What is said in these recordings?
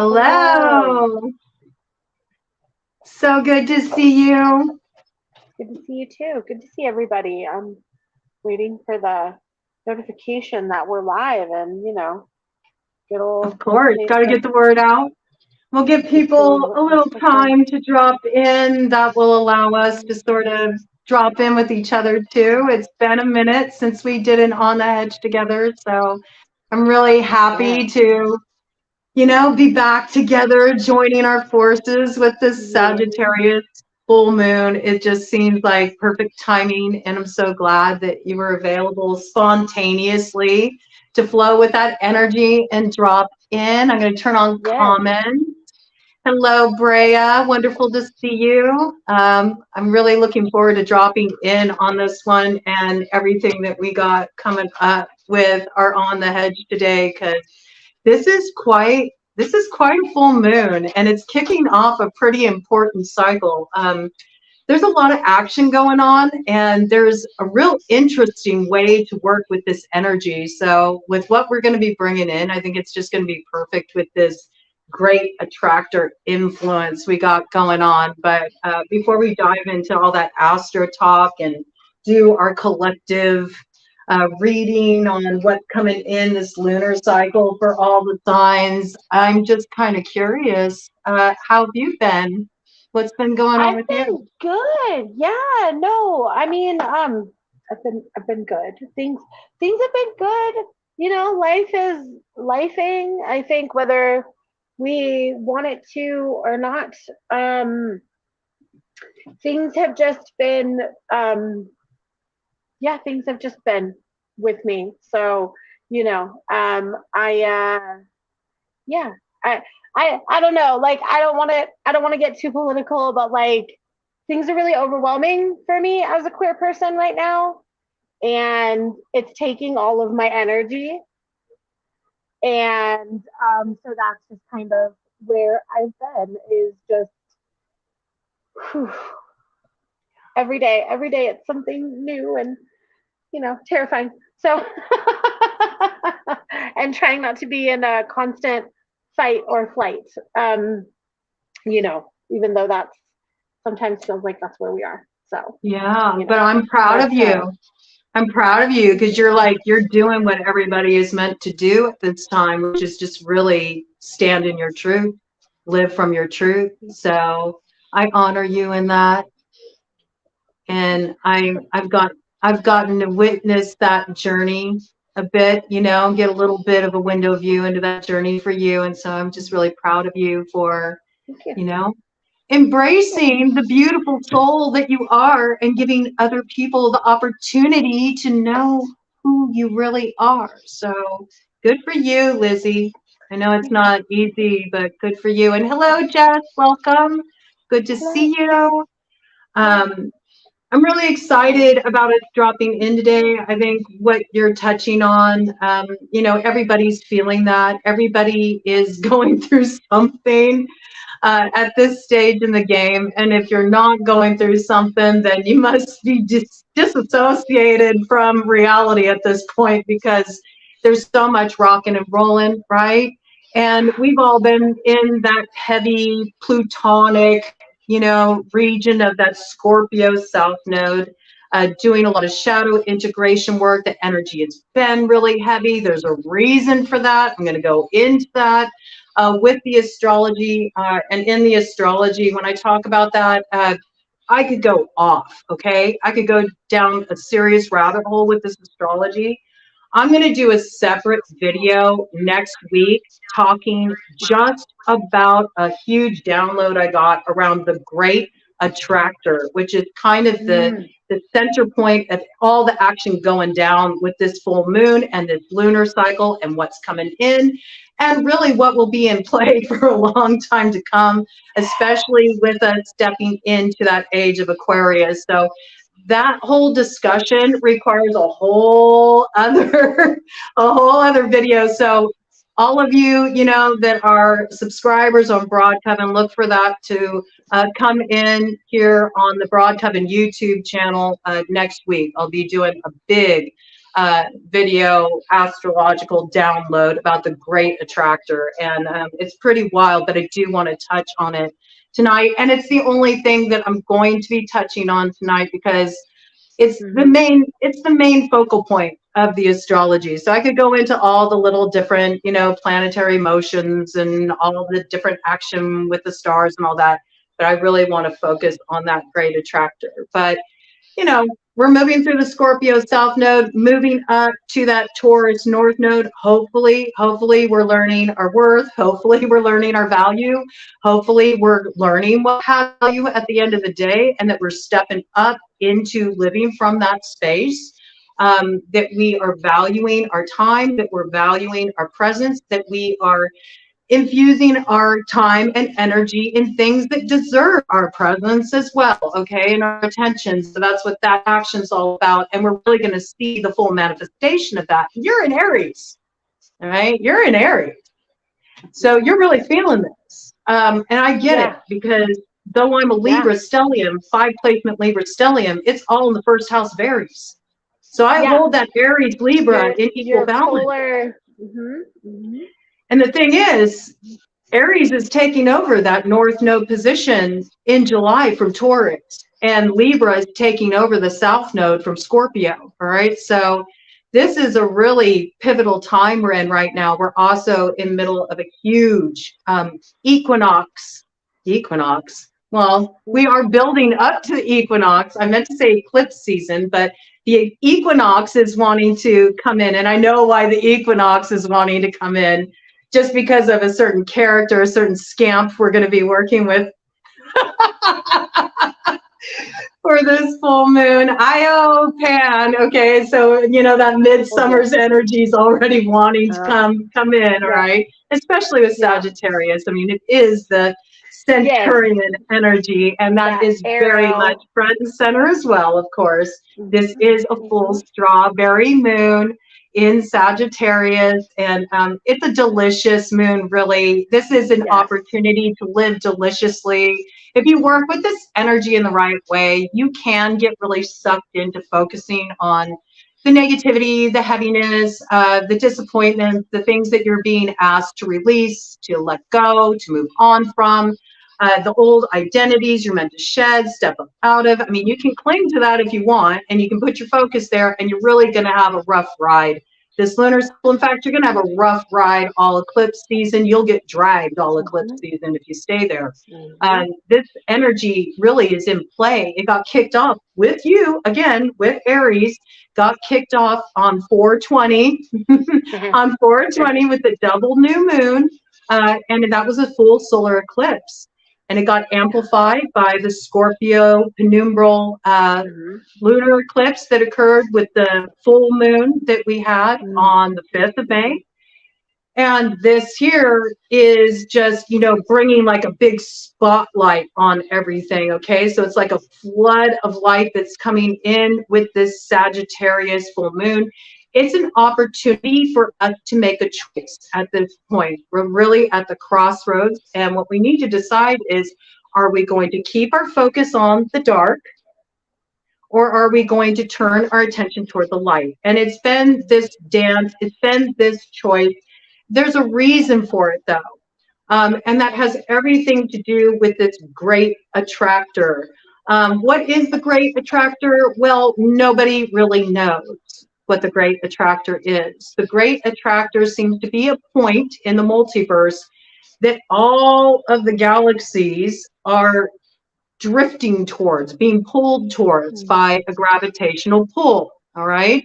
Hello. Hello. So good to see you. Good to see you too. Good to see everybody. I'm waiting for the notification that we're live and, good Of old course, got to get the word out. We'll give people a little time to drop in. That will allow us to sort of drop in with each other too. It's been a minute since we did an On the Hedge together, so I'm really happy to, be back together, joining our forces with this Sagittarius full moon. It just seems like perfect timing, and I'm so glad that you were available spontaneously to flow with that energy and drop in. I'm going to turn on comments. Hello, Brea. Wonderful to see you. I'm really looking forward to dropping in on this one and everything that we got coming up with our On the Hedge today, because this is quite a full moon, and it's kicking off a pretty important cycle. There's a lot of action going on, and there's a real interesting way to work with this energy. So with what we're going to be bringing in, I think it's just going to be perfect with this great attractor influence we got going on. But before we dive into all that AstroTalk and do our collective reading on what's coming in this lunar cycle for all the signs, I'm just kind of curious. How have you been? What's been going on with you? I've been good. Yeah, no. I mean, I've been good. Things have been good. Life is lifing. I think whether we want it to or not, things have just been things have just been with me. So, yeah, I don't know. Like, I don't want to get too political, but like, things are really overwhelming for me as a queer person right now, and it's taking all of my energy. And so that's just kind of where I've been, is just whew, every day it's something new and terrifying. So and trying not to be in a constant fight or flight. Even though that's sometimes feels like that's where we are. So yeah, but I'm proud of you. I'm proud of you, because you're doing what everybody is meant to do at this time, which is just really stand in your truth, live from your truth. So I honor you in that. And I've gotten to witness that journey a bit, get a little bit of a window view into that journey for you. And so I'm just really proud of you for, embracing the beautiful soul that you are and giving other people the opportunity to know who you really are. So good for you, Lizzie. I know it's not easy, but good for you. And hello, Jess. Welcome. Good to see you. I'm really excited about us dropping in today. I think what you're touching on, everybody's feeling that. Everybody is going through something at this stage in the game. And if you're not going through something, then you must be disassociated from reality at this point, because there's so much rocking and rolling, right? And we've all been in that heavy plutonic, region of that Scorpio South Node, doing a lot of shadow integration work. The energy has been really heavy. There's a reason for that. I'm going to go into that with the astrology. And in the astrology, when I talk about that, I could go off, okay? I could go down a serious rabbit hole with this astrology. I'm going to do a separate video next week talking just about a huge download I got around the great attractor, which is kind of the center point of all the action going down with this full moon and this lunar cycle and what's coming in, and really what will be in play for a long time to come, especially with us stepping into that age of Aquarius. So that whole discussion requires a whole other video. So all of you, that are subscribers on Broad Coven, look for that to come in here on the Broad Coven YouTube channel next week. I'll be doing a big video astrological download about the great attractor, and it's pretty wild, but I do want to touch on it tonight, and it's the only thing that I'm going to be touching on tonight because it's the main focal point of the astrology. So I could go into all the little different, you know, planetary motions and all the different action with the stars and all that, but I really want to focus on that great attractor. But you know, we're moving through the Scorpio South Node, moving up to that Taurus North Node. Hopefully we're learning our worth. Hopefully we're learning our value. Hopefully we're learning what has value at the end of the day, and that we're stepping up into living from that space, that we are valuing our time, that we're valuing our presence, that we are infusing our time and energy in things that deserve our presence as well, okay, and our attention. So that's what that action's all about, and we're really going to see the full manifestation of that. You're in Aries, all right? You're in Aries, so you're really feeling this, and I get it, because though I'm a Libra stellium, 5 placement Libra stellium, it's all in the first house of Aries. So I hold that Aries Libra in equal balance. And the thing is, Aries is taking over that North Node position in July from Taurus, and Libra is taking over the South Node from Scorpio, all right? So this is a really pivotal time we're in right now. We're also in the middle of a huge equinox. Well, we are building up to the equinox. I meant to say eclipse season, but the equinox is wanting to come in, and I know why the equinox is wanting to come in. Just because of a certain character, a certain scamp we're going to be working with for this full moon. Io Pan, okay, so you know that midsummer's energy is already wanting to come in, all right? Especially with Sagittarius. I mean, it is the Centurion energy, and that is very much front and center as well, of course. This is a full strawberry moon in Sagittarius, and it's a delicious moon, really. This is an opportunity to live deliciously. If you work with this energy in the right way, you can get really sucked into focusing on the negativity, the heaviness, the disappointment, the things that you're being asked to release, to let go, to move on from, the old identities you're meant to shed, step up out of. I mean, you can cling to that if you want, and you can put your focus there, and you're really going to have a rough ride this lunar cycle. In fact, you're going to have a rough ride all eclipse season. You'll get dragged all eclipse season if you stay there. This energy really is in play. It got kicked off with you, again, with Aries, got kicked off on 4/20, on 4/20 with the double new moon, and that was a full solar eclipse. And it got amplified by the Scorpio penumbral lunar eclipse that occurred with the full moon that we had on the 5th of May. And this here is just, you know, bringing like a big spotlight on everything, okay? So it's like a flood of light that's coming in with this Sagittarius full moon. It's an opportunity for us to make a choice at this point. We're really at the crossroads, and what we need to decide is, are we going to keep our focus on the dark, or are we going to turn our attention toward the light? And it's been this dance, it's been this choice. There's a reason for it, though, and that has everything to do with this great attractor. What is the great attractor? Well, nobody really knows what the great attractor is. The great attractor seems to be a point in the multiverse that all of the galaxies are drifting towards, being pulled towards by a gravitational pull, all right?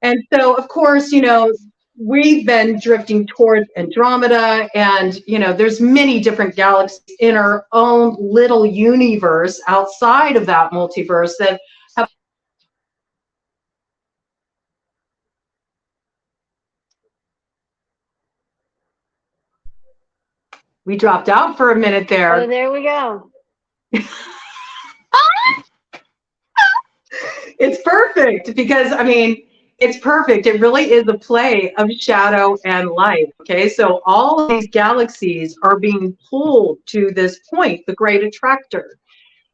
And so, of course, you know, we've been drifting towards Andromeda, and, you know, there's many different galaxies in our own little universe outside of that multiverse that have. We dropped out for a minute there. Oh, there we go. It's perfect because, I mean, it's perfect. It really is a play of shadow and light. Okay, so all of these galaxies are being pulled to this point, the great attractor.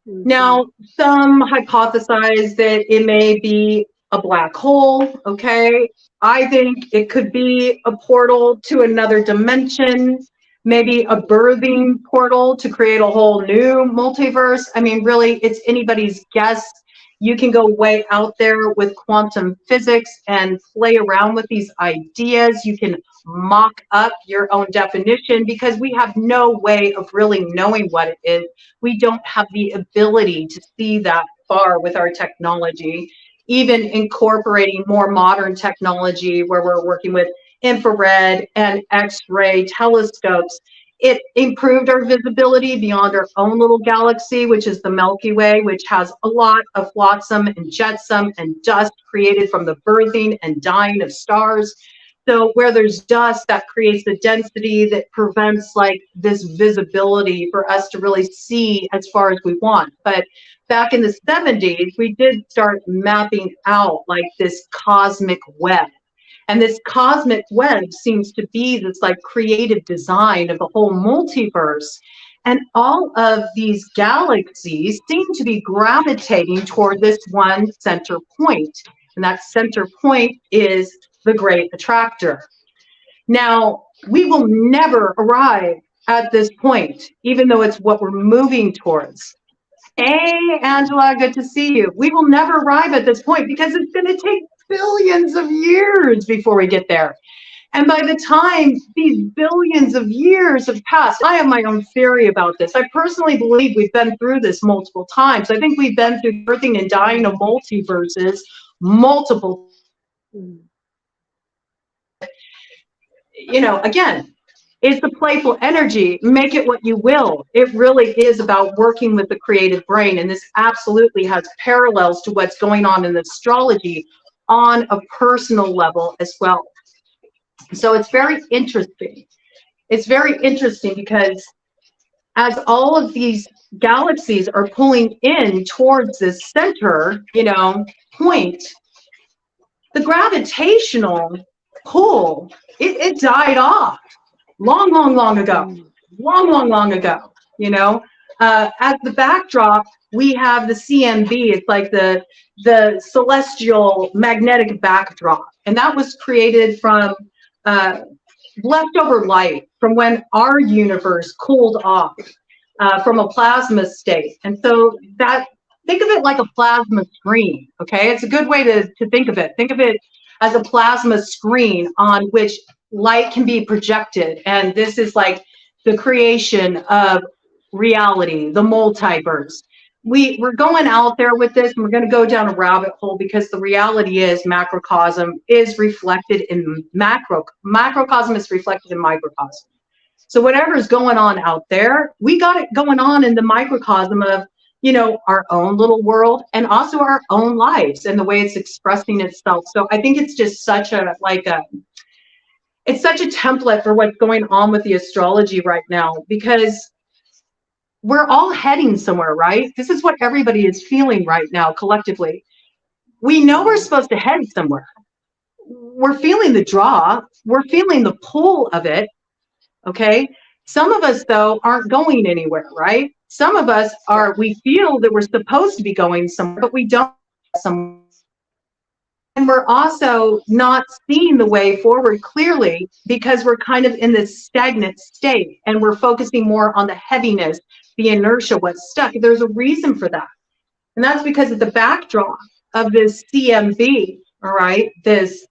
Now, some hypothesize that it may be a black hole, okay? I think it could be a portal to another dimension, maybe a birthing portal to create a whole new multiverse. I mean, really, it's anybody's guess. You can go way out there with quantum physics and play around with these ideas. You can mock up your own definition because we have no way of really knowing what it is. We don't have the ability to see that far with our technology, even incorporating more modern technology where we're working with infrared and X-ray telescopes. It improved our visibility beyond our own little galaxy, which is the Milky Way, which has a lot of flotsam and jetsam and dust created from the birthing and dying of stars. So where there's dust, that creates the density that prevents like this visibility for us to really see as far as we want. But back in the 70s, we did start mapping out like this cosmic web. And this cosmic web seems to be this like creative design of the whole multiverse. And all of these galaxies seem to be gravitating toward this one center point. And that center point is the great attractor. Now, we will never arrive at this point, even though it's what we're moving towards. Hey, Angela, good to see you. We will never arrive at this point because it's going to take billions of years before we get there. And by the time these billions of years have passed, I have my own theory about this. I personally believe we've been through this multiple times. I think we've been through birthing and dying of multiverses multiple. You know, again, it's the playful energy. Make it what you will. It really is about working with the creative brain. And this absolutely has parallels to what's going on in astrology on a personal level as well. So it's very interesting. It's very interesting because as all of these galaxies are pulling in towards this center, you know, point, the gravitational pull, it died off long ago, long ago, you know. As the backdrop, we have the CMB. It's like the celestial magnetic backdrop, and that was created from leftover light from when our universe cooled off from a plasma state. And so that, think of it like a plasma screen, okay? It's a good way to think of it. Think of it as a plasma screen on which light can be projected. And this is like the creation of reality, the multiverse. We're going out there with this, and we're going to go down a rabbit hole because the reality is macrocosm is reflected in macrocosm is reflected in microcosm. So whatever is going on out there, we got it going on in the microcosm of, you know, our own little world and also our own lives and the way it's expressing itself. So I think it's just such a, like a, it's such a template for what's going on with the astrology right now, because we're all heading somewhere, right? This is what everybody is feeling right now collectively. We know we're supposed to head somewhere. We're feeling the draw. We're feeling the pull of it, okay? Some of us, though, aren't going anywhere, right? Some of us are, we feel that we're supposed to be going somewhere, but we don't. And we're also not seeing the way forward clearly because we're kind of in this stagnant state and we're focusing more on the heaviness, the inertia, what's stuck. There's a reason for that. And that's because of the backdrop of this CMB, all right, this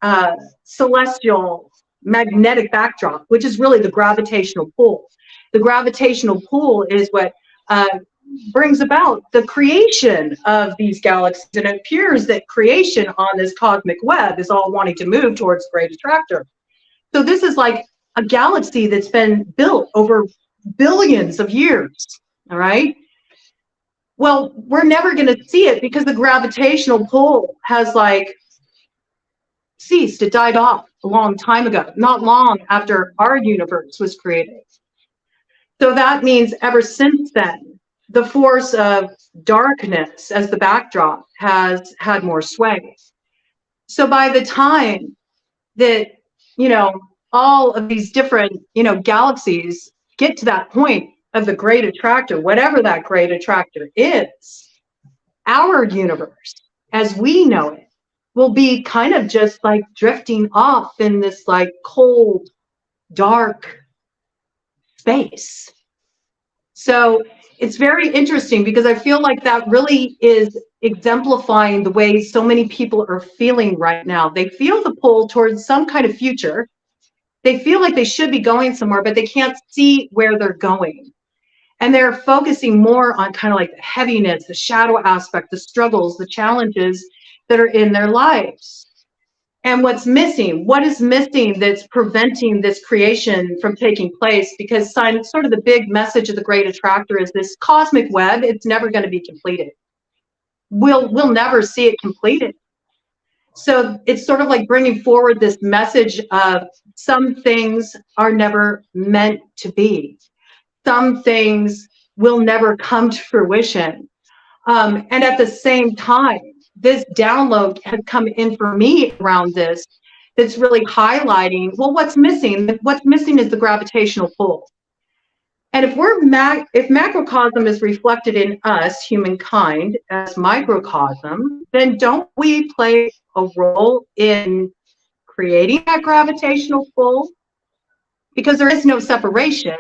celestial magnetic backdrop, which is really the gravitational pull. The gravitational pull is what brings about the creation of these galaxies, and it appears that creation on this cosmic web is all wanting to move towards the great attractor. So this is like a galaxy that's been built over billions of years, all right? Well, we're never going to see it because the gravitational pull has like ceased. It died off a long time ago, not long after our universe was created. So that means ever since then, the force of darkness as the backdrop has had more sway. So by the time that, you know, all of these different, you know, galaxies get to that point of the great attractor, whatever that great attractor is, our universe, as we know it, will be kind of just like drifting off in this like cold, dark space. So it's very interesting because I feel like that really is exemplifying the way so many people are feeling right now. They feel the pull towards some kind of future. They feel like they should be going somewhere, but they can't see where they're going. And they're focusing more on kind of like the heaviness, the shadow aspect, the struggles, the challenges that are in their lives. And what's missing? What is missing that's preventing this creation from taking place? Because sort of the big message of the Great Attractor is this cosmic web, it's never going to be completed. We'll never see it completed. So it's sort of like bringing forward this message of some things are never meant to be. Some things will never come to fruition. And at the same time, this download has come in for me around this that's really highlighting, well, what's missing? What's missing is the gravitational pull. And if macrocosm is reflected in us, humankind, as microcosm, then don't we play a role in creating that gravitational pull? Because there is no separation.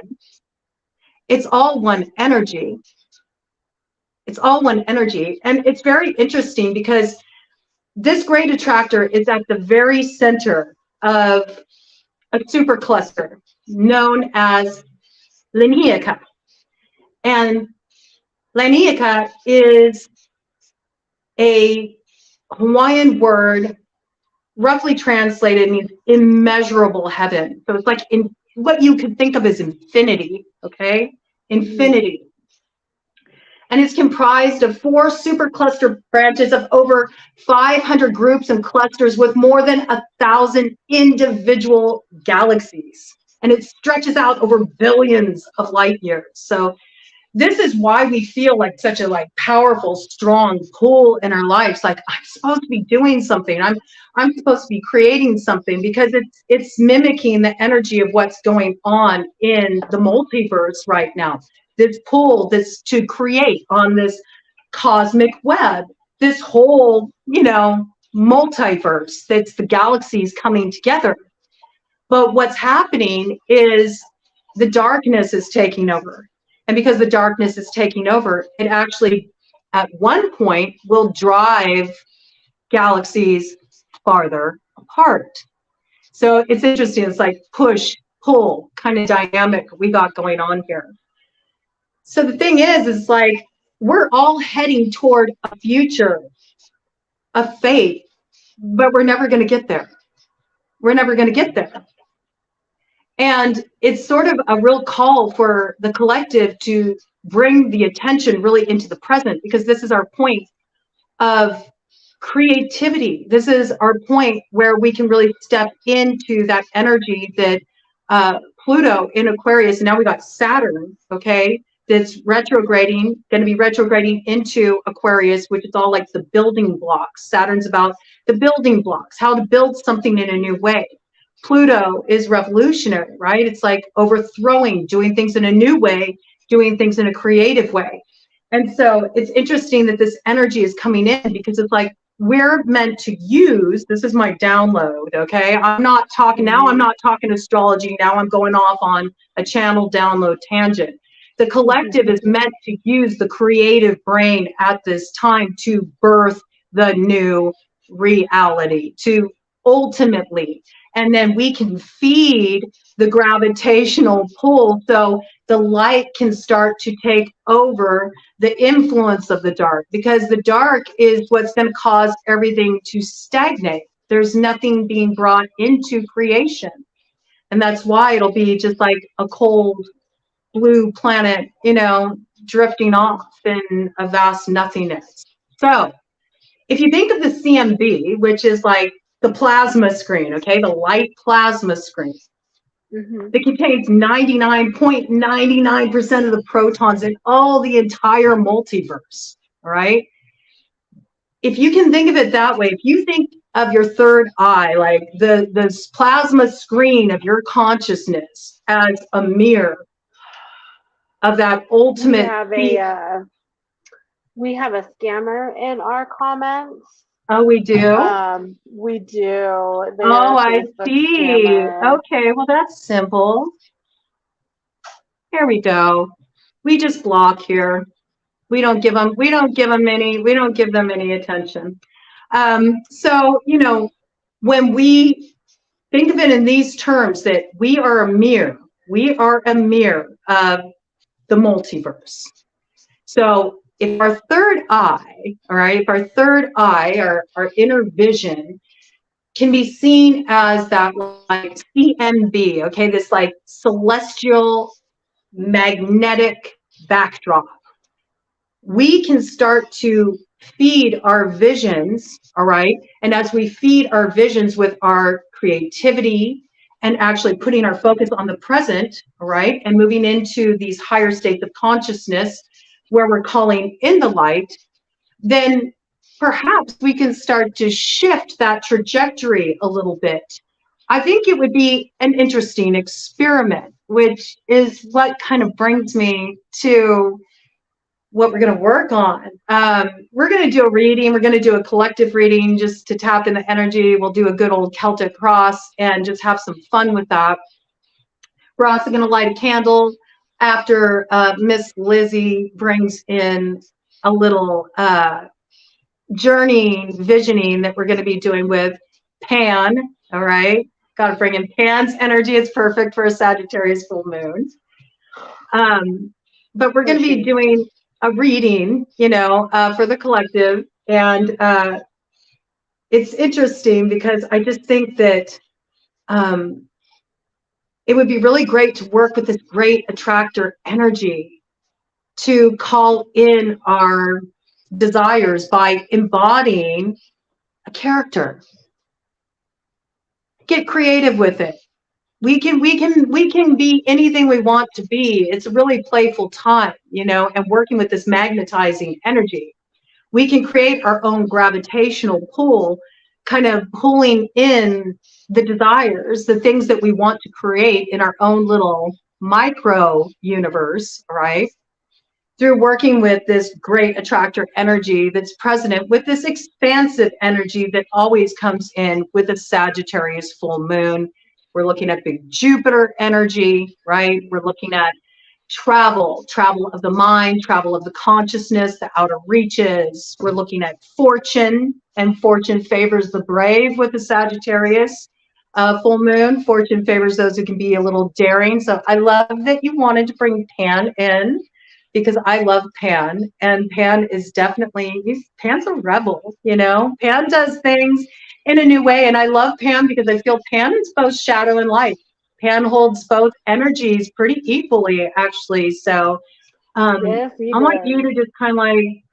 It's all one energy. It's all one energy. And it's very interesting because this great attractor is at the very center of a supercluster known as Laniaka. And Laniaka is a Hawaiian word, roughly translated means immeasurable heaven. So it's like in what you could think of as infinity, okay? Infinity. And it's comprised of 4 supercluster branches of over 500 groups and clusters with more than 1,000 individual galaxies. And it stretches out over billions of light years. So this is why we feel like such a powerful, strong pull in our lives. Like, I'm supposed to be doing something. I'm supposed to be creating something, because it's mimicking the energy of what's going on in the multiverse right now. This pull, this to create on this cosmic web, this whole, multiverse, that's the galaxies coming together. But what's happening is the darkness is taking over. And because the darkness is taking over, it actually, at one point, will drive galaxies farther apart. So it's interesting. It's like push, pull kind of dynamic we got going on here. So the thing is like, we're all heading toward a future of faith, but we're never going to get there. We're never going to get there. And it's sort of a real call for the collective to bring the attention really into the present, because this is our point of creativity. This is our point where we can really step into that energy that Pluto in Aquarius, and now we got Saturn, okay, that's retrograding, going to be retrograding into Aquarius, which is all like the building blocks. Saturn's about the building blocks, how to build something in a new way. Pluto is revolutionary, right? It's like overthrowing, doing things in a new way, doing things in a creative way. And so it's interesting that this energy is coming in, because it's like, we're meant to use, this is my download, okay? I'm not talking astrology, now I'm going off on a channel download tangent. The collective is meant to use the creative brain at this time to birth the new reality, to ultimately, and then we can feed the gravitational pull, so the light can start to take over the influence of the dark, because the dark is what's going to cause everything to stagnate. There's nothing being brought into creation. And that's why it'll be just like a cold blue planet, drifting off in a vast nothingness. So if you think of the CMB, which is like the plasma screen, okay, the light plasma screen, that contains 99.99% of the protons in all the entire multiverse, all right? If you can think of it that way, if you think of your third eye, like the plasma screen of your consciousness as a mirror of that ultimate... We have a scammer in our comments. Oh, we do? We do. Oh, They're a I Facebook see. scammer. Okay, well, that's simple. Here we go. We just block here. We don't give them any attention. So, when we think of it in these terms, that we are a mirror of the multiverse. So if our third eye, all right, if our third eye, our inner vision, can be seen as that like CMB, okay, this like celestial magnetic backdrop, we can start to feed our visions, all right? And as we feed our visions with our creativity and actually putting our focus on the present, all right, and moving into these higher states of consciousness where we're calling in the light, then perhaps we can start to shift that trajectory a little bit. I think it would be an interesting experiment, which is what kind of brings me to what we're going to work on. We're going to do a reading. We're going to do a collective reading just to tap in the energy. We'll do a good old Celtic cross and just have some fun with that. We're also going to light a candle after Miss Lizzie brings in a little journeying, visioning that we're going to be doing with Pan. All right. Got to bring in Pan's energy. It's perfect for a Sagittarius full moon. But we're going to be doing a reading, for the collective. And it's interesting because I just think that it would be really great to work with this great attractor energy to call in our desires by embodying a character. Get creative with it. We can be anything we want to be. It's a really playful time, and working with this magnetizing energy. We can create our own gravitational pull, kind of pulling in the desires, the things that we want to create in our own little micro universe, right? Through working with this great attractor energy that's present with this expansive energy that always comes in with a Sagittarius full moon. We're looking at big Jupiter energy, right? We're looking at travel of the mind, travel of the consciousness, the outer reaches. We're looking at fortune, and fortune favors the brave with the Sagittarius full moon. Fortune favors those who can be a little daring. So I love that you wanted to bring Pan in, because I love Pan, and Pan is Pan's a rebel, Pan does things in a new way. And I love Pan because I feel Pan is both shadow and light. Pan holds both energies pretty equally, actually. So Yes, he I want does. you to just kind of like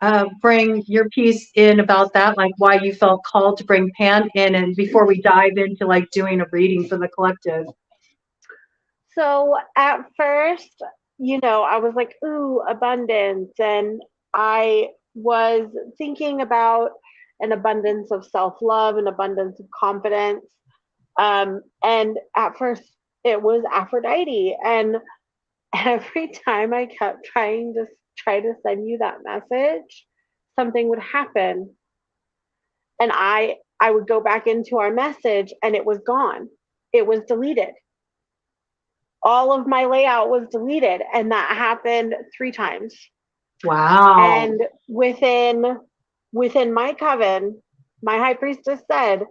bring your piece in about that, like why you felt called to bring Pan in, and before we dive into like doing a reading for the collective. So at first, I was like, ooh, abundance. And I was thinking about an abundance of self love, an abundance of confidence. And at first, it was Aphrodite. And every time I kept try to send you that message, something would happen. And I would go back into our message and it was gone. It was deleted. All of my layout was deleted, and that happened 3 times. Wow. And within my coven, my high priestess said,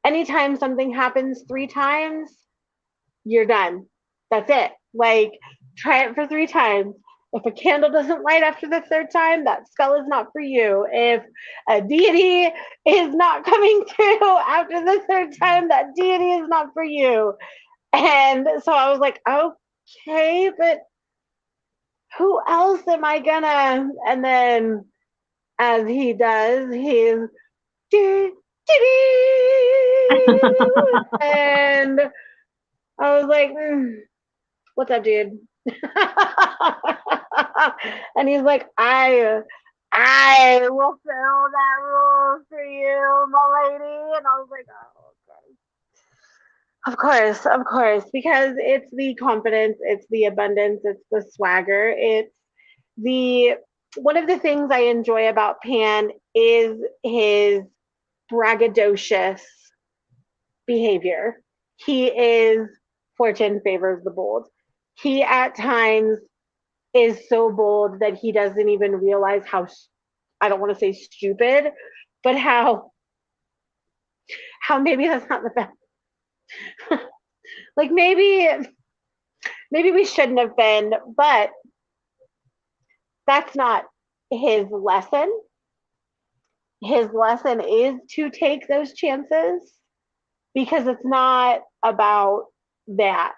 anytime something happens 3 times, you're done. That's it. Like, try it for 3 times. If a candle doesn't light after the third time, that spell is not for you. If a deity is not coming through after the third time, that deity is not for you. And so I was like, okay, but who else am I gonna? And then, as he does, he's and I was like, what's up, dude? And he's like, I will fill that role for you, my lady. And I was like, oh, okay. Of course, because it's the confidence, it's the abundance, it's the swagger, it's the one of the things I enjoy about Pan is his braggadocious behavior. He is fortune favors the bold. He at times is so bold that he doesn't even realize how, I don't want to say stupid, but how maybe that's not the best. Like maybe we shouldn't have been, but that's not his lesson. His lesson is to take those chances because it's not about that.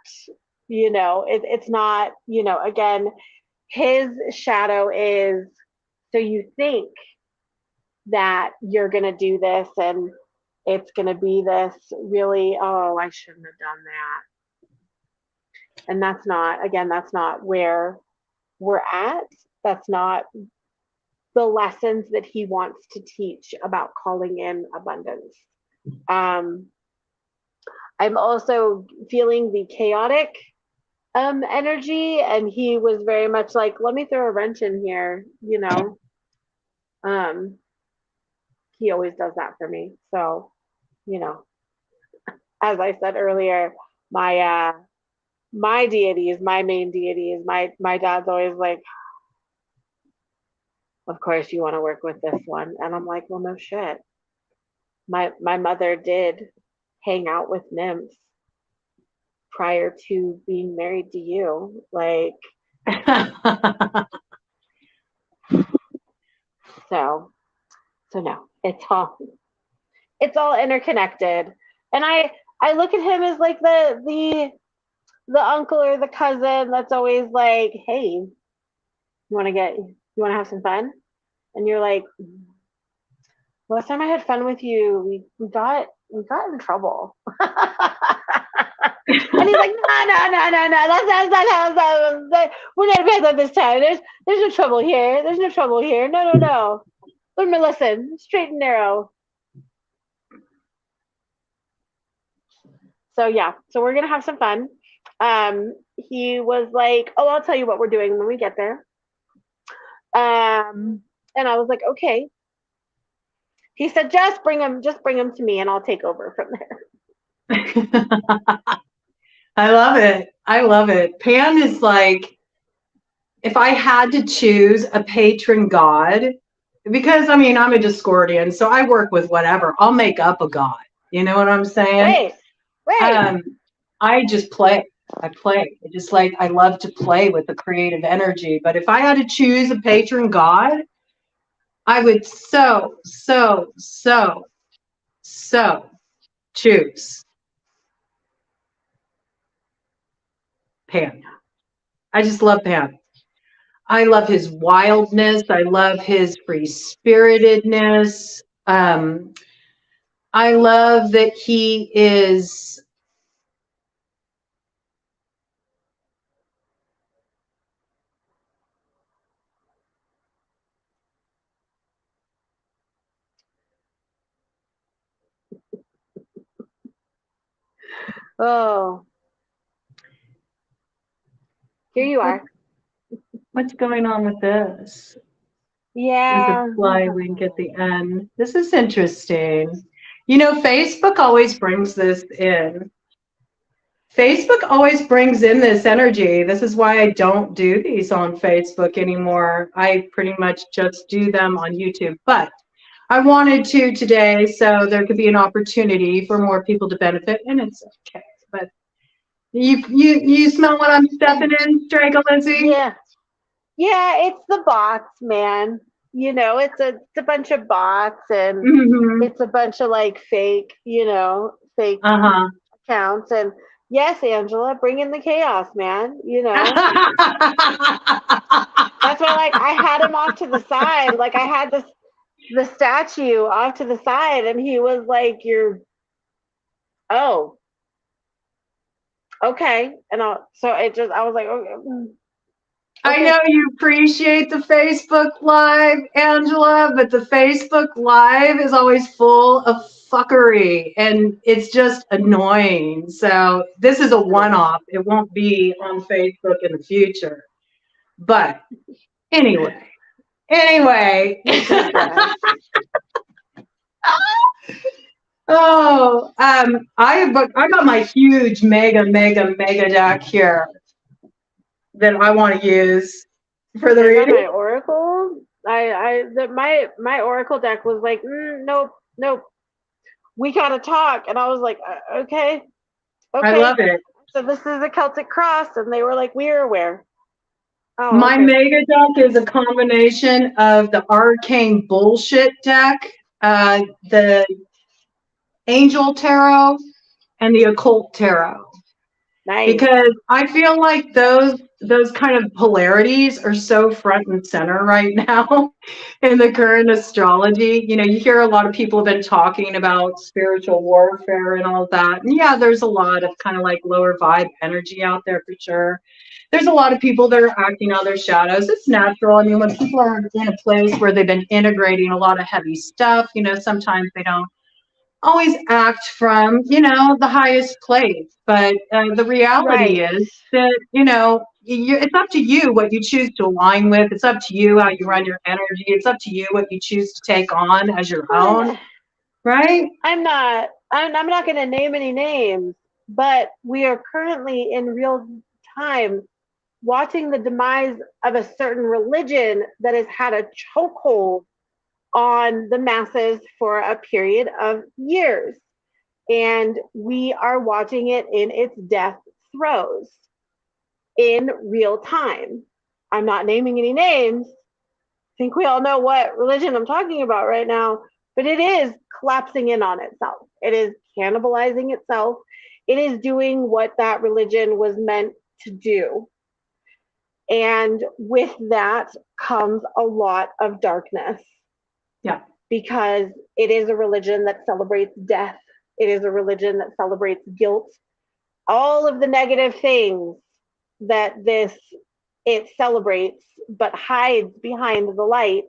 It's not, again, his shadow is, so you think that you're going to do this and it's going to be this really, oh, I shouldn't have done that. And that's not where we're at. That's not the lessons that he wants to teach about calling in abundance. I'm also feeling the chaotic energy, and he was very much like, let me throw a wrench in here, he always does that for me. So, as I said earlier, my deities, my main deities, my dad's always like, of course you want to work with this one. And I'm like, well, no shit. My mother did hang out with nymphs prior to being married to you. Like, so no, it's all interconnected. And I look at him as like the uncle or the cousin that's always like, hey, you want to have some fun? And you're like, last time I had fun with you, we got in trouble. And he's like, no, that's not how we're not bad at this time. There's no trouble here. There's no trouble here. No. Learn my lesson, straight and narrow. So yeah, so we're gonna have some fun. He was like, oh, I'll tell you what we're doing when we get there. And I was like, okay. He said, just bring him to me and I'll take over from there. I love it. Pan is like, if I had to choose a patron god, because I'm a Discordian, so I work with whatever. I'll make up a god. You know what I'm saying? Right. I just play. I just I love to play with the creative energy. But if I had to choose a patron god, I would so choose Pan. I just love Pan. I love his wildness. I love his free-spiritedness. I love that he is Oh. Here you are. What's going on with this? Yeah. With the fly wink at the end. This is interesting. Facebook always brings this in. Facebook always brings in this energy. This is why I don't do these on Facebook anymore. I pretty much just do them on YouTube. But I wanted to today, so there could be an opportunity for more people to benefit, and it's okay. But you smell what I'm stepping in, Strega, Lizzie? Yeah, it's the bots, man. It's a bunch of bots, and it's a bunch of fake, fake accounts. And yes, Angela, bring in the chaos, man. That's why, I had him off to the side. I had the statue off to the side, and he was like, oh, okay. And I was like, okay. I know you appreciate the Facebook Live, Angela, but the Facebook Live is always full of fuckery, and it's just annoying. So this is a one-off. It won't be on Facebook in the future. But anyway. Oh, I got my huge mega deck here that I want to use for the I got reading. my oracle. My oracle deck was like, nope, nope. We gotta talk, and I was like, okay, I okay. love it. So this is a Celtic cross, and they were like, we are aware. Oh, My okay. mega deck is a combination of the arcane bullshit deck, the angel tarot, and the occult tarot. Nice. Because I feel like those kind of polarities are so front and center right now in the current astrology. You know, you hear a lot of people have been talking about spiritual warfare and all that. And yeah, there's a lot of kind of like lower vibe energy out there for sure. There's a lot of people that are acting out their shadows. It's natural. I mean, when people are in a place where they've been integrating a lot of heavy stuff, you know, sometimes they don't always act from, you know, the highest place. But the reality Right. is that, you know, it's up to you what you choose to align with. It's up to you how you run your energy. It's up to you what you choose to take on as your own, Well, right? I'm not going to name any names, but we are currently in real time watching the demise of a certain religion that has had a chokehold on the masses for a period of years. And we are watching it in its death throes in real time. I'm not naming any names. I think we all know what religion I'm talking about right now, but it is collapsing in on itself. It is cannibalizing itself. It is doing what that religion was meant to do. And with that comes a lot of darkness Yeah. because it is a religion that celebrates death. It is a religion that celebrates guilt. All of the negative things that this it celebrates but hides behind the light,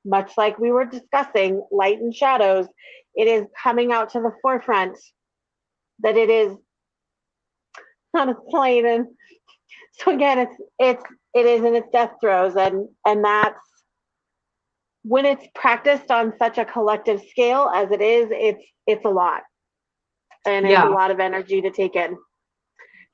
much like we were discussing, light and shadows. It is coming out to the forefront that it is on its plane. And so again, it is in its death throes, and that's when it's practiced on such a collective scale as it is, it's a lot. And it's a Yeah. lot of energy to take in,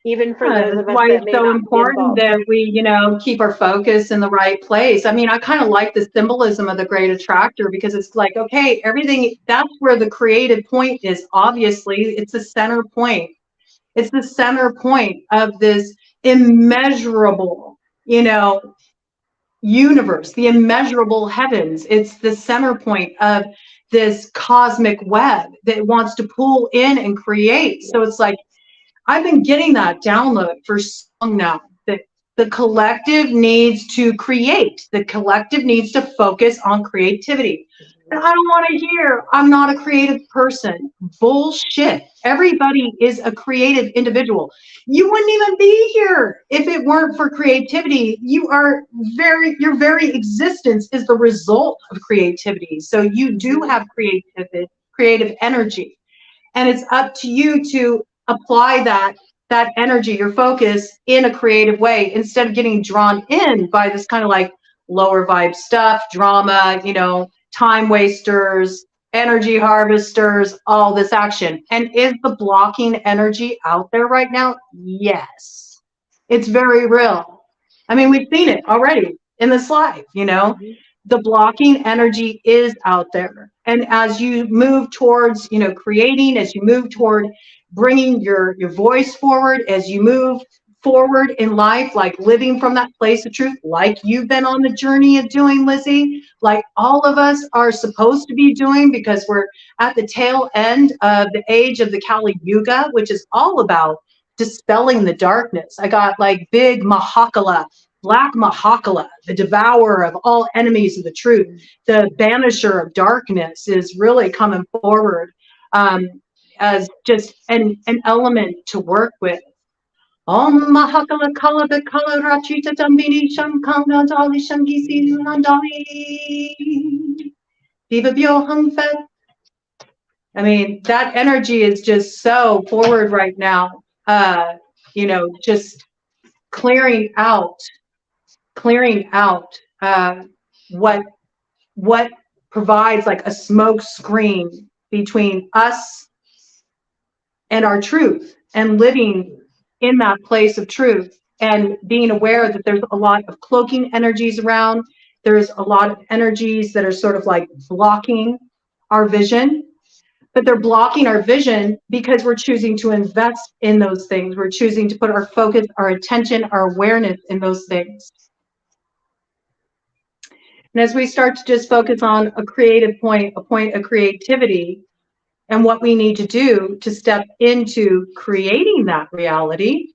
even for Yeah, those that's of us why that it's may so not be important involved. that we, you know, keep our focus in the right place. I mean, I kind of like the symbolism of the great attractor because it's like, okay, everything, that's where the creative point is. Obviously, it's the center point. It's the center point of this immeasurable, you know, universe, the immeasurable heavens. It's the center point of this cosmic web that wants to pull in and create. So it's like, I've been getting that download for so long now that the collective needs to create. The collective needs to focus on creativity. And I don't want to hear, I'm not a creative person. Bullshit. Everybody is a creative individual. You wouldn't even be here if it weren't for creativity. Your very existence is the result of creativity. So you do have creative energy. And it's up to you to apply that energy, your focus in a creative way instead of getting drawn in by this kind of like lower vibe stuff, drama, you know, time wasters, energy harvesters, all this action. And is the blocking energy out there right now? Yes. It's very real. I mean, we've seen it already in this life, you know. Mm-hmm. The blocking energy is out there. And as you move towards, you know, creating, as you move toward bringing your voice forward, as you move forward in life, like living from that place of truth, like you've been on the journey of doing, Lizzie, like all of us are supposed to be doing, because we're at the tail end of the age of the Kali Yuga, which is all about dispelling the darkness. I got like big Mahakala, Black Mahakala, the devourer of all enemies of the truth, the banisher of darkness, is really coming forward as just an element to work with. Om Mahakala Kala Bekala Rachita Dambini Shankanga Dali Shangisi Nandali Viva Bio Hung Fet. I mean, that energy is just so forward right now. You know, just clearing out clearing out what provides like a smoke screen between us and our truth, and living in that place of truth, and being aware that there's a lot of cloaking energies around. There's a lot of energies that are sort of like blocking our vision, but they're blocking our vision because we're choosing to invest in those things. We're choosing to put our focus, our attention, our awareness in those things. And as we start to just focus on a creative point, a point of creativity, and what we need to do to step into creating that reality,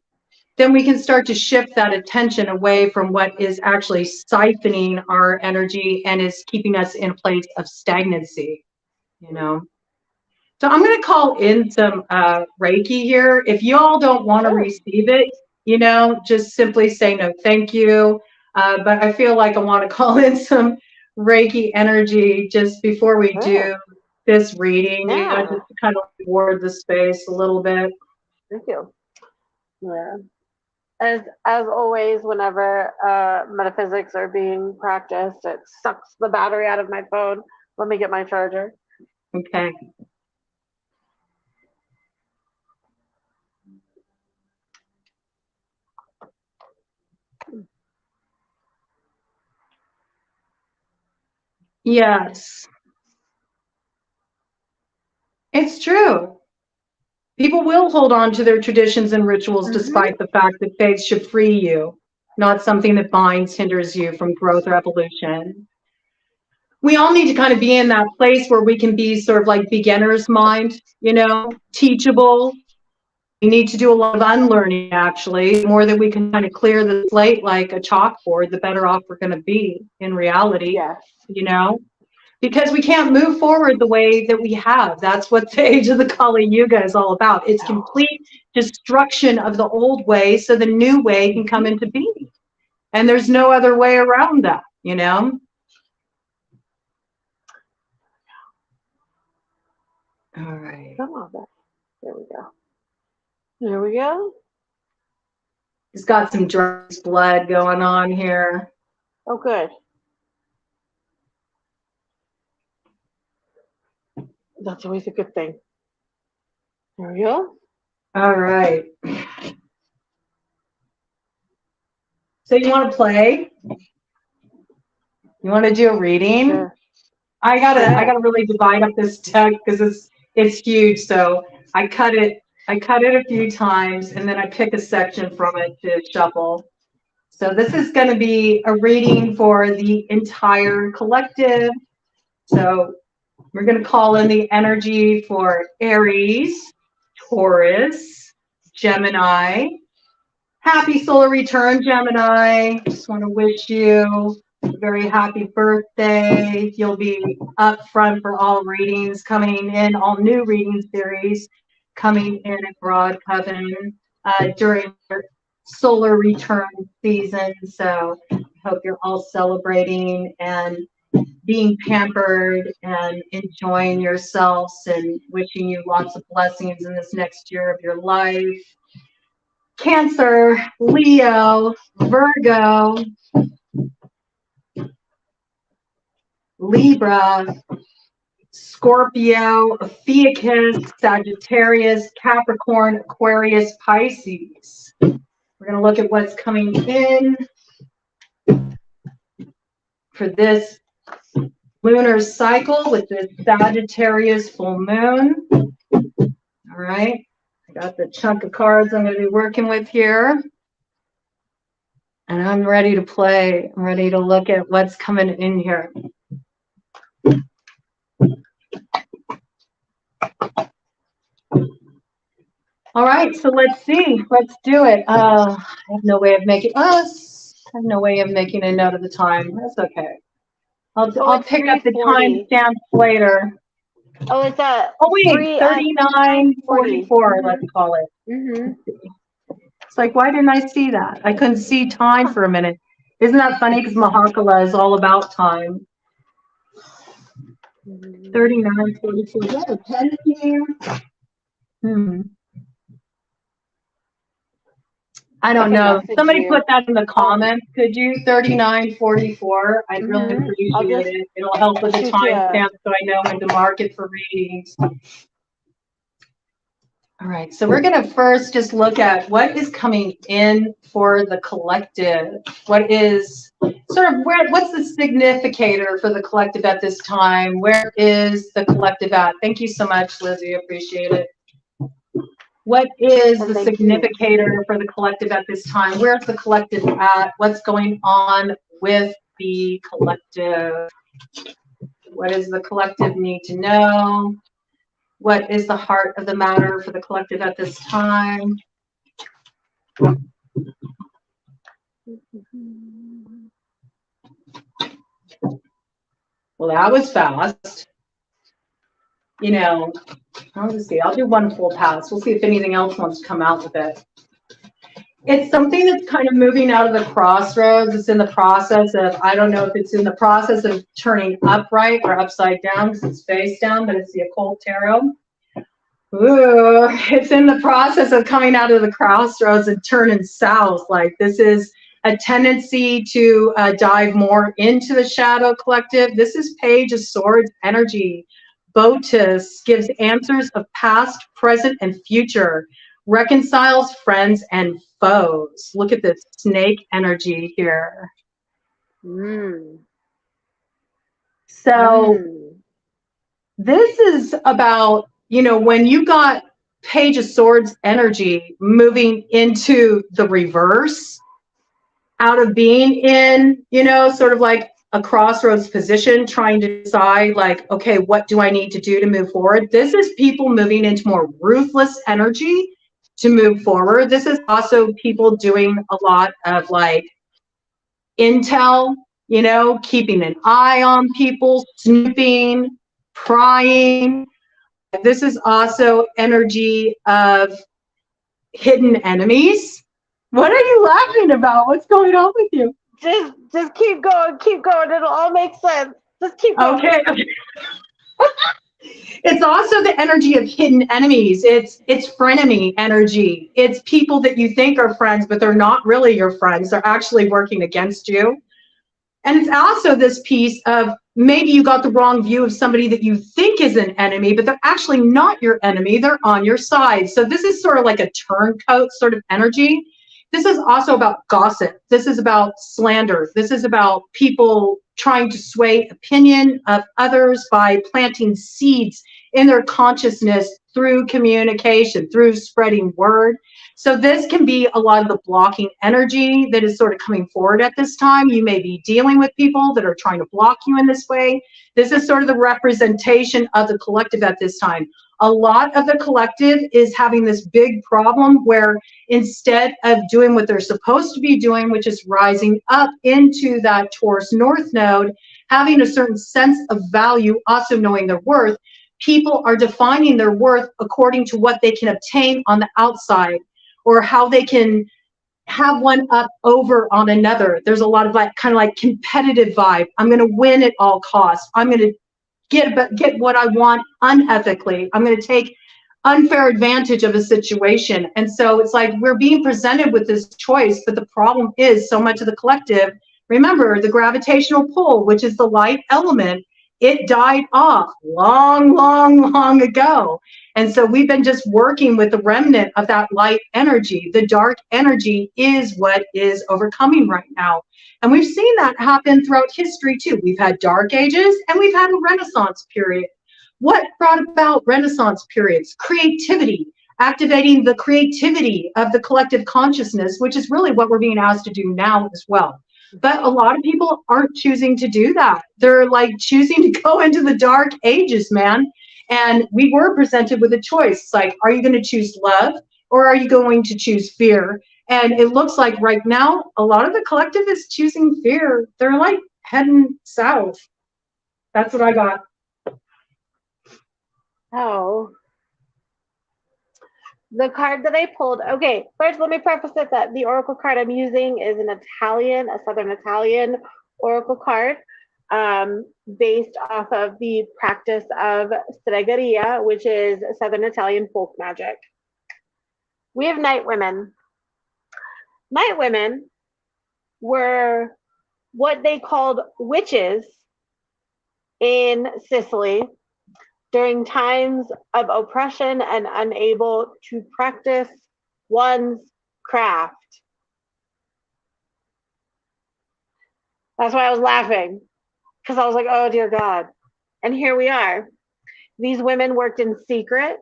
then we can start to shift that attention away from what is actually siphoning our energy and is keeping us in a place of stagnancy, you know. So I'm going to call in some Reiki here. If you all don't want to receive it, you know, just simply say no, thank you. But I feel like I want to call in some Reiki energy just before we do this reading, you know, just to kind of reward the space a little bit. Thank you. Yeah. As always, whenever metaphysics are being practiced, it sucks the battery out of my phone. Let me get my charger. Okay. Yes. It's true. People will hold on to their traditions and rituals despite the fact that faith should free you, not something that binds, hinders you from growth or evolution. We all need to kind of be in that place where we can be sort of like beginner's mind, you know, teachable. We need to do a lot of unlearning, actually. The more that we can kind of clear the slate like a chalkboard, the better off we're going to be in reality, you know? Because we can't move forward the way that we have. That's what the Age of the Kali Yuga is all about. It's complete destruction of the old way so the new way can come into being. And there's no other way around that, you know? All right. Come on, back. There we go. There we go. He's got some dry blood going on here. Oh, good. That's always a good thing. There we go. All right. So you want to play? You want to do a reading? Sure. I gotta really divide up this deck because it's huge. So I cut it a few times and then I pick a section from it to shuffle. So this is going to be a reading for the entire collective. So we're going to call in the energy for Aries, Taurus, Gemini. Happy solar return, Gemini. Just want to wish you a very happy birthday. You'll be up front for all readings coming in, all new reading series coming in at Broad Coven during your solar return season. So I hope you're all celebrating and being pampered and enjoying yourselves, and wishing you lots of blessings in this next year of your life. Cancer, Leo, Virgo, Libra, Scorpio, Ophiuchus, Sagittarius, Capricorn, Aquarius, Pisces. We're going to look at what's coming in for this lunar cycle with this Sagittarius full moon. All right. I got the chunk of cards I'm going to be working with here. And I'm ready to play. I'm ready to look at what's coming in here. All right, so let's see. Let's do it. I have no way of making I have no way of making a note of the time. That's okay. I'll pick up the timestamps later. Oh, it's a. Oh wait, 39:44. Let's call it. It's like, why didn't I see that? I couldn't see time for a minute. Isn't that funny? Because Mahakala is all about time. 39:44. Is that a pen here? I I don't can know. message Somebody you. put that in the comments. Could you 3944? I'd really I'll appreciate just it. It'll help with the shoot you a. timestamp so I know when to mark it for readings. All right, so we're going to first just look at what is coming in for the collective. What is sort of what's the significator for the collective at this time? Where is the collective at? Thank you so much, Lizzie. Appreciate it. What is And the thank you. significator for the collective at this time? Where's the collective at? What's going on with the collective? What does the collective need to know? What is the heart of the matter for the collective at this time? Well, that was fast. You know, I'll just see. I'll do one full pass. We'll see if anything else wants to come out with it. It's something that's kind of moving out of the crossroads. It's in the process of, I don't know if it's in the process of turning upright or upside down because it's face down, but it's the occult tarot. Ooh, it's in the process of coming out of the crossroads and turning south. Like this is a tendency to dive more into the shadow collective. This is Page of Swords energy. Botus gives answers of past, present, and future. Reconciles friends and foes. Look at this snake energy here. So this is about, you know, when you got Page of Swords energy moving into the reverse, out of being in, you know, sort of like a crossroads position, trying to decide like, okay, what do I need to do to move forward? This is people moving into more ruthless energy to move forward. This is also people doing a lot of like intel, you know, keeping an eye on people, snooping, prying. This is also energy of hidden enemies. What are you laughing about? What's going on with you? Just keep going, keep going. It'll all make sense. Just keep going. Okay. It's also the energy of hidden enemies. It's frenemy energy. It's people that you think are friends, but they're not really your friends. They're actually working against you. And it's also this piece of maybe you got the wrong view of somebody that you think is an enemy, but they're actually not your enemy. They're on your side. So this is sort of like a turncoat sort of energy. This is also about gossip. This is about slander. This is about people trying to sway opinion of others by planting seeds in their consciousness through communication, through spreading word. So this can be a lot of the blocking energy that is sort of coming forward at this time. You may be dealing with people that are trying to block you in this way. This is sort of the representation of the collective at this time. A lot of the collective is having this big problem where instead of doing what they're supposed to be doing, which is rising up into that Taurus North node, having a certain sense of value, also knowing their worth, people are defining their worth according to what they can obtain on the outside or how they can have one up over on another. There's a lot of like kind of like competitive vibe. I'm going to win at all costs. I'm going to get what I want unethically. I'm going to take unfair advantage of a situation. And so it's like we're being presented with this choice, but the problem is so much of the collective, remember the gravitational pull, which is the light element, it died off long ago. And so we've been just working with the remnant of that light energy. The dark energy is what is overcoming right now. And we've seen that happen throughout history too. We've had dark ages and we've had a Renaissance period. What brought about Renaissance periods? Creativity, activating the creativity of the collective consciousness, which is really what we're being asked to do now as well. But a lot of people aren't choosing to do that. They're like choosing to go into the dark ages, man. And we were presented with a choice. It's like, are you going to choose love or are you going to choose fear? And it looks like right now, a lot of the collective is choosing fear. They're like heading south. That's what I got. Oh. The card that I pulled, okay, first let me preface it that the oracle card I'm using is an Italian, a Southern Italian oracle card, based off of the practice of Strega, which is Southern Italian folk magic. We have night women. Night women were what they called witches in Sicily during times of oppression and unable to practice one's craft. That's why I was laughing, because I was like, oh dear God. And here we are. These women worked in secret,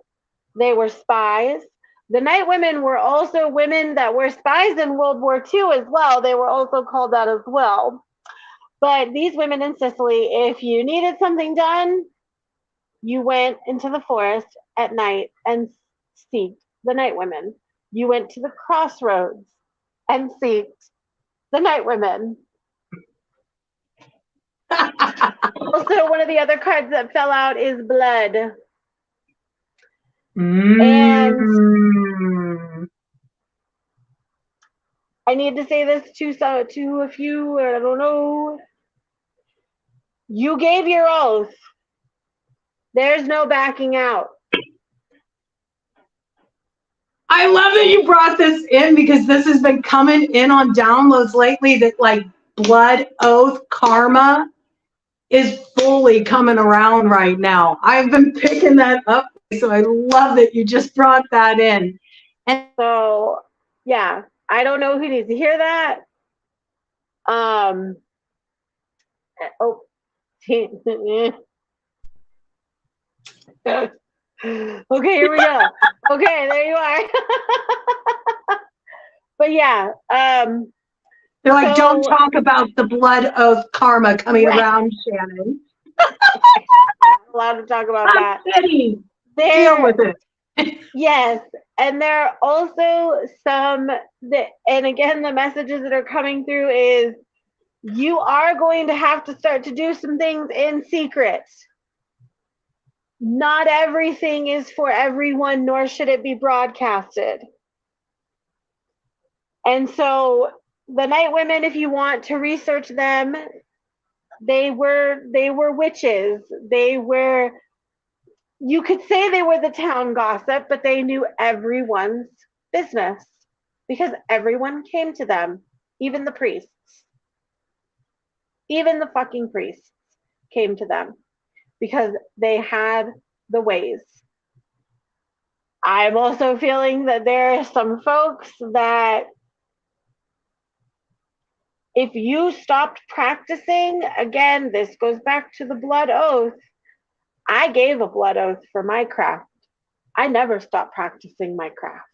they were spies. The night women were also women that were spies in World War II as well. They were also called that as well. But these women in Sicily, if you needed something done, you went into the forest at night and seeked the night women. You went to the crossroads and seeked the night women. Also, one of the other cards that fell out is blood. And I need to say this to a few, I don't know. You gave your oath. There's no backing out. I love that you brought this in, because this has been coming in on downloads lately, that like blood oath karma is fully coming around right now. I've been picking that up, so I love that you just brought that in. And so, yeah, I don't know who needs to hear that. Oh, okay, here we go. Okay, there you are. But yeah, they're like, don't talk about the blood oath karma coming around, Shannon. Not allowed to talk about that. Kidding. Deal with it. Yes, and there are also some that, and again, the messages that are coming through is you are going to have to start to do some things in secret. Not everything is for everyone, nor should it be broadcasted. And so the night women, if you want to research them, they were witches. They were, you could say they were the town gossip, but they knew everyone's business because everyone came to them, even the priests. Even the fucking priests came to them because they had the ways. I'm also feeling that there are some folks that if you stopped practicing, again, this goes back to the blood oath. I gave a blood oath for my craft. I never stopped practicing my craft.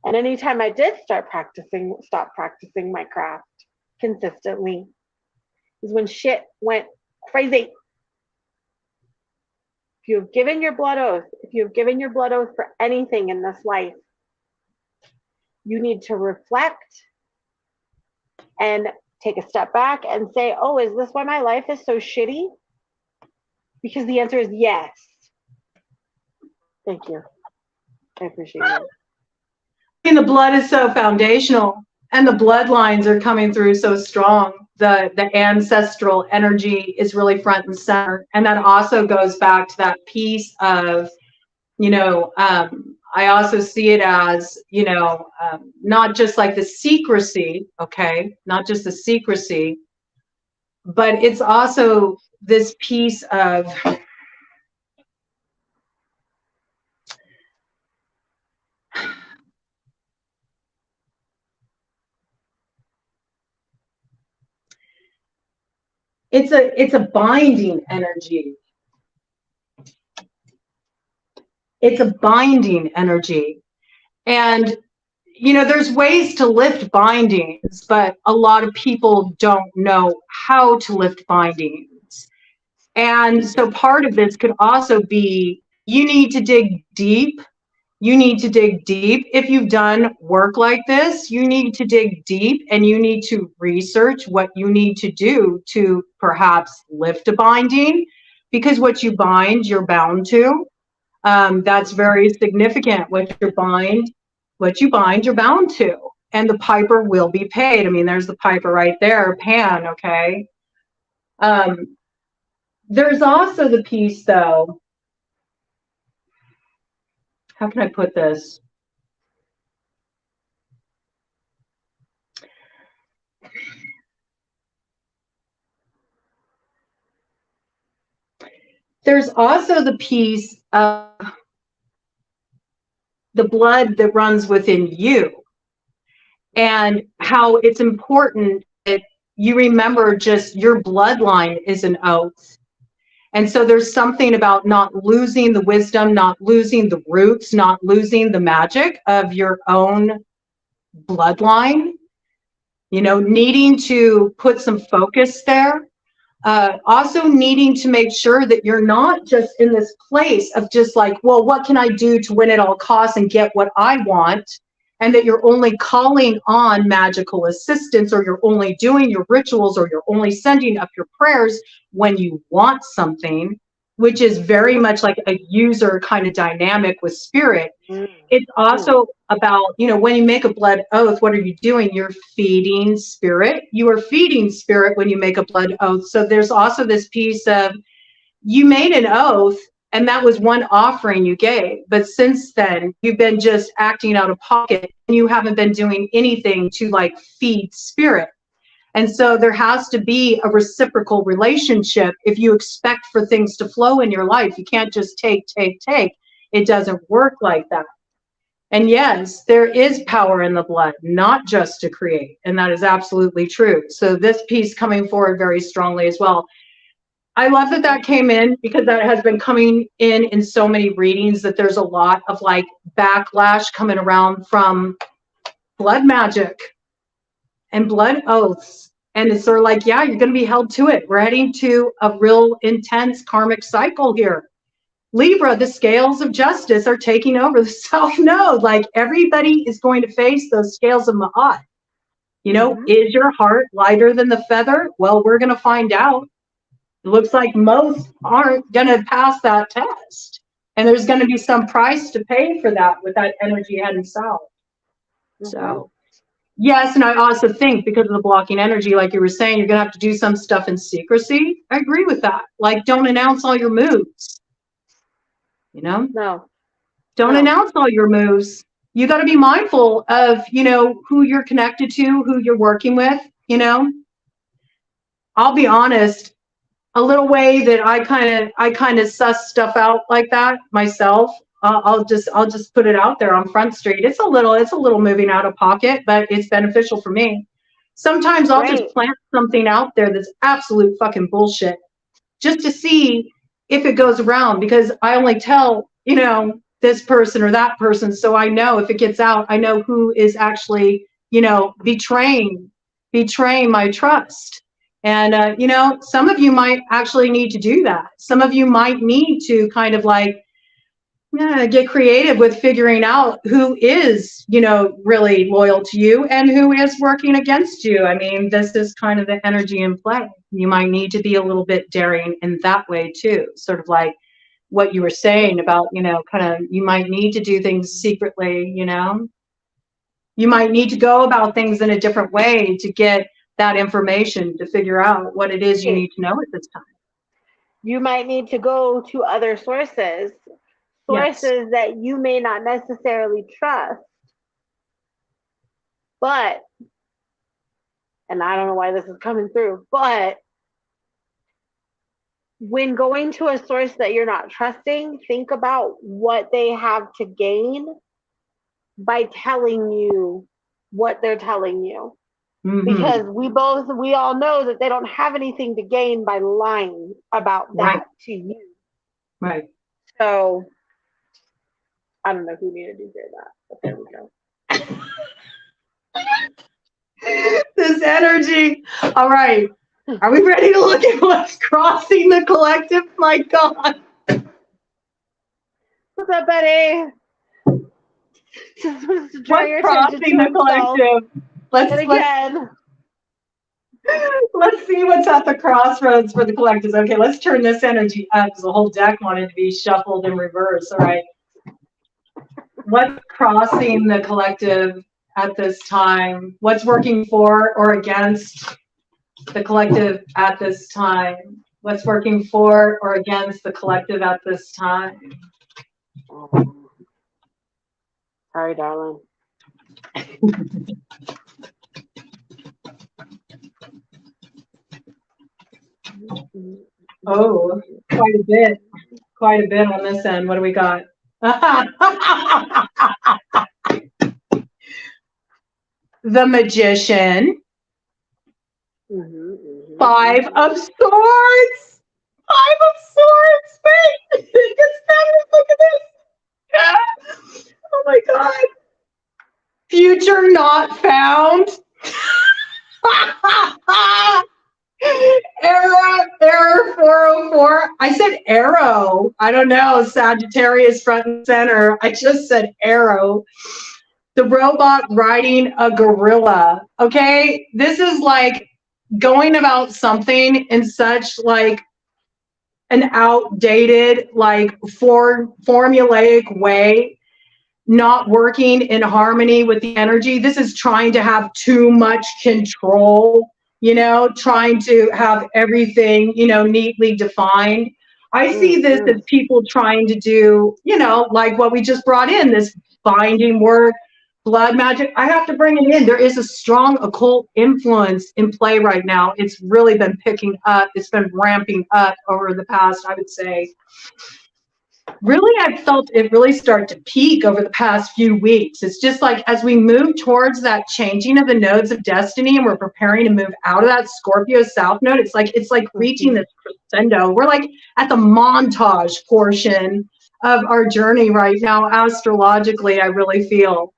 And anytime I did stop practicing my craft consistently is when shit went crazy. If you have given your blood oath, for anything in this life, you need to reflect and take a step back and say, oh, is this why my life is so shitty? Because the answer is yes. Thank you. I appreciate it. And the blood is so foundational, and the bloodlines are coming through so strong. The ancestral energy is really front and center. And that also goes back to that piece of, I also see it as, not just like the secrecy, okay, not just the secrecy, but it's also this piece of it's a binding energy. It's a binding energy. And, there's ways to lift bindings, but a lot of people don't know how to lift bindings. And so part of this could also be, you need to dig deep. You need to dig deep. If you've done work like this, you need to dig deep and you need to research what you need to do to perhaps lift a binding, because what you bind, you're bound to. That's very significant. What you bind, you're bound to. And the piper will be paid. I mean, there's the piper right there, Pan, okay? There's also the piece, though. How can I put this? There's also the piece of the blood that runs within you, and how it's important that you remember just your bloodline is an oath. And so there's something about not losing the wisdom, not losing the roots, not losing the magic of your own bloodline, you know, needing to put some focus there. Also needing to make sure that you're not just in this place of just like, well, what can I do to win at all costs and get what I want? And that you're only calling on magical assistance, or you're only doing your rituals, or you're only sending up your prayers when you want something, which is very much like a user kind of dynamic with spirit. It's also about, you know, when you make a blood oath, what are you doing? You're feeding spirit. You are feeding spirit when you make a blood oath. So there's also this piece of, you made an oath and that was one offering you gave. But since then, you've been just acting out of pocket and you haven't been doing anything to like feed spirit. And so there has to be a reciprocal relationship if you expect for things to flow in your life. You can't just take. It doesn't work like that. And yes, there is power in the blood, not just to create. And that is absolutely true. So this piece coming forward very strongly as well. I love that that came in, because that has been coming in so many readings, that there's a lot of like backlash coming around from blood magic and blood oaths. And it's sort of like, yeah, you're going to be held to it. We're heading to a real intense karmic cycle here. Libra, the scales of justice are taking over the South Node. Like, everybody is going to face those scales of Ma'at. You know, is your heart lighter than the feather? Well, we're going to find out. It looks like most aren't going to pass that test. And there's going to be some price to pay for that with that energy heading south. So, yes, and I also think because of the blocking energy, like you were saying, you're going to have to do some stuff in secrecy. I agree with that. Like, don't announce all your moves. You know? No. Don't announce all your moves. You got to be mindful of, you know, who you're connected to, who you're working with, you know? I'll be honest, a little way that I kind of suss stuff out like that myself. I'll just put it out there on Front Street. It's a little moving out of pocket, but it's beneficial for me. Sometimes I'll just plant something out there that's absolute fucking bullshit, just to see if it goes around, because I only tell, you know, this person or that person, so I know if it gets out, I know who is actually, you know, betraying my trust. And, you know, some of you might actually need to do that. Some of you might need to kind of like, get creative with figuring out who is, you know, really loyal to you and who is working against you. I mean, this is kind of the energy in play. You might need to be a little bit daring in that way too. Sort of like what you were saying about, you know, kind of, you might need to do things secretly, you know. You might need to go about things in a different way to get that information, to figure out what it is you need to know at this time. You might need to go to other sources that you may not necessarily trust. But, and I don't know why this is coming through, but when going to a source that you're not trusting, think about what they have to gain by telling you what they're telling you. Because we all know that they don't have anything to gain by lying about that to you. Right. So I don't know who needed to hear that, but there we go. This energy. All right. Are we ready to look at what's crossing the collective? My God. What's up, Betty? What's crossing the collective? Let's see what's at the crossroads for the collectives. Okay, let's turn this energy up because the whole deck wanted to be shuffled in reverse. All right. What's crossing the collective at this time? What's working for or against the collective at this time? What's working for or against the collective at this time? Sorry, darling. Oh, quite a bit. quite a bit on this end. What do we got? The Magician. Five of Swords. Five of Swords. Wait, it gets better. Look at this. Oh my God. Future not found. Error 404. I said arrow. I don't know. Sagittarius front and center. I just said arrow. The robot riding a gorilla. Okay, this is like going about something in such like an outdated, like formulaic way, not working in harmony with the energy. This is trying to have too much control, you know, trying to have everything, you know, neatly defined. I see this as people trying to do, you know, like what we just brought in, this binding work, blood magic. I have to bring it in. There is a strong occult influence in play right now. It's really been picking up. It's been ramping up over the past, I would say, really, I've felt it really start to peak over the past few weeks. It's just like as we move towards that changing of the nodes of destiny and we're preparing to move out of that Scorpio South node, it's like reaching this crescendo. We're like at the montage portion of our journey right now, astrologically, I really feel.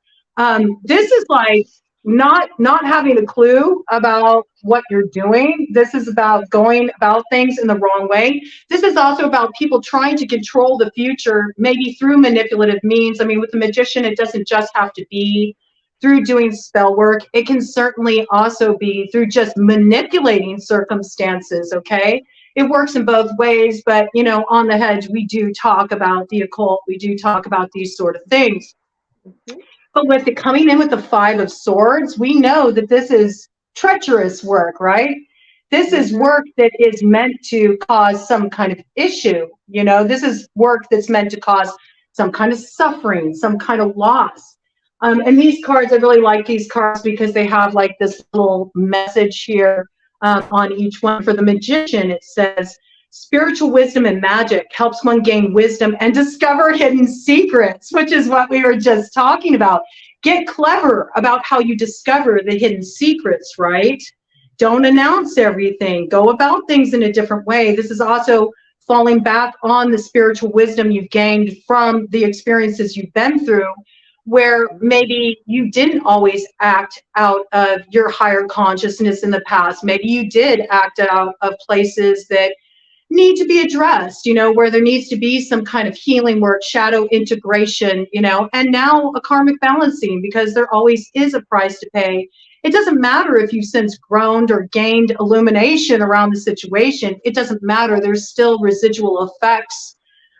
This is like not having a clue about what you're doing. This is about going about things in the wrong way. This is also about people trying to control the future, maybe through manipulative means. I mean, with the Magician, it doesn't just have to be through doing spell work. It can certainly also be through just manipulating circumstances, okay? It works in both ways, but, you know, on the Hedge, we do talk about the occult. We do talk about these sort of things. But with it coming in with the Five of Swords, we know that this is treacherous work, right? This is work that is meant to cause some kind of issue. You know, this is work that's meant to cause some kind of suffering, some kind of loss. And these cards, I really like these cards because they have like this little message here on each one. For the Magician, it says, spiritual wisdom and magic helps one gain wisdom and discover hidden secrets, which is what we were just talking about. Get clever about how you discover the hidden secrets, right? Don't announce everything. Go about things in a different way. This is also falling back on the spiritual wisdom you've gained from the experiences you've been through, where maybe you didn't always act out of your higher consciousness in the past. Maybe you did act out of places that need to be addressed, you know, where there needs to be some kind of healing work, shadow integration, you know, and now a karmic balancing, because there always is a price to pay. It doesn't matter if you've since grown or gained illumination around the situation. It doesn't matter. There's still residual effects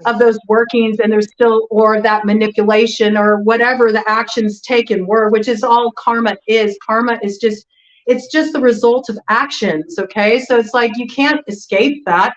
of those workings, and there's still, or that manipulation or whatever the actions taken were, which is all karma is. Karma is just, it's just the result of actions, okay? So it's like you can't escape that.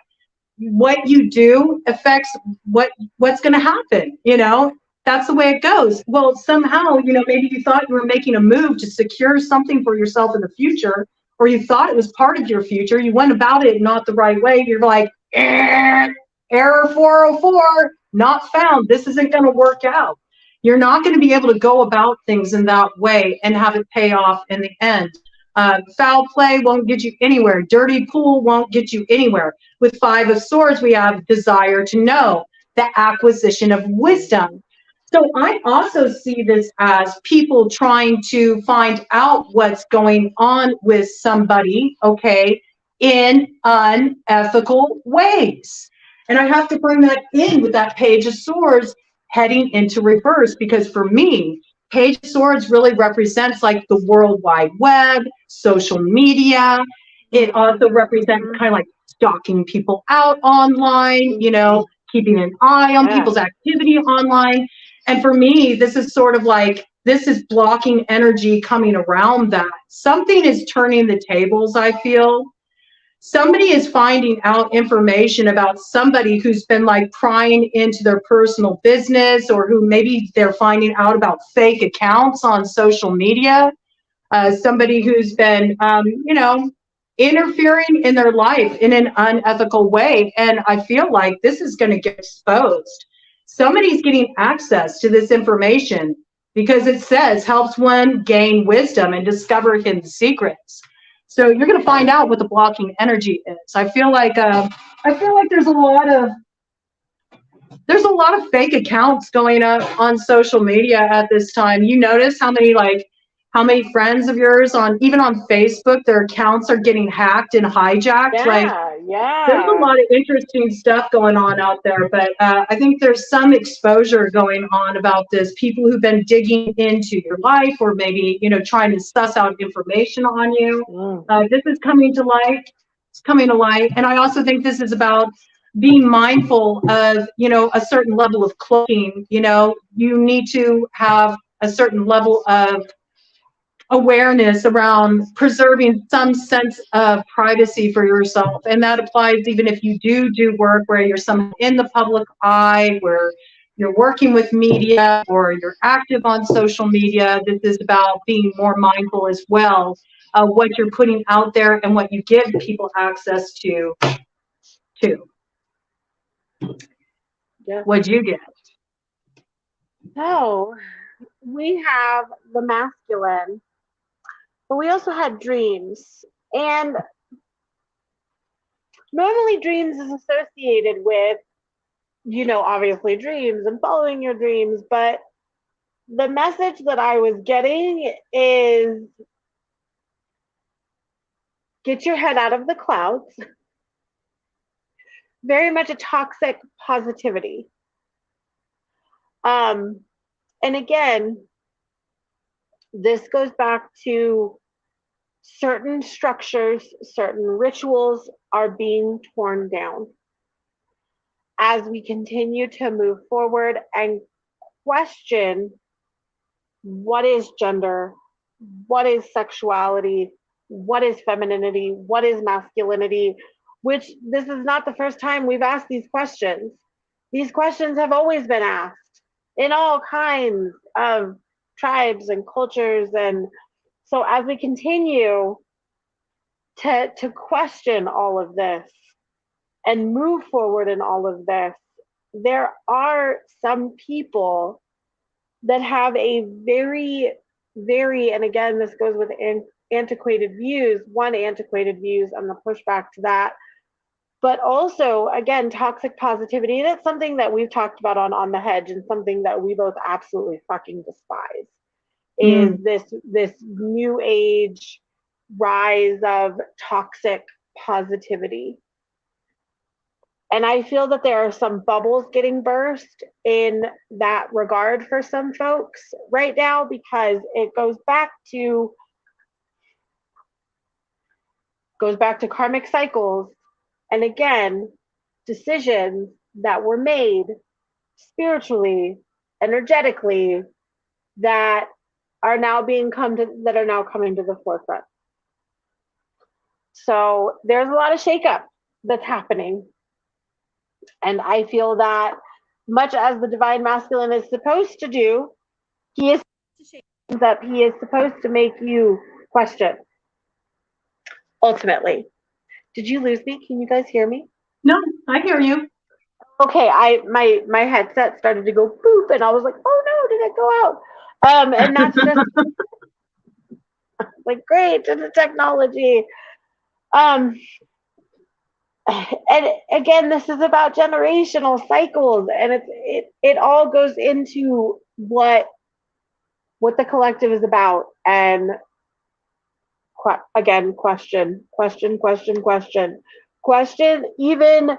What you do affects what's going to happen, you know. That's the way it goes. Well, somehow, you know, maybe you thought you were making a move to secure something for yourself in the future, or you thought it was part of your future. You went about it not the right way. You're like, error 404, not found. This isn't going to work out. You're not going to be able to go about things in that way and have it pay off in the end. Foul play won't get you anywhere. Dirty pool won't get you anywhere. With Five of Swords, we have desire to know, the acquisition of wisdom. So I also see this as people trying to find out what's going on with somebody, okay, in unethical ways. And I have to bring that in with that Page of Swords heading into reverse, because for me, Page of Swords really represents like the World Wide Web, social media. It also represents kind of like stalking people out online, you know, keeping an eye on people's activity online. And for me, this is sort of like, this is blocking energy coming around that. Something is turning the tables, I feel. Somebody is finding out information about somebody who's been like prying into their personal business, or who maybe they're finding out about fake accounts on social media. Somebody who's been, you know, interfering in their life in an unethical way. And I feel like this is going to get exposed. Somebody's getting access to this information because it says helps one gain wisdom and discover hidden secrets. So you're going to find out what the blocking energy is. I feel like there's a lot of fake accounts going up on social media at this time. You notice how many friends of yours even on Facebook, their accounts are getting hacked and hijacked. There's a lot of interesting stuff going on out there, but I think there's some exposure going on about this. People who've been digging into your life, or maybe trying to suss out information on you. This is coming to light. It's coming to light, and I also think this is about being mindful of a certain level of cloaking. You need to have a certain level of awareness around preserving some sense of privacy for yourself, and that applies even if you do work where you're somehow in the public eye, where you're working with media or you're active on social media. This is about being more mindful as well of what you're putting out there and what you give people access to. Yeah. What'd you get? So we have the masculine, but we also had dreams. And normally dreams is associated with, obviously dreams and following your dreams. But the message that I was getting is get your head out of the clouds. Very much a toxic positivity. And again, this goes back to certain structures, certain rituals are being torn down as we continue to move forward and question what is gender, what is sexuality, what is femininity, what is masculinity, which this is not the first time we've asked these questions. These questions have always been asked in all kinds of tribes and cultures. And so as we continue to question all of this and move forward in all of this, there are some people that have a very, very, and again, this goes with antiquated views, antiquated views and the pushback to that, but also, again, toxic positivity. And it's something that we've talked about on the Hedge, and something that we both absolutely fucking despise is this new age rise of toxic positivity. And I feel that there are some bubbles getting burst in that regard for some folks right now, because it goes back to karmic cycles. And again, decisions that were made spiritually, energetically, that are now coming to the forefront. So there's a lot of shakeup that's happening. And I feel that much as the divine masculine is supposed to do, he is supposed to shake things up. He is supposed to make you question. Ultimately. Did you lose me? Can you guys hear me? No, I hear you. Okay, my headset started to go boop, and I was like, oh no, did it go out? And that's just like, great, to the technology. And again, this is about generational cycles, and it all goes into what the collective is about. And again, question, even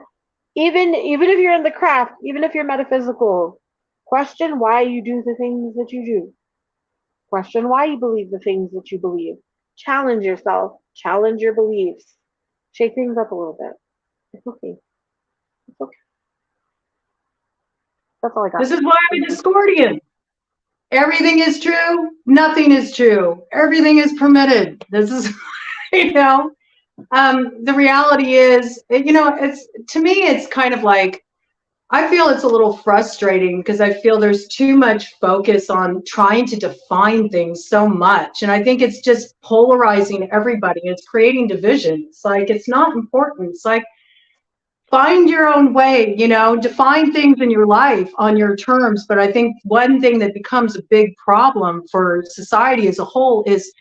if you're in the craft, even if you're metaphysical, question why you do the things that you do. Question why you believe the things that you believe. Challenge yourself, challenge your beliefs, shake things up a little bit. It's okay. It's okay. That's all I got. This is why I'm a Discordian. Everything is true. Nothing is true. Everything is permitted. This is, the reality is, to me, it's kind of like I feel it's a little frustrating because I feel there's too much focus on trying to define things so much. And I think it's just polarizing everybody. It's creating division. It's like, it's not important. It's like, find your own way, you know, define things in your life on your terms. But I think one thing that becomes a big problem for society as a whole is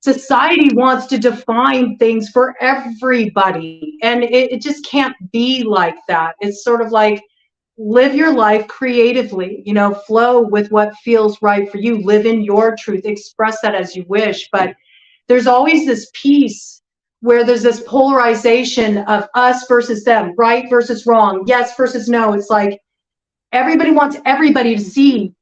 society wants to define things for everybody. And it just can't be like that. It's sort of like, live your life creatively, you know, flow with what feels right for you, live in your truth, express that as you wish. But there's always this piece where there's this polarization of us versus them, right versus wrong, yes versus no. It's like everybody wants everybody to see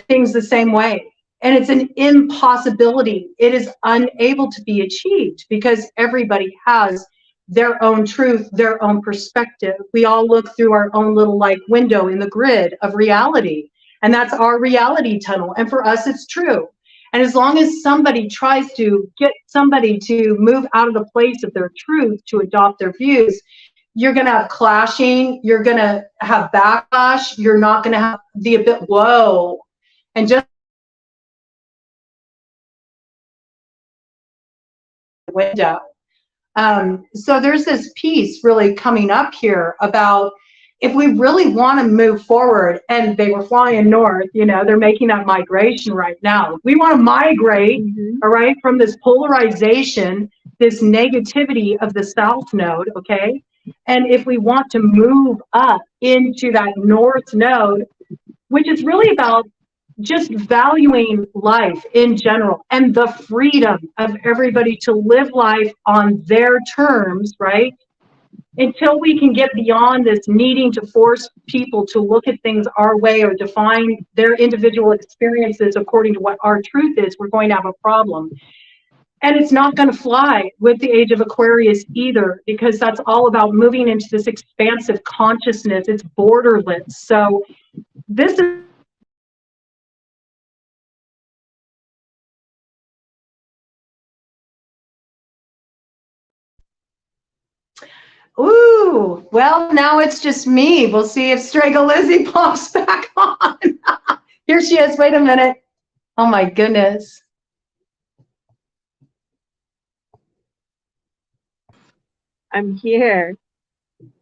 things the same way. And it's an impossibility. It is unable to be achieved because everybody has their own truth, their own perspective. We all look through our own little like window in the grid of reality. And that's our reality tunnel. And for us, it's true. And as long as somebody tries to get somebody to move out of the place of their truth to adopt their views, you're going to have clashing, you're going to have backlash, you're not going to have the whoa. And just window. So there's this piece really coming up here about if we really want to move forward, and they were flying north, you know, they're making that migration right now. We want to migrate, all right, from this polarization, this negativity of the south node, okay? And if we want to move up into that north node, which is really about just valuing life in general and the freedom of everybody to live life on their terms, right? Until we can get beyond this needing to force people to look at things our way or define their individual experiences according to what our truth is, we're going to have a problem. And it's not going to fly with the age of Aquarius either, because that's all about moving into this expansive consciousness. It's borderless. So this is ooh, well, now it's just me. We'll see if Strega Lizzie pops back on. Here she is. Wait a minute. Oh, my goodness. I'm here.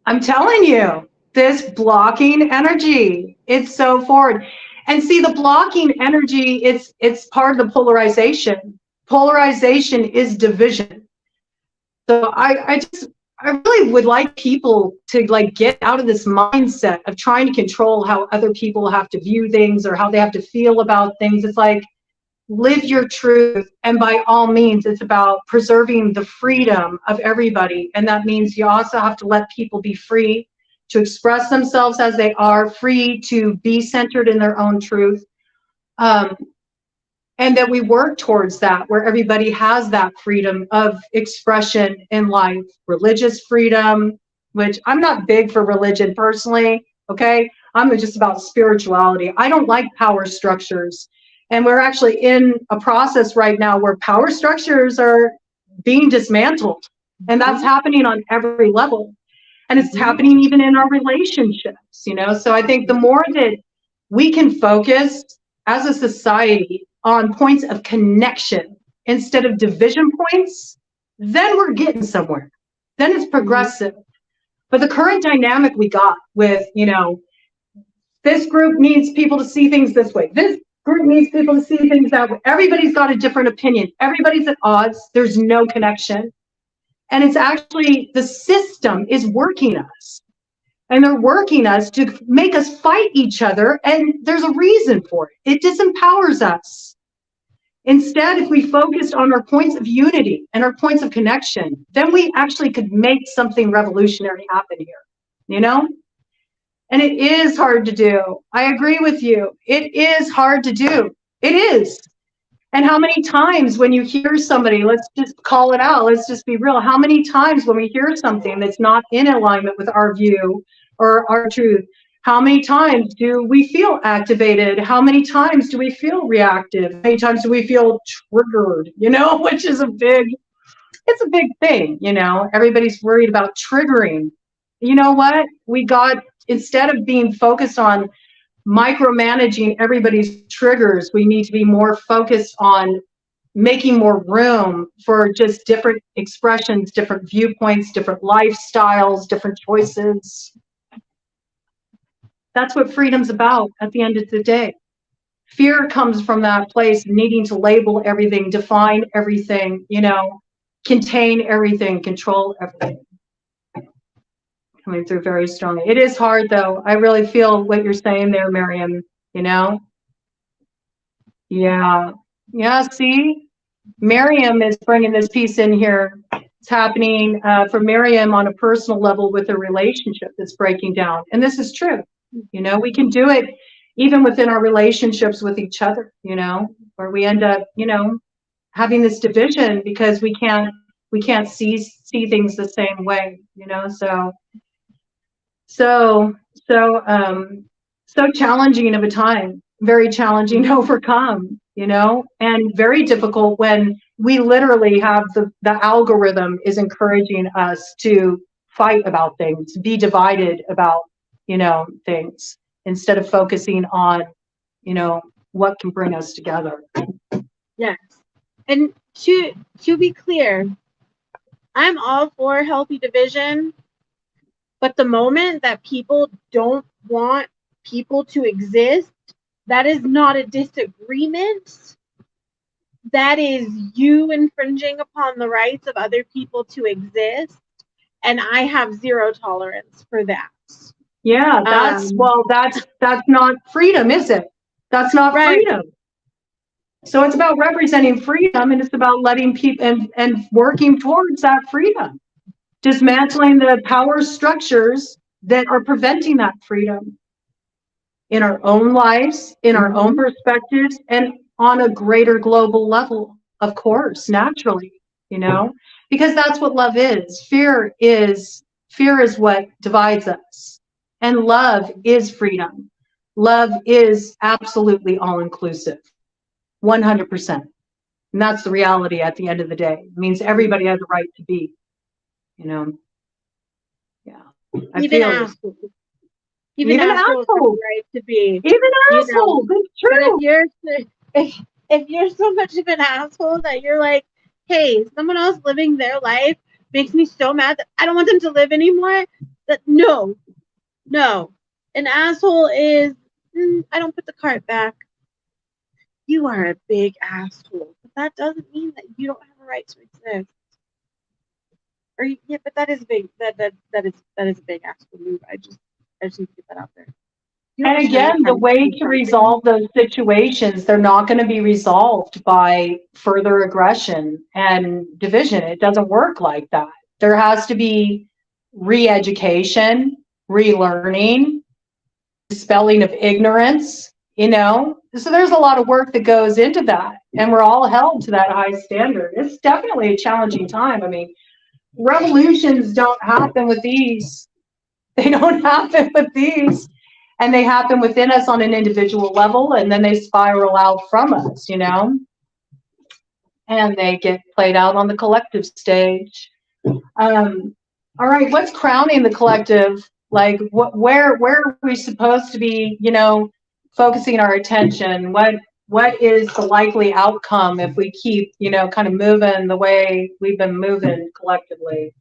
I'm telling you, this blocking energy, it's so forward. And see, the blocking energy, it's part of the polarization. Polarization is division. So I really would like people to like get out of this mindset of trying to control how other people have to view things or how they have to feel about things. It's like, live your truth. And by all means, it's about preserving the freedom of everybody. And that means you also have to let people be free to express themselves as they are, free to be centered in their own truth. And that we work towards that, where everybody has that freedom of expression in life, religious freedom, which I'm not big for religion personally, okay? I'm just about spirituality. I don't like power structures. And we're actually in a process right now where power structures are being dismantled. And that's happening on every level. And it's happening even in our relationships, you know? So I think the more that we can focus as a society on points of connection instead of division points, then we're getting somewhere. Then it's progressive. But the current dynamic we got with, you know, this group needs people to see things this way. This group needs people to see things that way. Everybody's got a different opinion. Everybody's at odds. There's no connection. And it's actually the system is working us. And they're working us to make us fight each other. And there's a reason for it. It disempowers us. Instead, if we focused on our points of unity and our points of connection, then we actually could make something revolutionary happen here, you know? And it is hard to do. I agree with you. It is hard to do. It is. And how many times when you hear somebody, let's just call it out, let's just be real. How many times when we hear something that's not in alignment with our view or our truth, how many times do we feel activated? How many times do we feel reactive? How many times do we feel triggered, you know, which is it's a big thing, you know, everybody's worried about triggering. You know what? We got instead of being focused on micromanaging everybody's triggers, we need to be more focused on making more room for just different expressions, different viewpoints, different lifestyles, different choices. That's what freedom's about at the end of the day. Fear comes from that place, needing to label everything, define everything, you know, contain everything, control everything. Coming through very strongly. It is hard though. I really feel what you're saying there, Miriam, you know? Yeah. Yeah, see? Miriam is bringing this piece in here. It's happening for Miriam on a personal level with a relationship that's breaking down. And this is true. You know, we can do it even within our relationships with each other, you know, where we end up, you know, having this division because we can't see things the same way, you know. So challenging of a time, very challenging to overcome, you know, and very difficult when we literally have the algorithm is encouraging us to fight about things, be divided about, you know, things, instead of focusing on, you know, what can bring us together. Yes. And to be clear, I'm all for healthy division, but the moment that people don't want people to exist, that is not a disagreement. That is you infringing upon the rights of other people to exist. And I have zero tolerance for that. Yeah, that's not freedom, is it? That's not right. freedom. So it's about representing freedom, and it's about letting people and working towards that freedom, dismantling the power structures that are preventing that freedom in our own lives, in our own perspectives, and on a greater global level, of course, naturally, you know, because that's what love is. Fear is what divides us. And love is freedom. Love is absolutely all-inclusive, 100%. And that's the reality at the end of the day. It means everybody has a right to be, you know. Yeah. Even assholes. Even assholes have a right to be. Even assholes, it's true. But if you're so much of an asshole that you're like, hey, someone else living their life makes me so mad that I don't want them to live anymore. That no. An asshole is, I don't put the cart back. You are a big asshole. But that doesn't mean that you don't have a right to exist. Or yeah, but that is big. That is a big asshole move. I just need to get that out there. And again, the way to resolve those situations, they're not going to be resolved by further aggression and division. It doesn't work like that. There has to be re-education, relearning, dispelling of ignorance, you know. So there's a lot of work that goes into that, and we're all held to that high standard. It's definitely a challenging time. I mean, revolutions don't happen with ease. They don't happen with ease. And they happen within us on an individual level, and then they spiral out from us, you know, and they get played out on the collective stage. All right, what's crowning the collective? Like, where are we supposed to be, you know, focusing our attention? What is the likely outcome if we keep, you know, kind of moving the way we've been moving collectively?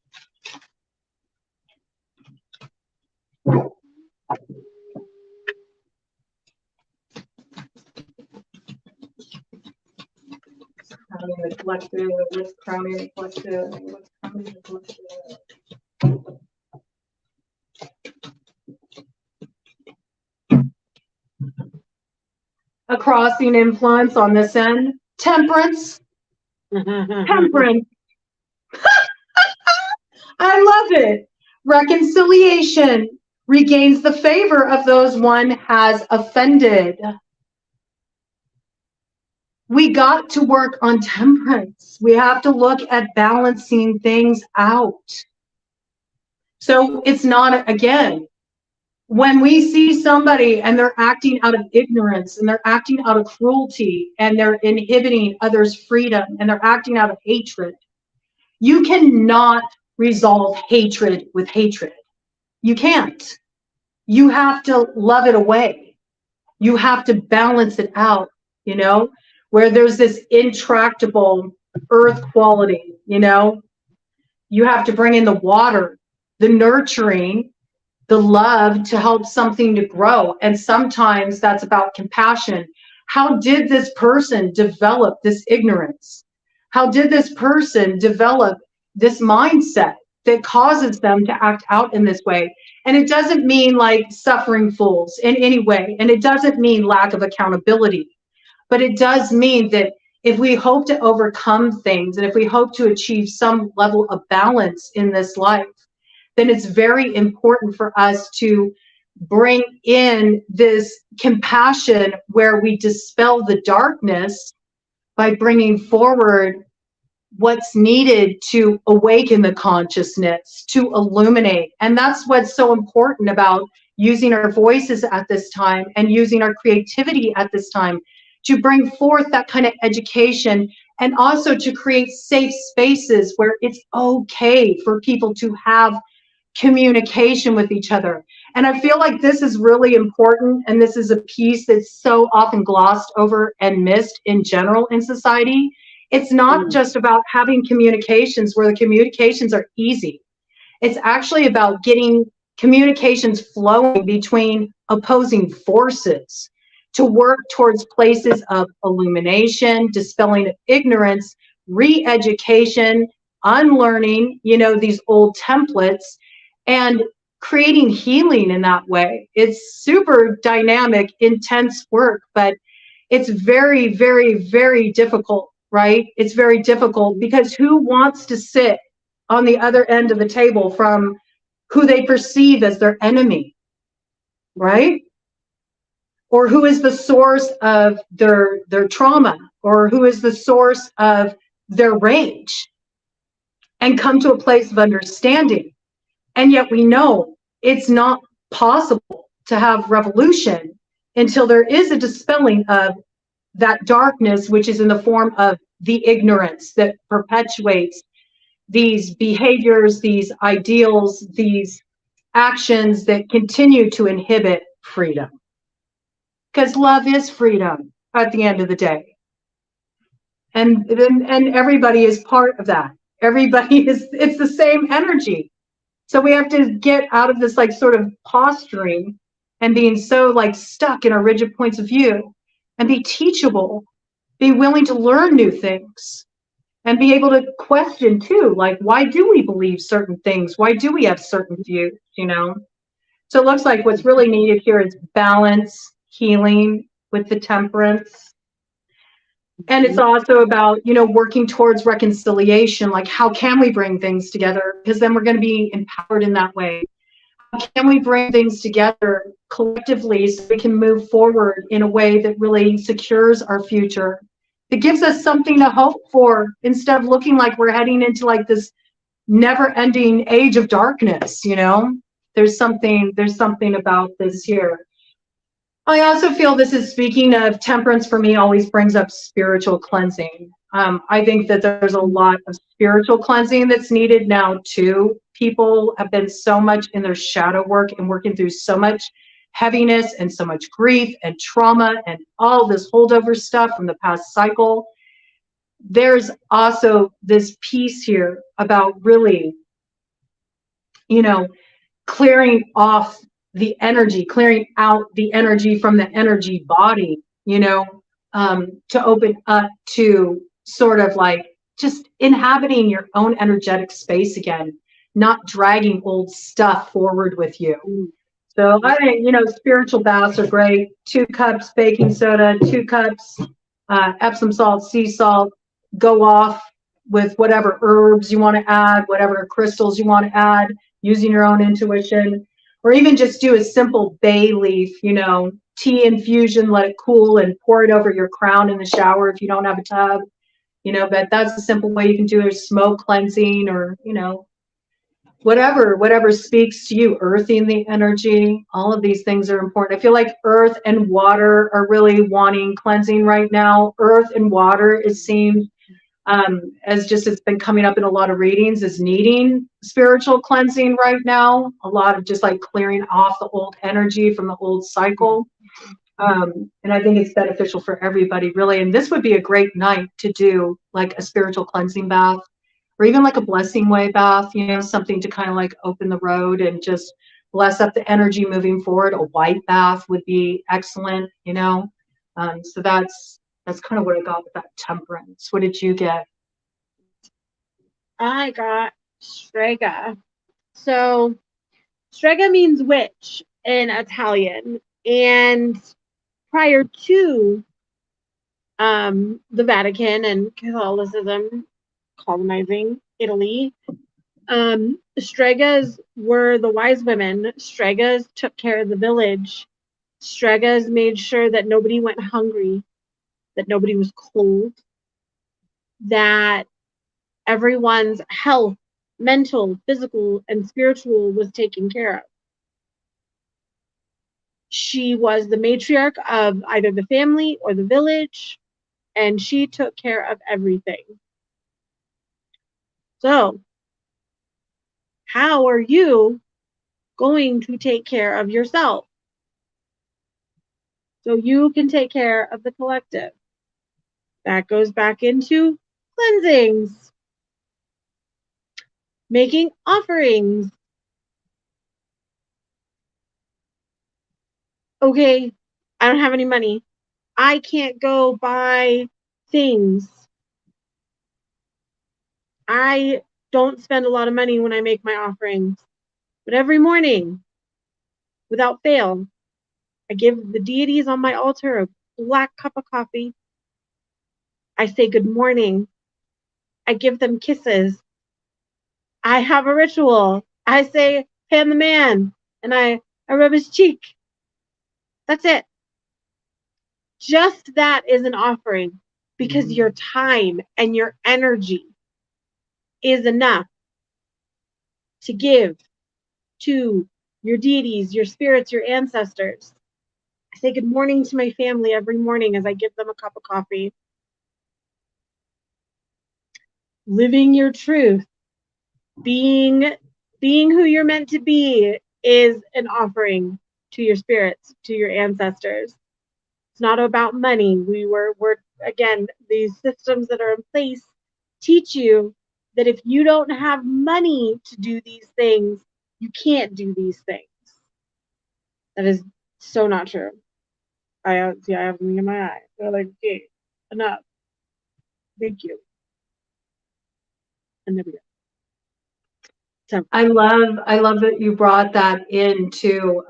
Crowning the collective, what's crowning the collective, what's crowning the collective. A crossing influence on this end. Temperance. Temperance. I love it. Reconciliation regains the favor of those one has offended. We got to work on temperance. We have to look at balancing things out. So it's not, again, when we see somebody and they're acting out of ignorance and they're acting out of cruelty and they're inhibiting others' freedom and they're acting out of hatred, you cannot resolve hatred with hatred. You can't. you have to love it away. You have to balance it out, you know, where there's this intractable earth quality, you know, you have to bring in the water, the nurturing, the love to help something to grow. And sometimes that's about compassion. How did this person develop this ignorance? How did this person develop this mindset that causes them to act out in this way? And it doesn't mean like suffering fools in any way. And it doesn't mean lack of accountability. But it does mean that if we hope to overcome things and if we hope to achieve some level of balance in this life, then it's very important for us to bring in this compassion where we dispel the darkness by bringing forward what's needed to awaken the consciousness, to illuminate. And that's what's so important about using our voices at this time and using our creativity at this time to bring forth that kind of education, and also to create safe spaces where it's okay for people to have communication with each other. And I feel like this is really important, and this is a piece that's so often glossed over and missed in general in society. It's not just about having communications where the communications are easy. It's actually about getting communications flowing between opposing forces to work towards places of illumination, dispelling of ignorance, re-education, unlearning, you know, these old templates, and creating healing in that way. It's super dynamic, intense work, but it's very, very, very difficult, right? It's very difficult because who wants to sit on the other end of the table from who they perceive as their enemy, right? Or who is the source of their trauma, or who is the source of their rage, and come to a place of understanding. And yet we know it's not possible to have revolution until there is a dispelling of that darkness, which is in the form of the ignorance that perpetuates these behaviors, these ideals, these actions that continue to inhibit freedom. Because love is freedom at the end of the day. And everybody is part of that. Everybody is, it's the same energy. So we have to get out of this like sort of posturing and being so like stuck in our rigid points of view, and be teachable, be willing to learn new things, and be able to question too, like, why do we believe certain things? Why do we have certain views, you know? So it looks like what's really needed here is balance, healing with the temperance. And it's also about, you know, working towards reconciliation. Like, how can we bring things together? Because then we're going to be empowered in that way. How can we bring things together collectively so we can move forward in a way that really secures our future, that gives us something to hope for, instead of looking like we're heading into like this never-ending age of darkness, you know? There's something about this here. I also feel this is, speaking of temperance, for me always brings up spiritual cleansing. I think that there's a lot of spiritual cleansing that's needed now too. People have been so much in their shadow work and working through so much heaviness and so much grief and trauma and all this holdover stuff from the past cycle. There's also this piece here about really, you know, clearing off the energy, clearing out the energy from the energy body, you know, to open up to sort of like just inhabiting your own energetic space again, not dragging old stuff forward with you. So I think, you know, spiritual baths are great. 2 cups baking soda, 2 cups Epsom salt, sea salt, go off with whatever herbs you want to add, whatever crystals you want to add, using your own intuition. Or even just do a simple bay leaf, you know, tea infusion, let it cool and pour it over your crown in the shower if you don't have a tub, you know, but that's a simple way you can do it. Smoke cleansing, or, you know, whatever speaks to you, earthing the energy. All of these things are important. I feel like earth and water are really wanting cleansing right now. Earth and water, it seems, as just it's been coming up in a lot of readings, is needing spiritual cleansing right now. A lot of just like clearing off the old energy from the old cycle. And I think it's beneficial for everybody, really. And this would be a great night to do like a spiritual cleansing bath, or even like a blessing way bath, you know, something to kind of like open the road and just bless up the energy moving forward. A white bath would be excellent, you know. So that's kind of what I got with that temperance. What did you get? I got Strega. So Strega means witch in Italian, and prior to the Vatican and Catholicism colonizing Italy, Stregas were the wise women. Stregas took care of the village. Stregas made sure that nobody went hungry, that nobody was cold, that everyone's health, mental, physical, and spiritual was taken care of. She was the matriarch of either the family or the village, and she took care of everything. So, how are you going to take care of yourself so you can take care of the collective? That goes back into cleansings, making offerings. Okay, I don't have any money. I can't go buy things. I don't spend a lot of money when I make my offerings. But every morning, without fail, I give the deities on my altar a black cup of coffee. I say good morning. I give them kisses. I have a ritual. I say, pan the man, and I rub his cheek. That's it. Just that is an offering, because your time and your energy is enough to give to your deities, your spirits, your ancestors. I say good morning to my family every morning as I give them a cup of coffee. Living your truth, being who you're meant to be, is an offering to your spirits, to your ancestors. It's not about money. We're again, these systems that are in place teach you that if you don't have money to do these things, you can't do these things. That is so not true. I have something in my eye. They're like, okay, enough. Thank you. And there we go. So I love that you brought that into.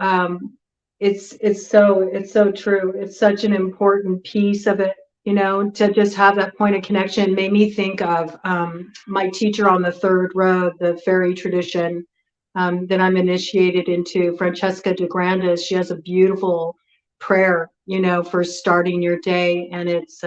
It's so true. It's such an important piece of it, you know, to just have that point of connection. Made me think of my teacher on the third road, the fairy tradition that I'm initiated into, Francesca de Grandes. She has a beautiful prayer, you know, for starting your day, and it's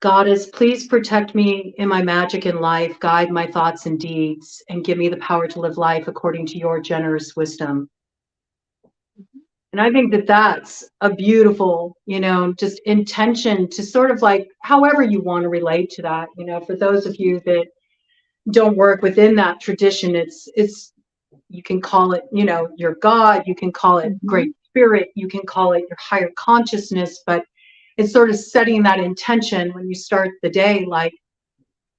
Goddess, please protect me in my magic and life, guide my thoughts and deeds, and give me the power to live life according to your generous wisdom. And I think that that's a beautiful, you know, just intention to sort of like, however you want to relate to that, you know, for those of you that don't work within that tradition, it's, you can call it, you know, your God, you can call it Great Spirit, you can call it your higher consciousness, but it's sort of setting that intention when you start the day, like,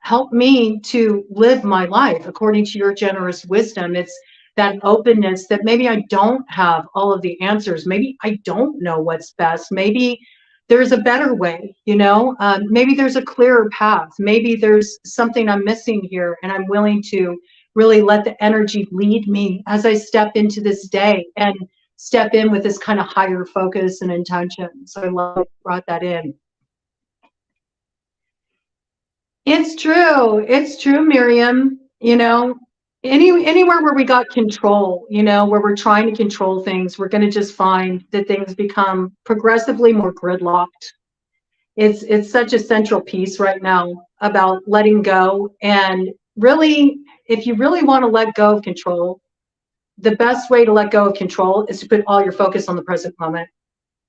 help me to live my life according to your generous wisdom. It's that openness that maybe I don't have all of the answers. Maybe I don't know what's best. Maybe there's a better way, you know, maybe there's a clearer path. Maybe there's something I'm missing here, and I'm willing to really let the energy lead me as I step into this day and step in with this kind of higher focus and intention. So I love you brought that in. It's true, Miriam. You know, anywhere where we got control, you know, where we're trying to control things, we're going to just find that things become progressively more gridlocked. It's such a central piece right now about letting go. And really, if you really want to let go of control, the best way to let go of control is to put all your focus on the present moment.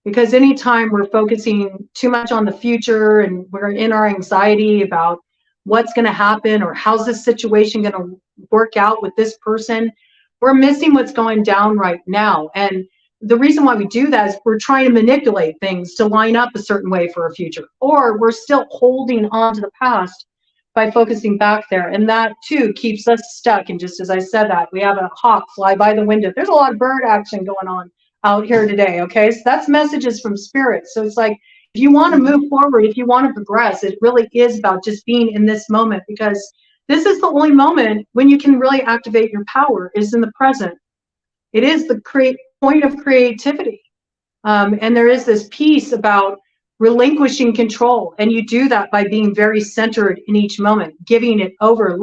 Because anytime we're focusing too much on the future and we're in our anxiety about what's going to happen or how's this situation going to work out with this person, we're missing what's going down right now. And the reason why we do that is we're trying to manipulate things to line up a certain way for a future, or we're still holding on to the past by focusing back there. And that too keeps us stuck. And just as I said that, we have a hawk fly by the window. There's a lot of bird action going on out here today. Okay, so that's messages from spirit. So it's like, if you want to move forward, if you want to progress, it really is about just being in this moment, because this is the only moment when you can really activate your power, is in the present. It is the point of creativity. And there is this piece about relinquishing control. And you do that by being very centered in each moment, giving it over,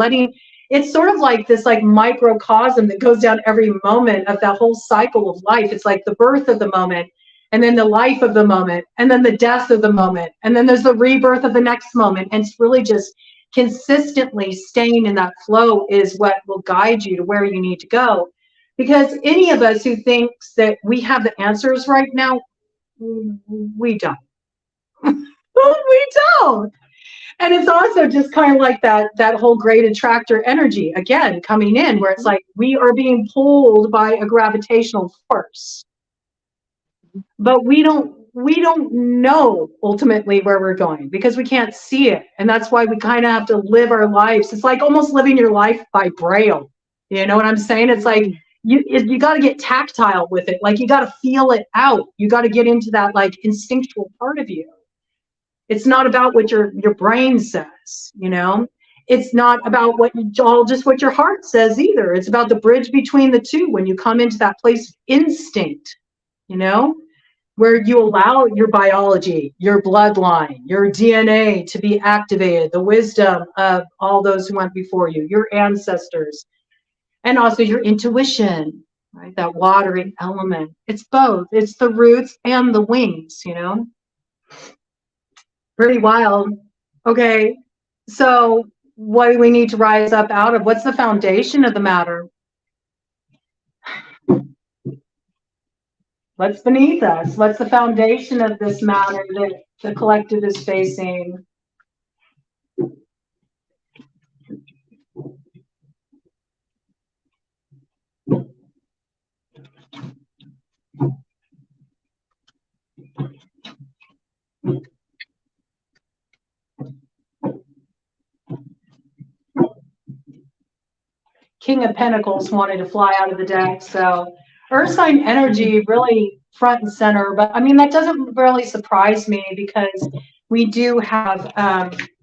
it's sort of like this like microcosm that goes down every moment of that whole cycle of life. It's like the birth of the moment, and then the life of the moment, and then the death of the moment, and then there's the rebirth of the next moment. And it's really just consistently staying in that flow is what will guide you to where you need to go. Because any of us who thinks that we have the answers right now, we don't. We don't. And it's also just kind of like that whole great attractor energy again coming in, where it's like we are being pulled by a gravitational force, but we don't know ultimately where we're going because we can't see it. And that's why we kind of have to live our lives. It's like almost living your life by braille. You know what I'm saying? It's like you got to get tactile with it. Like you got to feel it out. You got to get into that like instinctual part of you. It's not about what your brain says, you know. It's not about just what your heart says either. It's about the bridge between the two, when you come into that place of instinct, you know, where you allow your biology, your bloodline, your DNA to be activated, the wisdom of all those who went before you, your ancestors, and also your intuition, right? That watery element. It's both. It's the roots and the wings, you know. Pretty wild. Okay, so what do we need to rise up out of? What's the foundation of the matter? What's beneath us? What's the foundation of this matter that the collective is facing? King of Pentacles wanted to fly out of the deck. So Earth sign energy really front and center. But I mean, that doesn't really surprise me because we do have,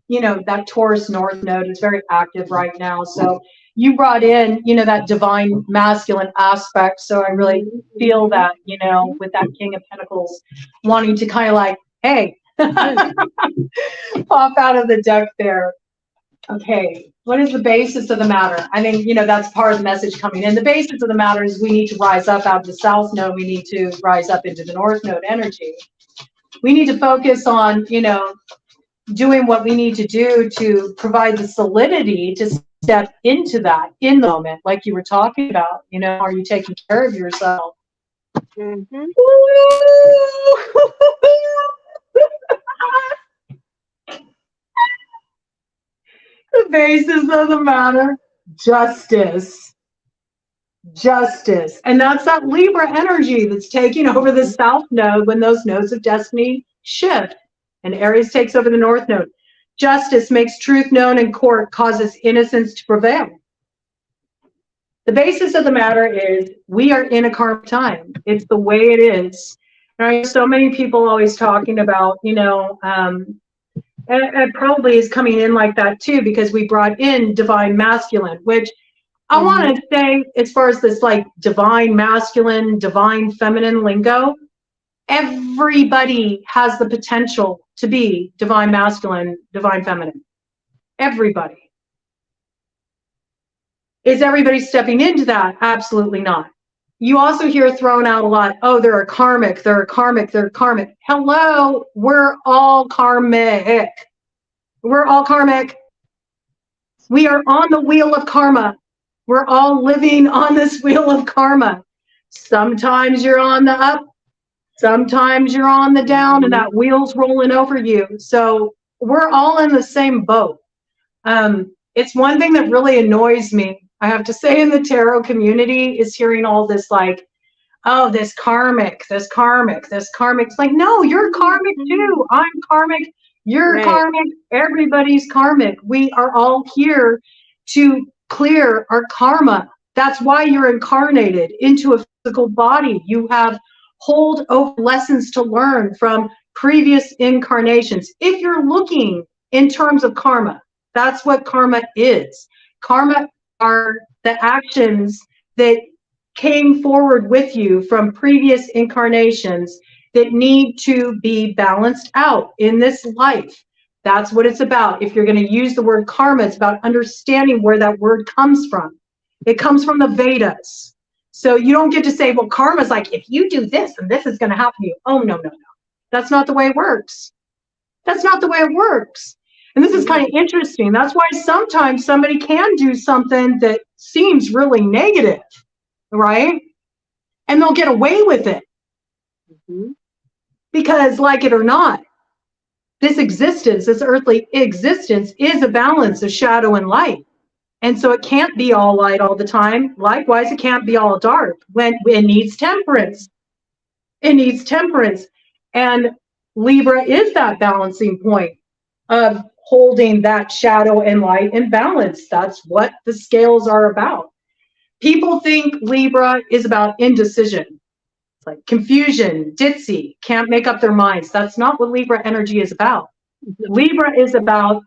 you know, that Taurus North node is very active right now. So you brought in, you know, that divine masculine aspect. So I really feel that, you know, with that King of Pentacles wanting to kind of like, hey, pop out of the deck there. Okay, what is the basis of the matter? I think, you know, that's part of the message coming in. The basis of the matter is we need to rise up out of the South node. We need to rise up into the North node energy. We need to focus on, you know, doing what we need to do to provide the solidity to step into that in the moment, like you were talking about. You know, are you taking care of yourself? Mm-hmm. The basis of the matter, justice. Justice. And that's that Libra energy that's taking over the South node when those nodes of destiny shift and Aries takes over the North node. Justice makes truth known in court, causes innocence to prevail. The basis of the matter is we are in a karmic time. It's the way it is. Right? So many people always talking about, you know, and it probably is coming in like that too, because we brought in divine masculine, which I want to say, as far as this like divine masculine, divine feminine lingo, everybody has the potential to be divine masculine, divine feminine. Everybody. Is everybody stepping into that? Absolutely not. You also hear thrown out a lot, oh, they're karmic, they're karmic, they're karmic. Hello, we're all karmic. We're all karmic. We are on the wheel of karma. We're all living on this wheel of karma. Sometimes you're on the up, Sometimes you're on the down and that wheel's rolling over you. So we're all in the same boat. It's one thing that really annoys me, I have to say, in the tarot community, is hearing all this like, oh, this karmic, this karmic, this karmic. It's like, no, you're karmic too. I'm karmic. You're Right. karmic. Everybody's karmic. We are all here to clear our karma. That's why you're incarnated into a physical body. You have holdover lessons to learn from previous incarnations. If you're looking in terms of karma, that's what karma is. Karma are the actions that came forward with you from previous incarnations that need to be balanced out in this life. That's what it's about. If you're going to use the word karma, it's about understanding where that word comes from. It comes from the Vedas. So you don't get to say, well, karma is like, if you do this and this is going to happen to you. Oh, no, no, no. That's not the way it works. That's not the way it works. And this is kind of interesting. That's why sometimes somebody can do something that seems really negative, right? And they'll get away with it. Because, like it or not, this existence, this earthly existence, is a balance of shadow and light. And so it can't be all light all the time. Likewise, it can't be all dark. When it needs temperance. It needs temperance. And Libra is that balancing point of holding that shadow and light in balance. That's what the scales are about. People think Libra is about indecision. It's like confusion, ditzy, can't make up their minds. That's not what Libra energy is about. Libra is about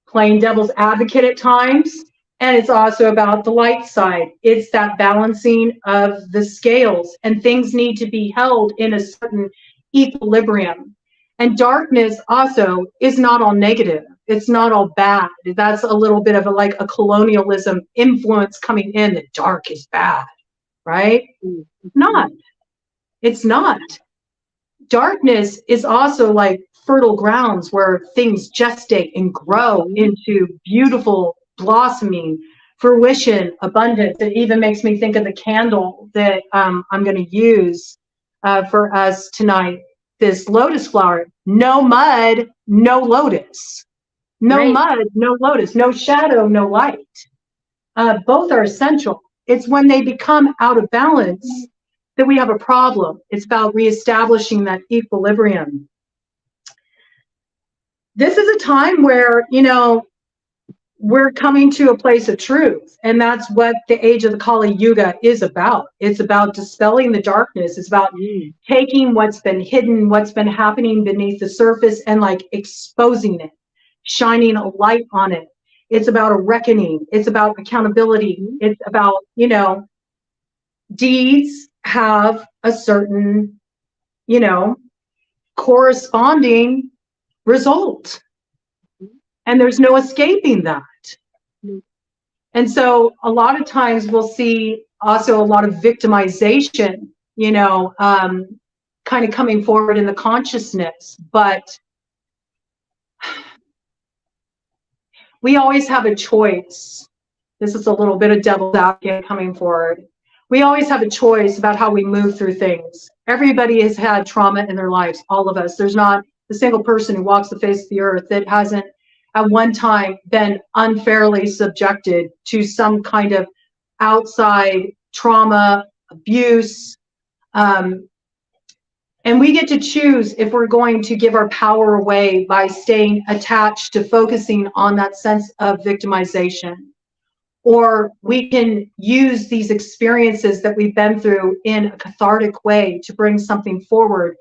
playing devil's advocate at times, and it's also about the light side. It's that balancing of the scales, and things need to be held in a certain equilibrium. And darkness also is not all negative. It's not all bad. That's a little bit of like a colonialism influence coming in, that dark is bad, right? Not. It's not. Darkness is also like fertile grounds where things gestate and grow into beautiful blossoming, fruition, abundance. It even makes me think of the candle that I'm going to use for us tonight. This lotus flower, no mud, no lotus. No mud, no lotus, no shadow, no light. Both are essential. It's when they become out of balance that we have a problem. It's about reestablishing that equilibrium. This is a time where, you know, we're coming to a place of truth. And that's what the age of the Kali Yuga is about. It's about dispelling the darkness. It's about taking what's been hidden, what's been happening beneath the surface, and like exposing it, shining a light on it. It's about a reckoning. It's about accountability. It's about, you know, deeds have a certain, you know, corresponding result. And there's no escaping that. And so a lot of times we'll see also a lot of victimization, you know, kind of coming forward in the consciousness. But we always have a choice. This is a little bit of devil's advocate coming forward. We always have a choice about how we move through things. Everybody has had trauma in their lives, all of us. There's not a single person who walks the face of the earth that hasn't at one time been unfairly subjected to some kind of outside trauma, abuse. And we get to choose if we're going to give our power away by staying attached to focusing on that sense of victimization. Or we can use these experiences that we've been through in a cathartic way to bring something forward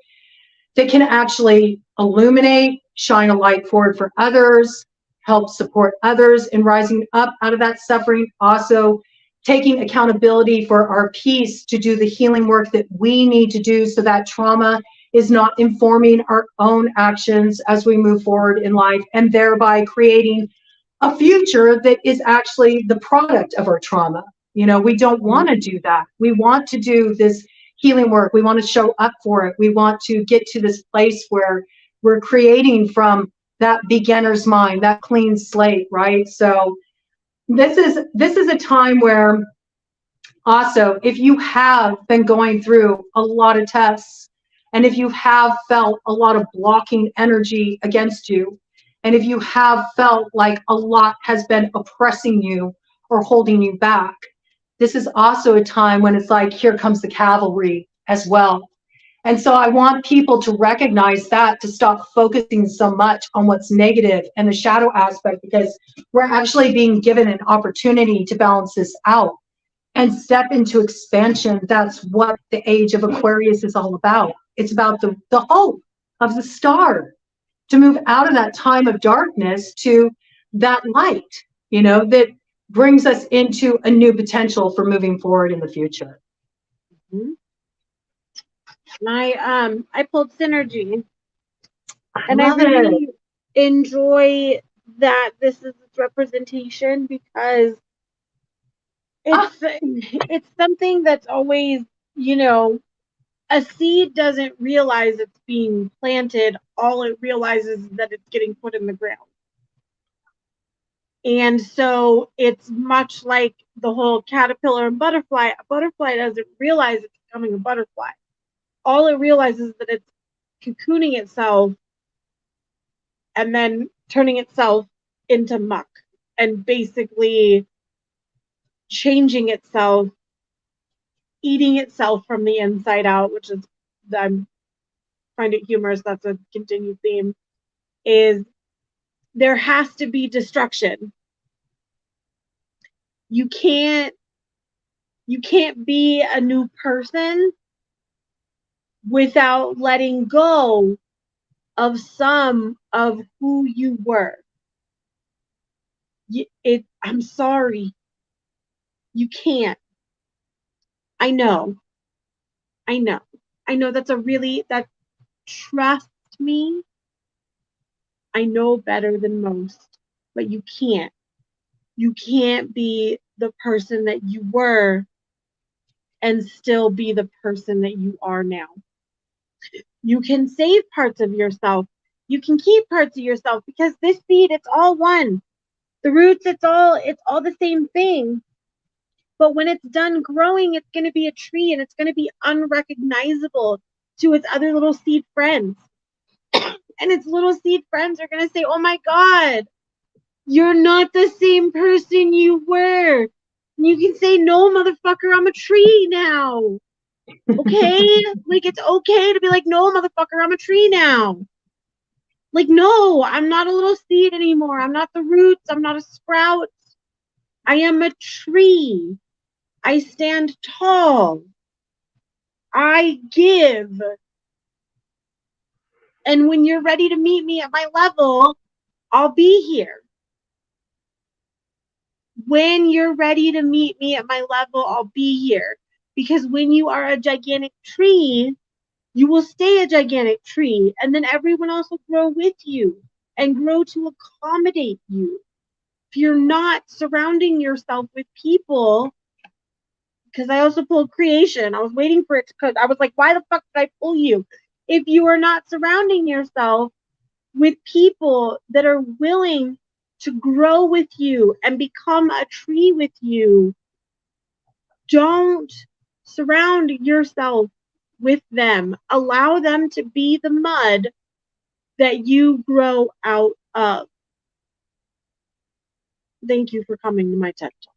that can actually illuminate, shine a light forward for others, help support others in rising up out of that suffering. Also, taking accountability for our peace to do the healing work that we need to do so that trauma is not informing our own actions as we move forward in life, and thereby creating a future that is actually the product of our trauma. You know, we don't want to do that. We want to do this healing work. We want to show up for it. We want to get to this place where we're creating from that beginner's mind, that clean slate, right? So this is a time where also, if you have been going through a lot of tests, And if you have felt a lot of blocking energy against you, and if you have felt like a lot has been oppressing you or holding you back, this is also a time when it's like, here comes the cavalry as well. And so I want people to recognize that, to stop focusing so much on what's negative and the shadow aspect, because we're actually being given an opportunity to balance this out and step into expansion. That's what the age of Aquarius is all about. It's about the hope of the star to move out of that time of darkness to that light, you know, that brings us into a new potential for moving forward in the future. Mm-hmm. I pulled synergy, and I really enjoy that this is its representation, because it's something that's always, you know, a seed doesn't realize it's being planted. All it realizes is that it's getting put in the ground. And so it's much like the whole caterpillar and butterfly. A butterfly doesn't realize it's becoming a butterfly. All it realizes is that it's cocooning itself and then turning itself into muck and basically changing itself, eating itself from the inside out, which is, I find it humorous, that's a continued theme, is there has to be destruction. You can't be a new person without letting go of some of who you were. I'm sorry. You can't. I know that trust me. I know better than most, but you can't. You can't be the person that you were and still be the person that you are now. You can save parts of yourself. You can keep parts of yourself, because this seed, it's all one. The roots, it's all the same thing. But when it's done growing, it's going to be a tree, and it's going to be unrecognizable to its other little seed friends. And its little seed friends are going to say, oh my God, you're not the same person you were. And you can say, no, motherfucker, I'm a tree now. Okay? Like, it's okay to be like, no, motherfucker, I'm a tree now. Like, no, I'm not a little seed anymore. I'm not the roots. I'm not a sprout. I am a tree. I stand tall. I give. And when you're ready to meet me at my level, I'll be here. When you're ready to meet me at my level, I'll be here. Because when you are a gigantic tree, you will stay a gigantic tree, and then everyone else will grow with you and grow to accommodate you. If you're not surrounding yourself with people, because I also pulled creation. I was waiting for it to come. I was like, why the fuck did I pull you? If you are not surrounding yourself with people that are willing to grow with you and become a tree with you, don't surround yourself with them. Allow them to be the mud that you grow out of. Thank you for coming to my TED Talk.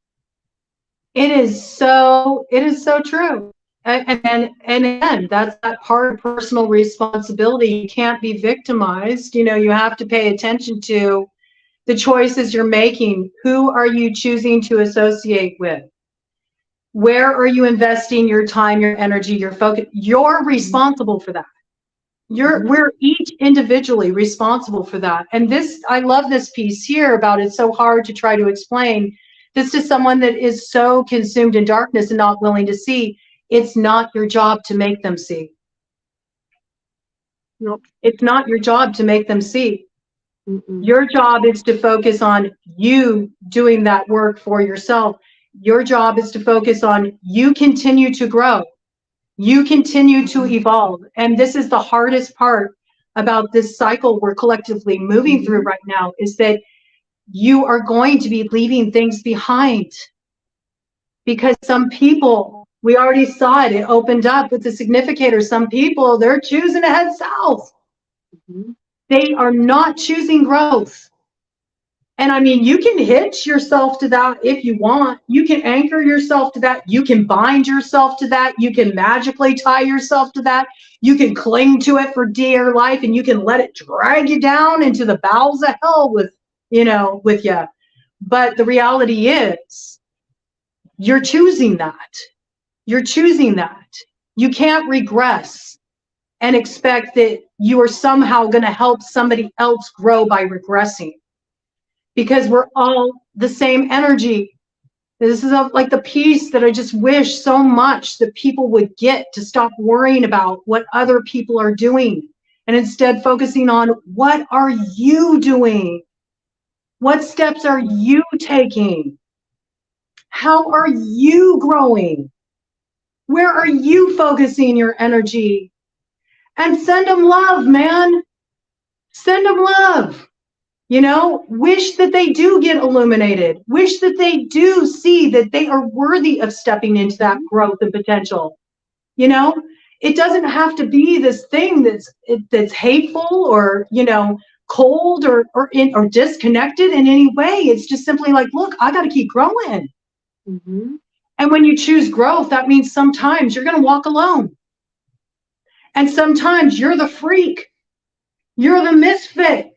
It is so true. And again, that's that part of personal responsibility. You can't be victimized. You know, you have to pay attention to the choices you're making. Who are you choosing to associate with? Where are you investing your time, your energy, your focus? You're responsible for that. We're each individually responsible for that. And this, I love this piece here about it's so hard to try to explain this to someone that is so consumed in darkness and not willing to see. It's not your job to make them see. Nope. It's not your job to make them see. Mm-mm. Your job is to focus on you doing that work for yourself. Your job is to focus on you continue to grow. You continue to evolve. And this is the hardest part about this cycle we're collectively moving through right now, is that you are going to be leaving things behind, because some people We already saw it. It opened up with the significator. Some people, they're choosing to head south. They are not choosing growth. And I mean, you can hitch yourself to that if you want. You can anchor yourself to that. You can bind yourself to that. You can magically tie yourself to that. You can cling to it for dear life, and you can let it drag you down into the bowels of hell with you. But the reality is, you're choosing that. You're choosing that. You can't regress and expect that you are somehow going to help somebody else grow by regressing, because we're all the same energy. This is like the piece that I just wish so much that people would get, to stop worrying about what other people are doing and instead focusing on, what are you doing? What steps are you taking? How are you growing? Where are you focusing your energy? And send them love, man. Send them love. Wish that they do get illuminated. Wish that they do see that they are worthy of stepping into that growth and potential. It doesn't have to be this thing that's hateful or, cold or disconnected in any way. It's just simply like, look, I got to keep growing. And when you choose growth, that means sometimes you're going to walk alone. And sometimes you're the freak. You're the misfit.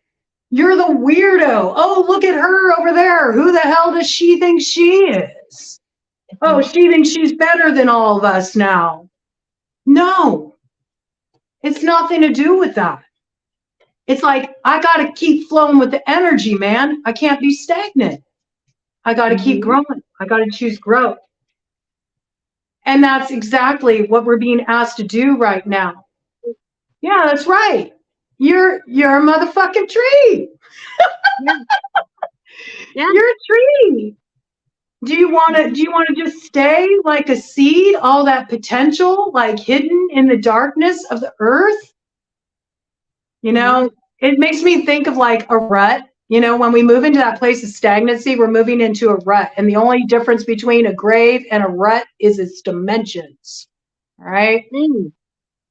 You're the weirdo. Oh, look at her over there. Who the hell does she think she is? Oh, she thinks she's better than all of us now. No, it's nothing to do with that. It's like, I got to keep flowing with the energy, man. I can't be stagnant. I got to keep growing. I got to choose growth. And that's exactly what we're being asked to do right now. Yeah, that's right. You're a motherfucking tree. Yeah. You're a tree. Do you want to just stay like a seed, all that potential, like hidden in the darkness of the earth? It makes me think of like a rut. When we move into that place of stagnancy, we're moving into a rut. And the only difference between a grave and a rut is its dimensions. All right?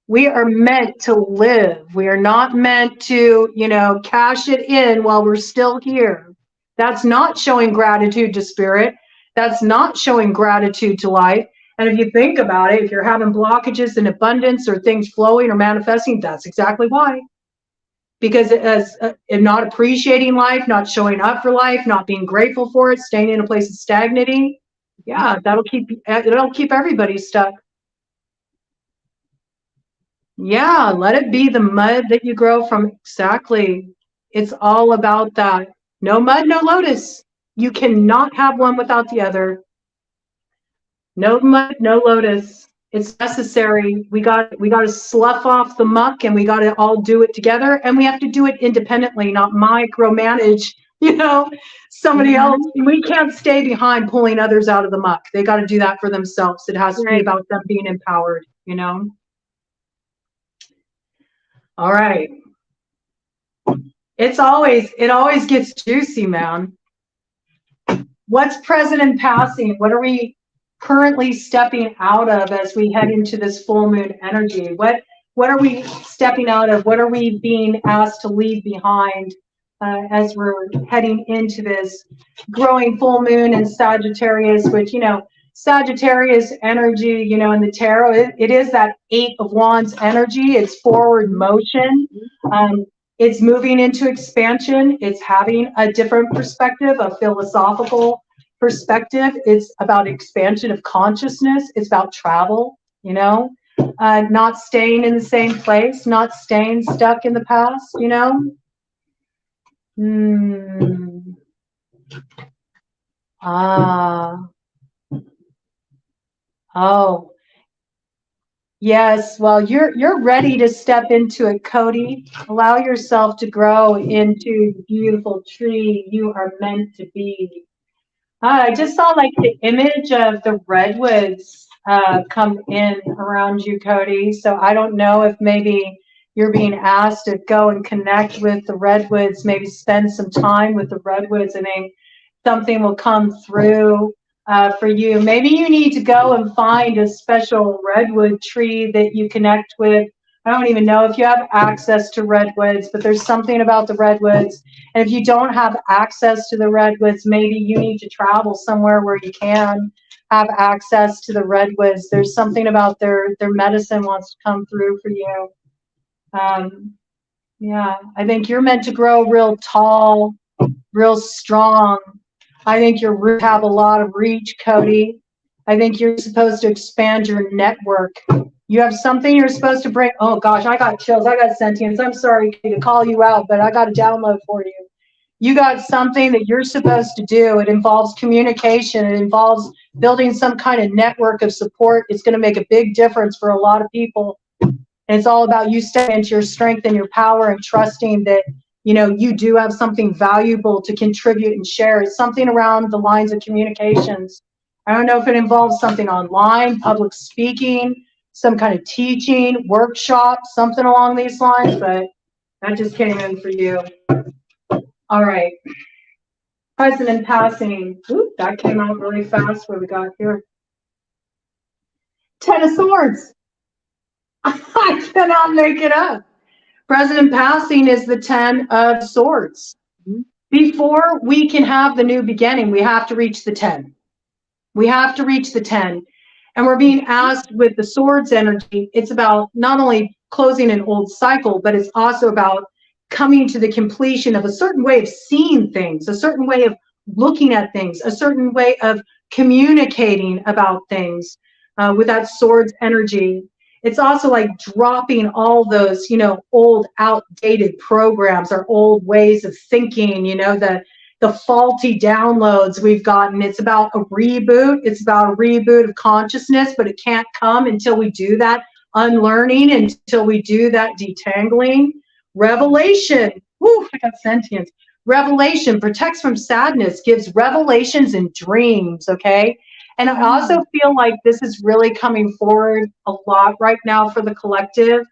We are meant to live. We are not meant to, cash it in while we're still here. That's not showing gratitude to spirit. That's not showing gratitude to life. And if you think about it, if you're having blockages in abundance or things flowing or manifesting, that's exactly why. Because not appreciating life, not showing up for life, not being grateful for it, staying in a place of stagnating, it'll keep everybody stuck. Yeah, let it be the mud that you grow from. Exactly. It's all about that. No mud, no lotus. You cannot have one without the other. No mud, no lotus. It's necessary. We got to slough off the muck, and we got to all do it together. And we have to do it independently, not micromanage, somebody else. We can't stay behind pulling others out of the muck. They got to do that for themselves. It has to be about them being empowered, All right. It always gets juicy, man. What's present and passing? What are we currently stepping out of as we head into this full moon energy? What are we stepping out of? What are we being asked to leave behind as we're heading into this growing full moon in Sagittarius, which, Sagittarius energy, in the tarot, it is that 8 of Wands energy. It's forward motion. It's moving into expansion. It's having a different perspective, a philosophical perspective. It's about expansion of consciousness. It's about travel, not staying in the same place, not staying stuck in the past, Oh, yes. Well, you're ready to step into it, Cody. Allow yourself to grow into the beautiful tree you are meant to be. I just saw like the image of the redwoods come in around you, Cody. So I don't know if maybe you're being asked to go and connect with the redwoods, maybe spend some time with the redwoods, and then something will come through for you. Maybe you need to go and find a special redwood tree that you connect with. I don't even know if you have access to redwoods, but there's something about the redwoods. And if you don't have access to the redwoods, maybe you need to travel somewhere where you can have access to the redwoods. There's something about their medicine wants to come through for you. Yeah, I think you're meant to grow real tall, real strong. I think your roots have a lot of reach, Cody. I think you're supposed to expand your network. You have something you're supposed to bring. Oh gosh, I got chills. I got sentience. I'm sorry to call you out, but I got a download for you. You got something that you're supposed to do. It involves communication. It involves building some kind of network of support. It's going to make a big difference for a lot of people. And it's all about you stepping into your strength and your power and trusting that, you know, you do have something valuable to contribute and share. It's something around the lines of communications. I don't know if it involves something online, public speaking, some kind of teaching, workshop, something along these lines, but that just came in for you. All right. President passing. Ooh, that came out really fast. What we got here? 10 of Swords. I cannot make it up. President passing is the 10 of Swords. Before we can have the new beginning, we have to reach the 10. We have to reach the 10. And we're being asked with the Swords energy, it's about not only closing an old cycle, but it's also about coming to the completion of a certain way of seeing things, a certain way of looking at things, a certain way of communicating about things with that Swords energy. It's also like dropping all those, you know, old outdated programs or old ways of thinking, you know, the faulty downloads we've gotten. It's about a reboot. It's about a reboot of consciousness, but it can't come until we do that unlearning, until we do that detangling. Revelation. Woo, I got sentience. Revelation protects from sadness, gives revelations and dreams, okay? And I also feel like this is really coming forward a lot right now for the collective.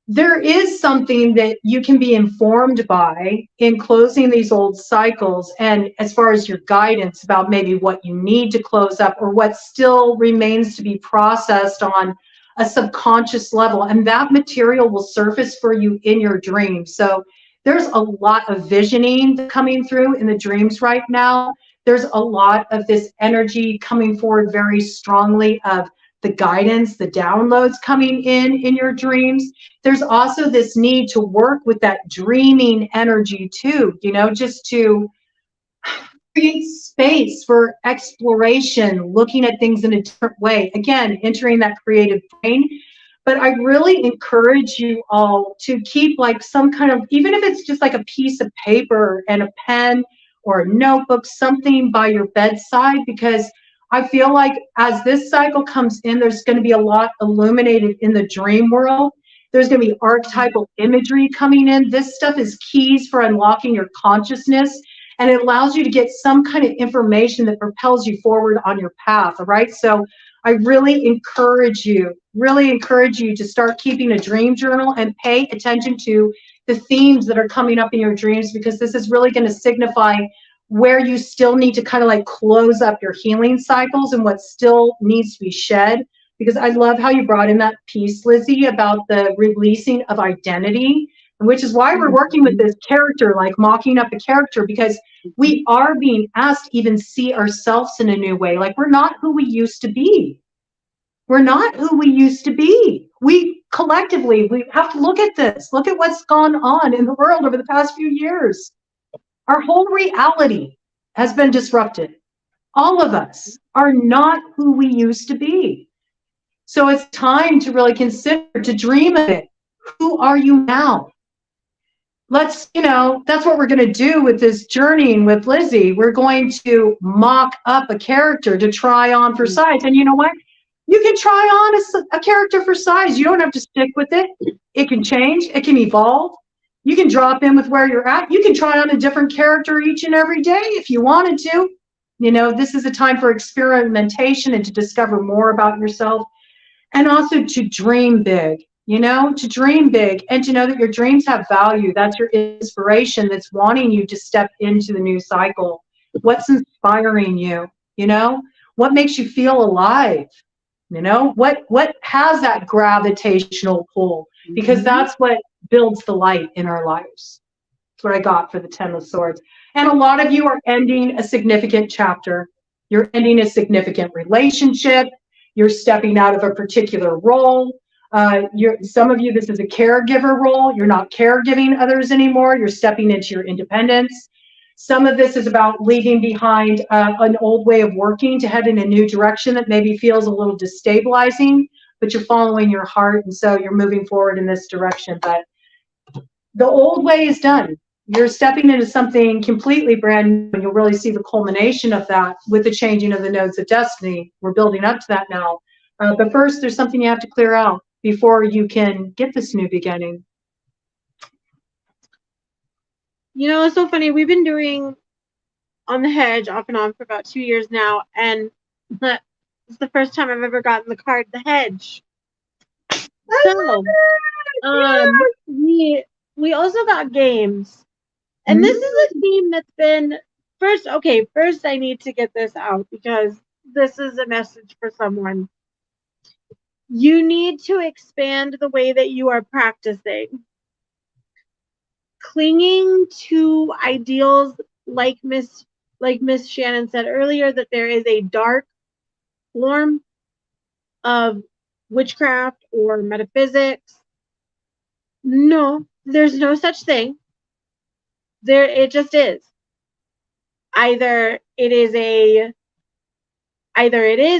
There is something that you can be informed by in closing these old cycles, and as far as your guidance about maybe what you need to close up or what still remains to be processed on a subconscious level, and that material will surface for you in your dreams. So there's a lot of visioning coming through in the dreams right now. There's a lot of this energy coming forward very strongly of the guidance, the downloads coming in your dreams. There's also this need to work with that dreaming energy too, you know, just to create space for exploration, looking at things in a different way. Again, entering that creative brain. But I really encourage you all to keep like some kind of, even if it's just like a piece of paper and a pen or a notebook, something by your bedside, because I feel like as this cycle comes in, there's going to be a lot illuminated in the dream world. There's going to be archetypal imagery coming in. This stuff is keys for unlocking your consciousness, and it allows you to get some kind of information that propels you forward on your path, all right? So I really encourage you to start keeping a dream journal and pay attention to the themes that are coming up in your dreams, because this is really going to signify where you still need to kind of like close up your healing cycles and what still needs to be shed. Because I love how you brought in that piece, Lizzie, about the releasing of identity, which is why we're working with this character, like mocking up a character, because we are being asked to even see ourselves in a new way. Like, we're not who we used to be. We're not who we used to be. We collectively, we have to look at this. Look at what's gone on in the world over the past few years. Our whole reality has been disrupted. All of us are not who we used to be. So it's time to really consider, to dream of it. Who are you now? Let's, you know, that's what we're going to do with this journeying with Lizzie. We're going to mock up a character to try on for size. And you know what? You can try on a character for size. You don't have to stick with it. It can change. It can evolve. You can drop in with where you're at. You can try on a different character each and every day if you wanted to. You know, this is a time for experimentation and to discover more about yourself, and also to dream big, you know, to dream big and to know that your dreams have value. That's your inspiration that's wanting you to step into the new cycle. What's inspiring you? You know, what makes you feel alive? You know, what has that gravitational pull? Because that's what builds the light in our lives. That's what I got for the 10 of Swords. And a lot of you are ending a significant chapter. You're ending a significant relationship. You're stepping out of a particular role. Some of you, this is a caregiver role. You're not caregiving others anymore. You're stepping into your independence. Some of this is about leaving behind an old way of working to head in a new direction that maybe feels a little destabilizing, but you're following your heart, and so you're moving forward in this direction. But the old way is done. You're stepping into something completely brand new, and you'll really see the culmination of that with the changing of the nodes of destiny. We're building up to that now. But first, there's something you have to clear out before you can get this new beginning. You know, it's so funny. We've been doing on the hedge off and on for about 2 years now, and it's the first time I've ever gotten the card, the hedge. So, we also got games, and this is a theme that's been first. Okay, first I need to get this out because this is a message for someone. You need to expand the way that you are practicing. Clinging to ideals like Miss Shannon said earlier, that there is a dark form of witchcraft or metaphysics. No, there's no such thing. It just is. Either it is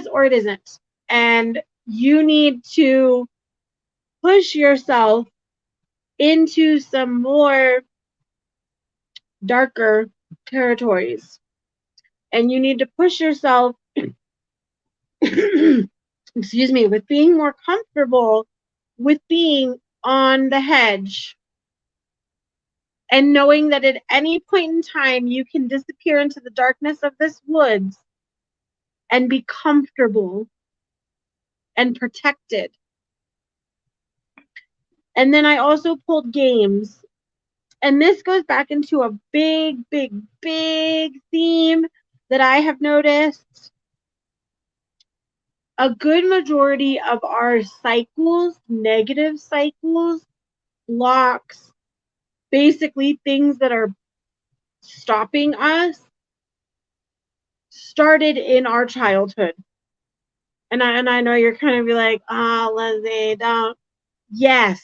or it isn't. And you need to push yourself into some more darker territories. And you need to push yourself, excuse me, with being more comfortable with being on the hedge. And knowing that at any point in time, you can disappear into the darkness of this woods and be comfortable and protected. And then I also pulled games. And this goes back into a big, big, big theme that I have noticed. A good majority of our cycles, negative cycles, blocks, basically things that are stopping us, started in our childhood. And I know you're kind of like, Lizzie, don't. Yes.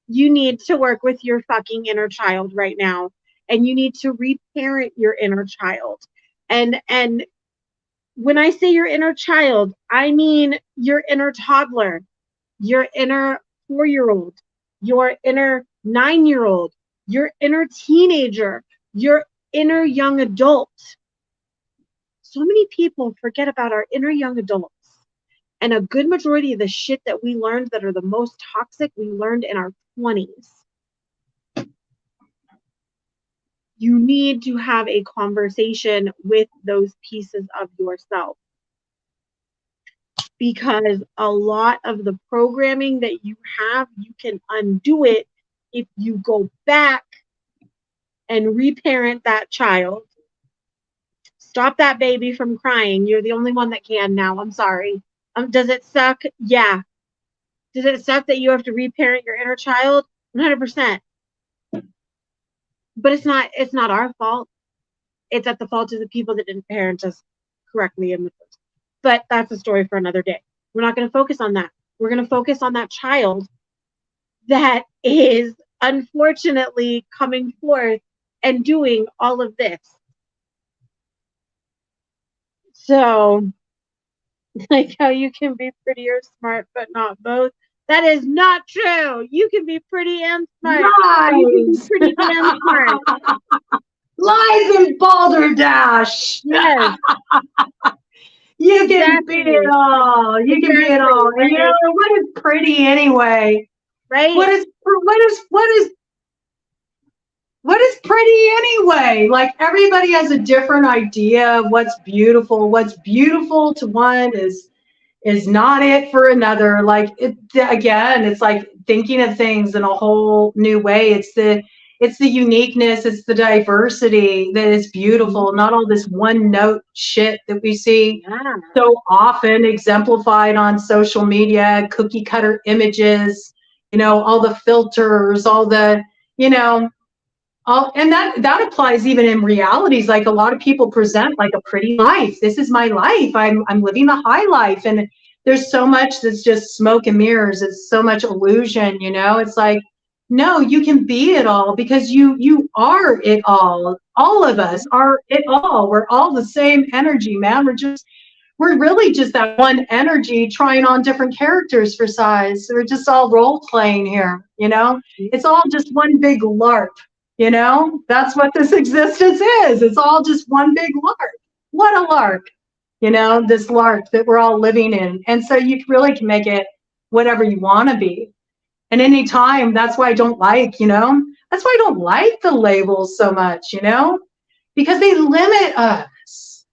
You need to work with your fucking inner child right now. And you need to reparent your inner child. And when I say your inner child, I mean your inner toddler, your inner 4-year-old, your inner 9-year-old, your inner teenager, your inner young adult. So many people forget about our inner young adults. And a good majority of the shit that we learned that are the most toxic, we learned in our 20s. You need to have a conversation with those pieces of yourself. Because a lot of the programming that you have, you can undo it if you go back and reparent that child. Stop that baby from crying. You're the only one that can now. I'm sorry. Does it suck? Yeah. Does it suck that you have to reparent your inner child? 100%. But it's not our fault. It's at the fault of the people that didn't parent us correctly in the first. But that's a story for another day. We're not going to focus on that. We're going to focus on that child that is unfortunately coming forth and doing all of this. So, like how you can be pretty or smart, but not both. That is not true. You can be pretty and smart. Lies. You can be pretty and smart. Lies and balderdash. Yes. You can be it all. You can be it all. And you know, what is pretty anyway? Right? What is pretty anyway? Like, everybody has a different idea of what's beautiful. What's beautiful to one is not it for another. Like, again, it's like thinking of things in a whole new way. It's the it's the uniqueness, it's the diversity that is beautiful, not all this one note shit that we see so often exemplified on social media, cookie cutter images, you know, all the filters, all the, you know, and that applies even in realities. Like a lot of people present like a pretty life. This is my life. I'm living the high life. And there's so much that's just smoke and mirrors. It's so much illusion, you know. It's like, no, you can be it all because you are it all. All of us are it all. We're all the same energy, man. We're really just that one energy trying on different characters for size. We're just all role playing here, you know. It's all just one big LARP. You know, that's what this existence is. It's all just one big lark. What a lark, you know, this lark that we're all living in. And so you really can make it whatever you want to be. And anytime, that's why I don't like, you know, that's why I don't like the labels so much, you know, because they limit us.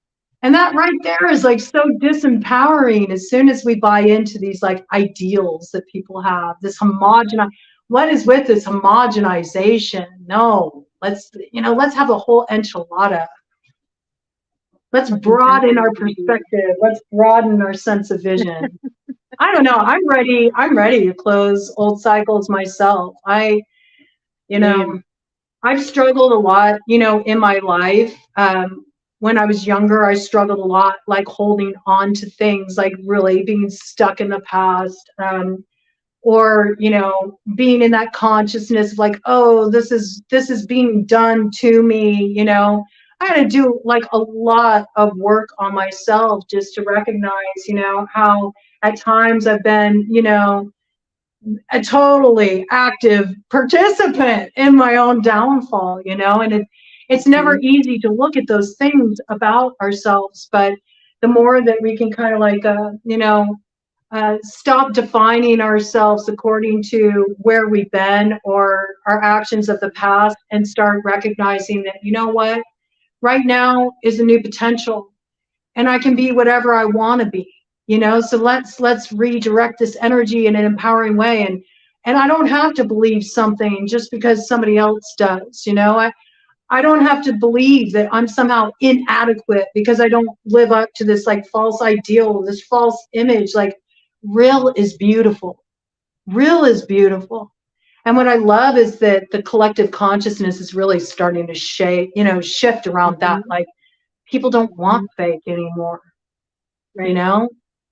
And that right there is like so disempowering as soon as we buy into these like ideals that people have, this homogenized. What is with this homogenization? No, let's have a whole enchilada. Let's broaden our perspective. Let's broaden our sense of vision. I don't know. I'm ready to close old cycles myself. I've struggled a lot, you know, in my life. When I was younger, I struggled a lot, like holding on to things, like really being stuck in the past. Or, you know, being in that consciousness of like, oh, this is being done to me, you know. I had to do like a lot of work on myself just to recognize, you know, how at times I've been, you know, a totally active participant in my own downfall, you know. And it's never easy to look at those things about ourselves, but the more that we can kind of like, you know, stop defining ourselves according to where we've been or our actions of the past and start recognizing that, you know what, right now is a new potential and I can be whatever I want to be, you know. So let's redirect this energy in an empowering way. And I don't have to believe something just because somebody else does, you know. I don't have to believe that I'm somehow inadequate because I don't live up to this like false ideal, this false image. Like, real is beautiful. Real is beautiful. And what I love is that the collective consciousness is really starting to shift around that. Like, people don't want fake anymore. Right. You know,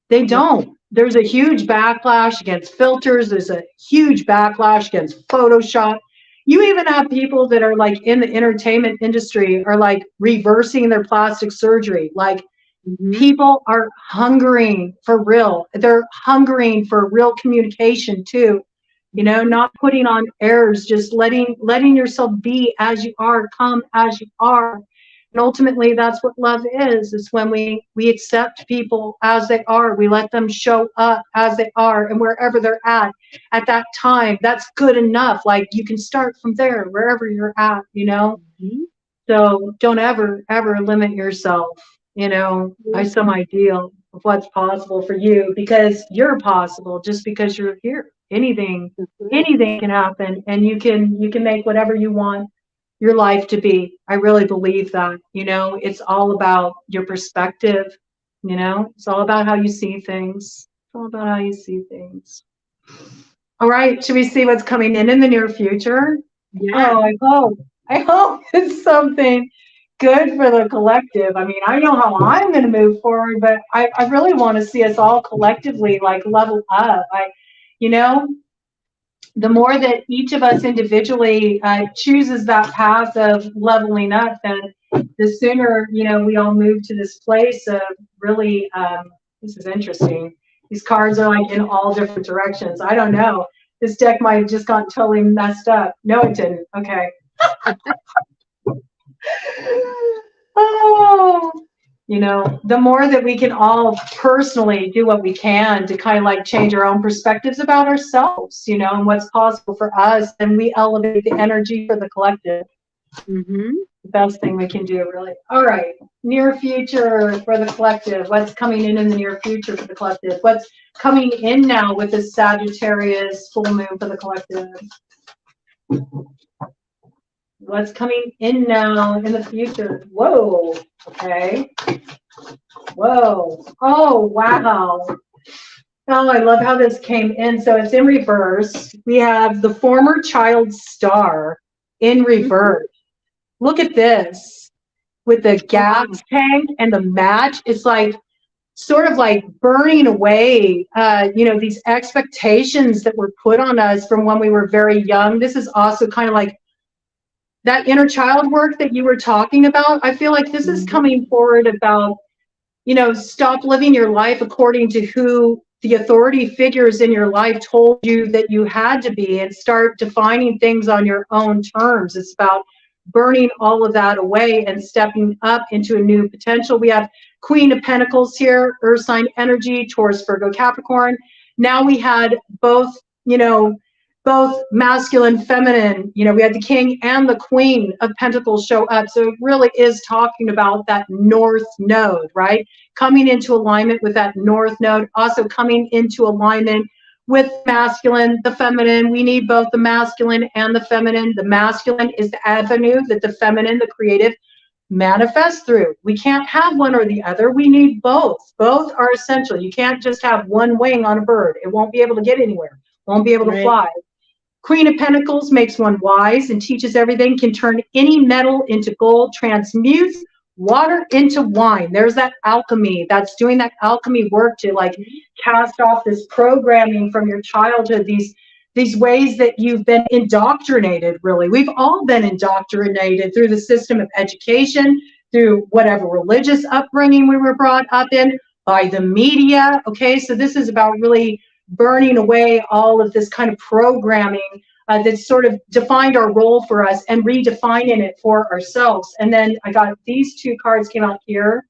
they don't. There's a huge backlash against filters. There's a huge backlash against Photoshop. You even have people that are like in the entertainment industry are like reversing their plastic surgery. Like, people are hungering for real. They're hungering for real communication too. You know, not putting on airs, just letting yourself be as you are, come as you are. And ultimately that's what love is when we accept people as they are. We let them show up as they are, and wherever they're at that time, that's good enough. Like, you can start from there, wherever you're at, you know. So don't ever limit yourself, you know, by some ideal of what's possible for you, because you're possible just because you're here. Anything can happen, and you can make whatever you want your life to be. I really believe that, you know. It's all about your perspective, you know. It's all about how you see things. It's all about how you see things. All right, should we see what's coming in the near future? Yeah. Oh, I hope it's something good for the collective. I mean, I know how I'm going to move forward, but I really want to see us all collectively like level up. You know, the more that each of us individually chooses that path of leveling up, then the sooner, you know, we all move to this place of really, this is interesting. These cards are like in all different directions. I don't know. This deck might have just gotten totally messed up. No, it didn't. Okay. Oh, you know, the more that we can all personally do what we can to kind of like change our own perspectives about ourselves, you know, and what's possible for us, and we elevate the energy for the collective. The best thing we can do, really. All right, near future for the collective. What's coming in the near future for the collective? What's coming in now with the Sagittarius full moon for the collective? What's coming in now in the future? Whoa. Okay. Whoa. Oh, wow. Oh, I love how this came in. So it's in reverse. We have the former child star in reverse. Look at this with the gas tank and the match. It's like sort of like burning away, these expectations that were put on us from when we were very young. This is also kind of like that inner child work that you were talking about. I feel like this is coming forward about, stop living your life according to who the authority figures in your life told you that you had to be, and start defining things on your own terms. It's about burning all of that away and stepping up into a new potential. We have Queen of Pentacles here, Earth sign energy, Taurus, Virgo, Capricorn. Now we had both, both masculine, feminine, we had the King and the Queen of Pentacles show up. So it really is talking about that North node, right? Coming into alignment with that North node, also coming into alignment with masculine, the feminine. We need both the masculine and the feminine. The masculine is the avenue that the feminine, the creative, manifests through. We can't have one or the other. We need both. Both are essential. You can't just have one wing on a bird. It won't be able to get anywhere. Won't be able to fly. Queen of Pentacles makes one wise and teaches everything, can turn any metal into gold, transmutes water into wine. There's that alchemy. That's doing that alchemy work to like cast off this programming from your childhood, these ways that you've been indoctrinated, really. We've all been indoctrinated through the system of education, through whatever religious upbringing we were brought up in, by the media. Okay, so this is about really burning away all of this kind of programming that's sort of defined our role for us and redefining it for ourselves. And then I got these two cards came out here.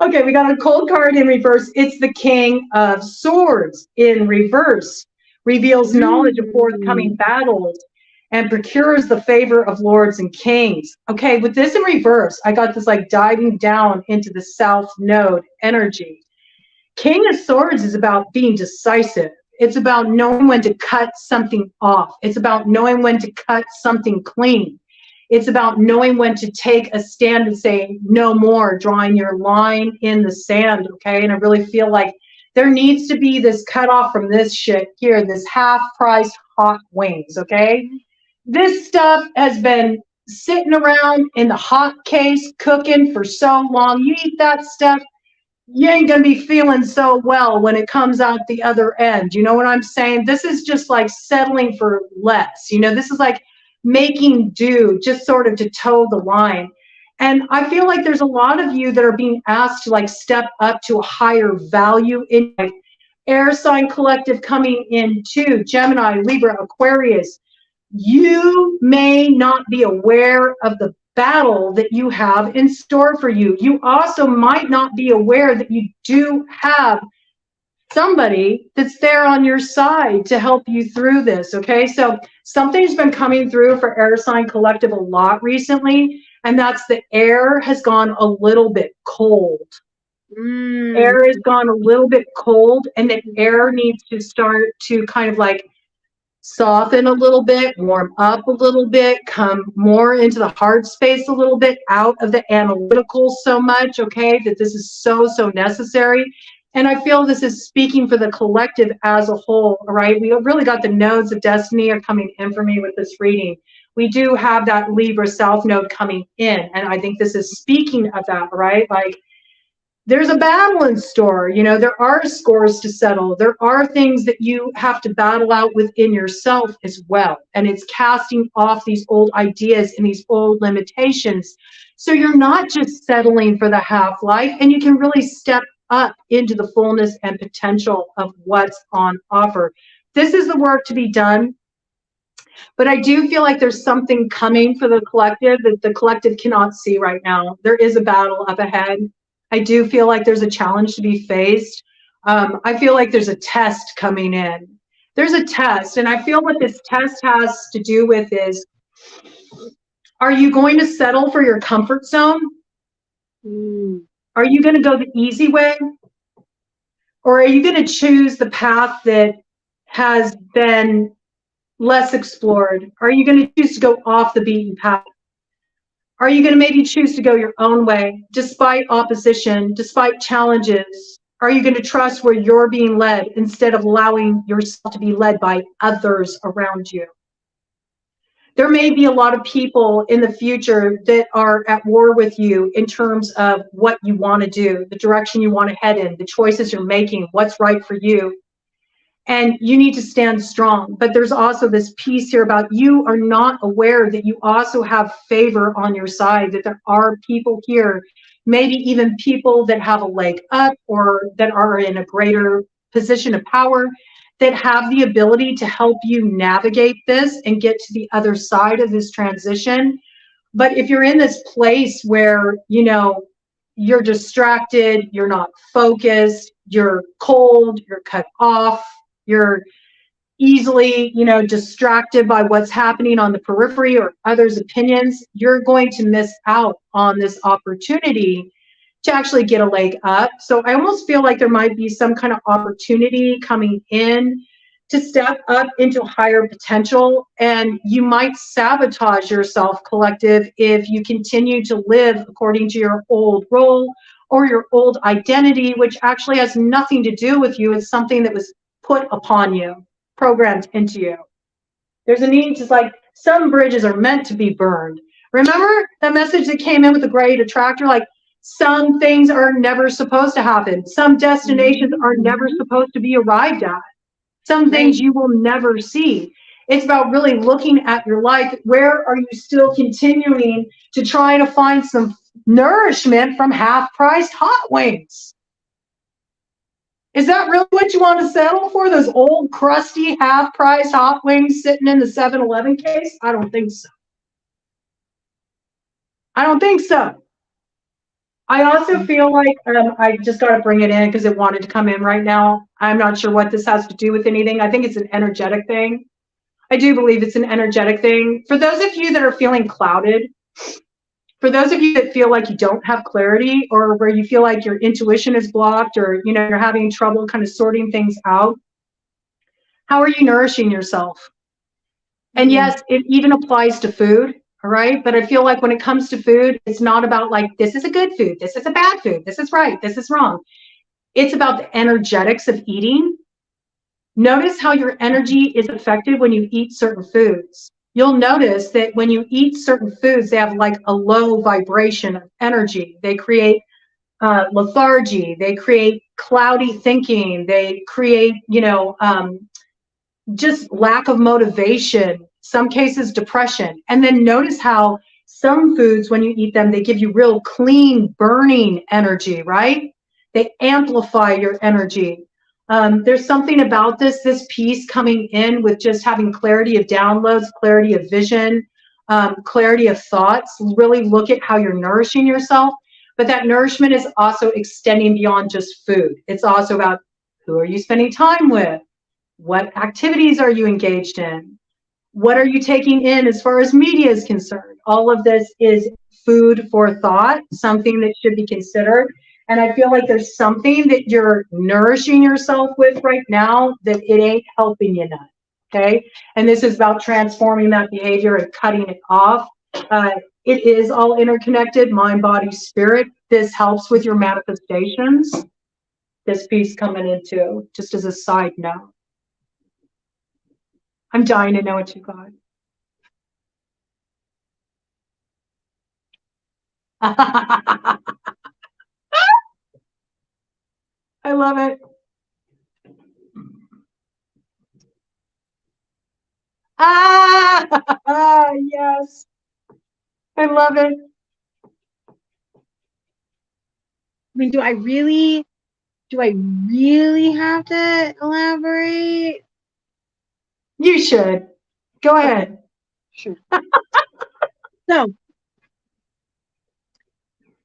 Okay, we got a cold card in reverse. It's the King of Swords in reverse. Reveals knowledge of forthcoming battles and procures the favor of lords and kings. Okay, with this in reverse, I got this like diving down into the South Node energy. King of Swords is about being decisive. It's about knowing when to cut something off. It's about knowing when to cut something clean. It's about knowing when to take a stand and say no more, drawing your line in the sand, okay? And I really feel like there needs to be this cutoff from this shit here, this half-priced hot wings, okay? This stuff has been sitting around in the hot case, cooking for so long. You eat that stuff, you ain't gonna be feeling so well when it comes out the other end. You know what I'm saying? This is just like settling for less. This is like making do, just sort of to toe the line. And I feel like there's a lot of you that are being asked to like step up to a higher value in life. Air sign collective coming in too, Gemini, Libra, Aquarius. You may not be aware of the battle that you have in store for you. You also might not be aware that you do have somebody that's there on your side to help you through this, okay? So something's been coming through for Air Sign Collective a lot recently, and that's the air has gone a little bit cold. Air has gone a little bit cold, and the air needs to start to kind of like soften a little bit, warm up a little bit, come more into the heart space a little bit, out of the analytical so much, okay, that this is so necessary. And I feel this is speaking for the collective as a whole, all right? We really got the nodes of destiny are coming in for me with this reading. We do have that Libra South node coming in, and I think this is speaking of that, right? Like, there's a battle in store. There are scores to settle. There are things that you have to battle out within yourself as well. And it's casting off these old ideas and these old limitations. So you're not just settling for the half-life, and you can really step up into the fullness and potential of what's on offer. This is the work to be done. But I do feel like there's something coming for the collective that the collective cannot see right now. There is a battle up ahead. I do feel like there's a challenge to be faced. I feel like there's a test coming in. There's a test, and I feel what this test has to do with is, are you going to settle for your comfort zone? Are you going to go the easy way? Or are you going to choose the path that has been less explored? Are you going to choose to go off the beaten path? Are you going to maybe choose to go your own way, despite opposition, despite challenges? Are you going to trust where you're being led instead of allowing yourself to be led by others around you? There may be a lot of people in the future that are at war with you in terms of what you want to do, the direction you want to head in, the choices you're making, what's right for you. And you need to stand strong. But there's also this piece here about you are not aware that you also have favor on your side, that there are people here, maybe even people that have a leg up or that are in a greater position of power, that have the ability to help you navigate this and get to the other side of this transition. But if you're in this place where, you know, you're distracted, you're not focused, you're cold, you're cut off, you're easily, you know, distracted by what's happening on the periphery or others' opinions, you're going to miss out on this opportunity to actually get a leg up. So I almost feel like there might be some kind of opportunity coming in to step up into higher potential, and you might sabotage yourself, collective, if you continue to live according to your old role or your old identity, which actually has nothing to do with you. It's something that was put upon you, programmed into you. There's a need to, like, some bridges are meant to be burned. Remember that message that came in with the great attractor? Like, some things are never supposed to happen. Some destinations are never supposed to be arrived at. Some things you will never see. It's about really looking at your life. Where are you still continuing to try to find some nourishment from half-priced hot wings? Is that really what you want to settle for? Those old, crusty, half-priced hot wings sitting in the 7-Eleven case? I don't think so. I don't think so. I also feel like I just got to bring it in because it wanted to come in right now. I'm not sure what this has to do with anything. I think it's an energetic thing. I do believe it's an energetic thing. For those of you that are feeling clouded, for those of you that feel like you don't have clarity, or where you feel like your intuition is blocked, or, you know, you're having trouble kind of sorting things out, how are you nourishing yourself? And yes, it even applies to food, all right? But I feel like when it comes to food, it's not about like, this is a good food, this is a bad food, this is right, this is wrong. It's about the energetics of eating. Notice how your energy is affected when you eat certain foods. You'll notice that when you eat certain foods, they have like a low vibration of energy. They create lethargy, they create cloudy thinking, they create, you know, just lack of motivation, some cases depression. And then notice how some foods, when you eat them, they give you real clean, burning energy, right? They amplify your energy. There's something about this piece coming in with just having clarity of downloads, clarity of vision, clarity of thoughts. Really look at how you're nourishing yourself. But that nourishment is also extending beyond just food. It's also about, who are you spending time with? What activities are you engaged in? What are you taking in as far as media is concerned? All of this is food for thought, something that should be considered. And I feel like there's something that you're nourishing yourself with right now that it ain't helping you none, okay? And this is about transforming that behavior and cutting it off. It is all interconnected, mind, body, spirit. This helps with your manifestations. This piece coming in too, just as a side note. I'm dying to know what you got. I love it. Yes. I love it. I mean, do I really have to elaborate? You should. Go ahead. Sure. So,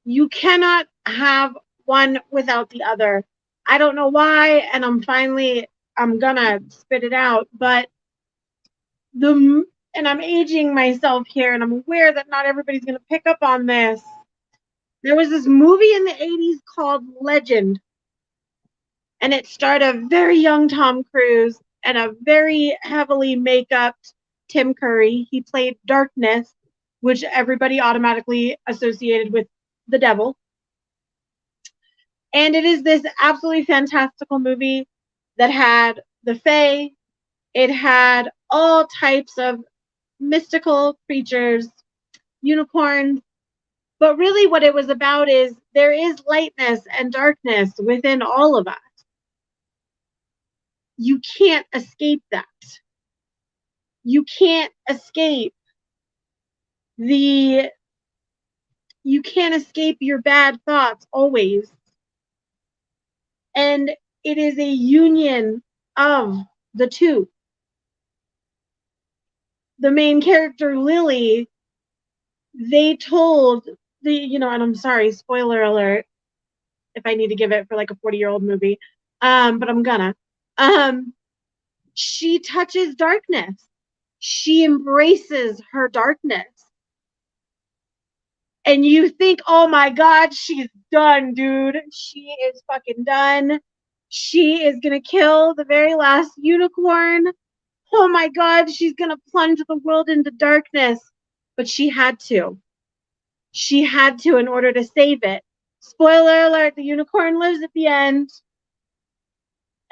you cannot have one without the other. I don't know why, and I'm gonna spit it out, but and I'm aging myself here, and I'm aware that not everybody's gonna pick up on this. There was this movie in the 80s called Legend, and it starred a very young Tom Cruise, and a very heavily make-upped Tim Curry. He played Darkness, which everybody automatically associated with the devil. And it is this absolutely fantastical movie that had the Fae. It had all types of mystical creatures, unicorns. But really what it was about is there is lightness and darkness within all of us. You can't escape that. You can't escape you can't escape your bad thoughts always. And it is a union of the two. The main character, Lily, they told and I'm sorry, spoiler alert, if I need to give it for like a 40-year-old movie, but I'm gonna. She touches darkness. She embraces her darkness. And you think, oh my God, she's done, dude. She is fucking done. She is gonna kill the very last unicorn. Oh my God, she's gonna plunge the world into darkness. But she had to. She had to in order to save it. Spoiler alert, the unicorn lives at the end.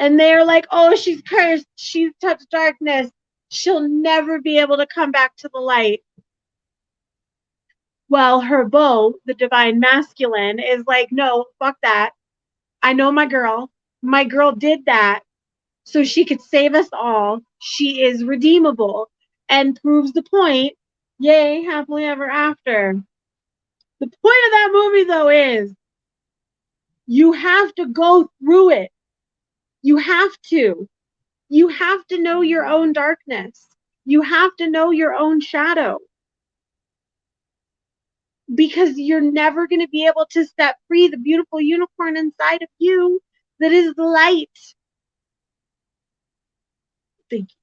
And they're like, oh, she's cursed. She's touched darkness. She'll never be able to come back to the light. Well, her beau, the divine masculine, is like, no, fuck that. I know my girl. My girl did that so she could save us all. She is redeemable and proves the point. Yay, happily ever after. The point of that movie, though, is you have to go through it. You have to. You have to know your own darkness. You have to know your own shadow. Because you're never going to be able to set free the beautiful unicorn inside of you that is the light. Thank you.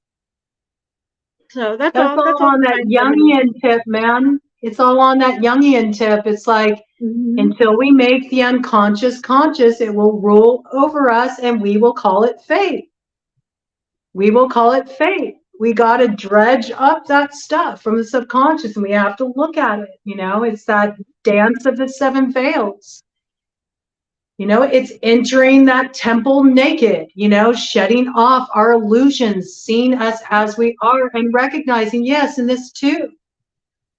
So that's all on that Jungian tip, man. It's all on that Jungian tip. It's like, until we make the unconscious conscious, it will rule over us and we will call it fate. We will call it fate. We got to dredge up that stuff from the subconscious and we have to look at it. It's that dance of the seven veils. It's entering that temple naked, shedding off our illusions, seeing us as we are and recognizing, yes, and this too,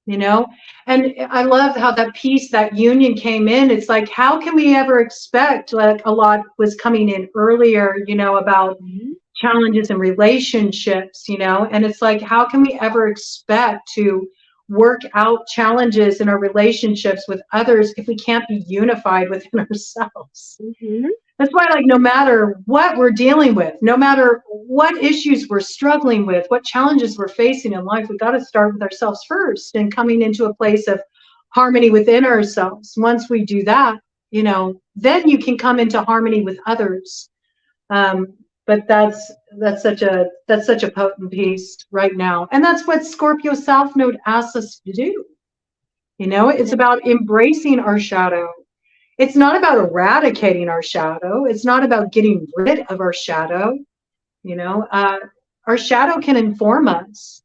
and I love how that piece, that union came in. It's like, how can we ever expect, like a lot was coming in earlier, about challenges in relationships, and it's like, how can we ever expect to work out challenges in our relationships with others if we can't be unified within ourselves? That's why, like, no matter what we're dealing with, no matter what issues we're struggling with, what challenges we're facing in life, we got to start with ourselves first and coming into a place of harmony within ourselves. Once we do that, then you can come into harmony with others. But that's such a potent piece right now, and that's what Scorpio South Node asks us to do. It's about embracing our shadow. It's not about eradicating our shadow. It's not about getting rid of our shadow. Our shadow can inform us,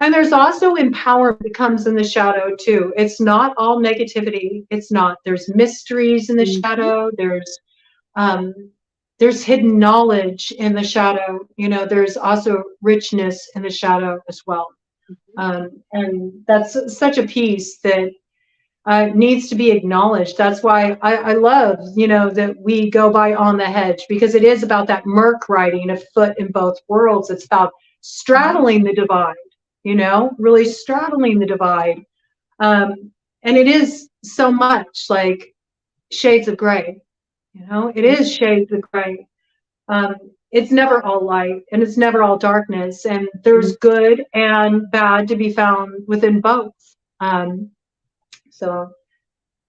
and there's also empowerment that comes in the shadow too. It's not all negativity. It's not. There's mysteries in the shadow. There's hidden knowledge in the shadow. There's also richness in the shadow as well. And that's such a piece that needs to be acknowledged. That's why I love, that we go by On the Hedge, because it is about that Merc riding a foot in both worlds. It's about straddling the divide, really straddling the divide. And it is so much like shades of gray. It is shades of gray. It's never all light and it's never all darkness, and there's good and bad to be found within both. So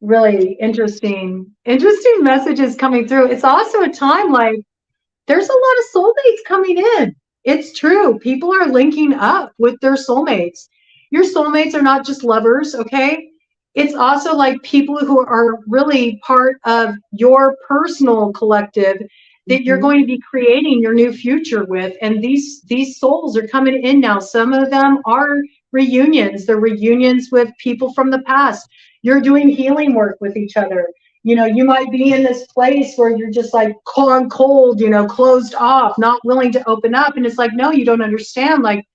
really interesting messages coming through. It's also a time like there's a lot of soulmates coming in. It's true. People are linking up with their soulmates. Your soulmates are not just lovers, okay? It's also like people who are really part of your personal collective that you're going to be creating your new future with. And these souls are coming in now. Some of them are reunions. They're reunions with people from the past. You're doing healing work with each other. You know, you might be in this place where you're just like cold, you know, closed off, not willing to open up. And it's like, no, you don't understand. Like,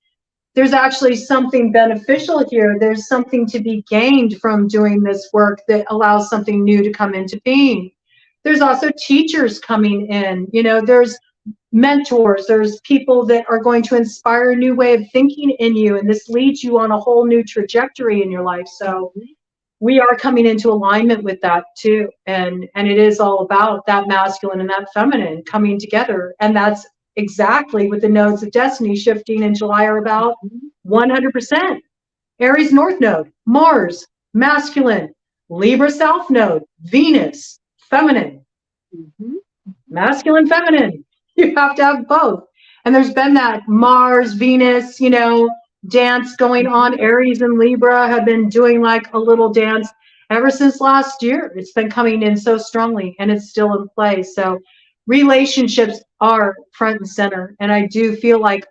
there's actually something beneficial here. There's something to be gained from doing this work that allows something new to come into being. There's also teachers coming in, you know, there's mentors, there's people that are going to inspire a new way of thinking in you, and this leads you on a whole new trajectory in your life. So we are coming into alignment with that too, and it is all about that masculine and that feminine coming together. And that's exactly what the nodes of destiny shifting in July are about. 100%. Aries North Node, Mars, masculine. Libra South Node, Venus, feminine. Masculine, feminine. You have to have both. And there's been that Mars, Venus, you know, dance going on. Aries and Libra have been doing like a little dance ever since last year. It's been coming in so strongly, and it's still in play. So relationships are front and center. And I do feel like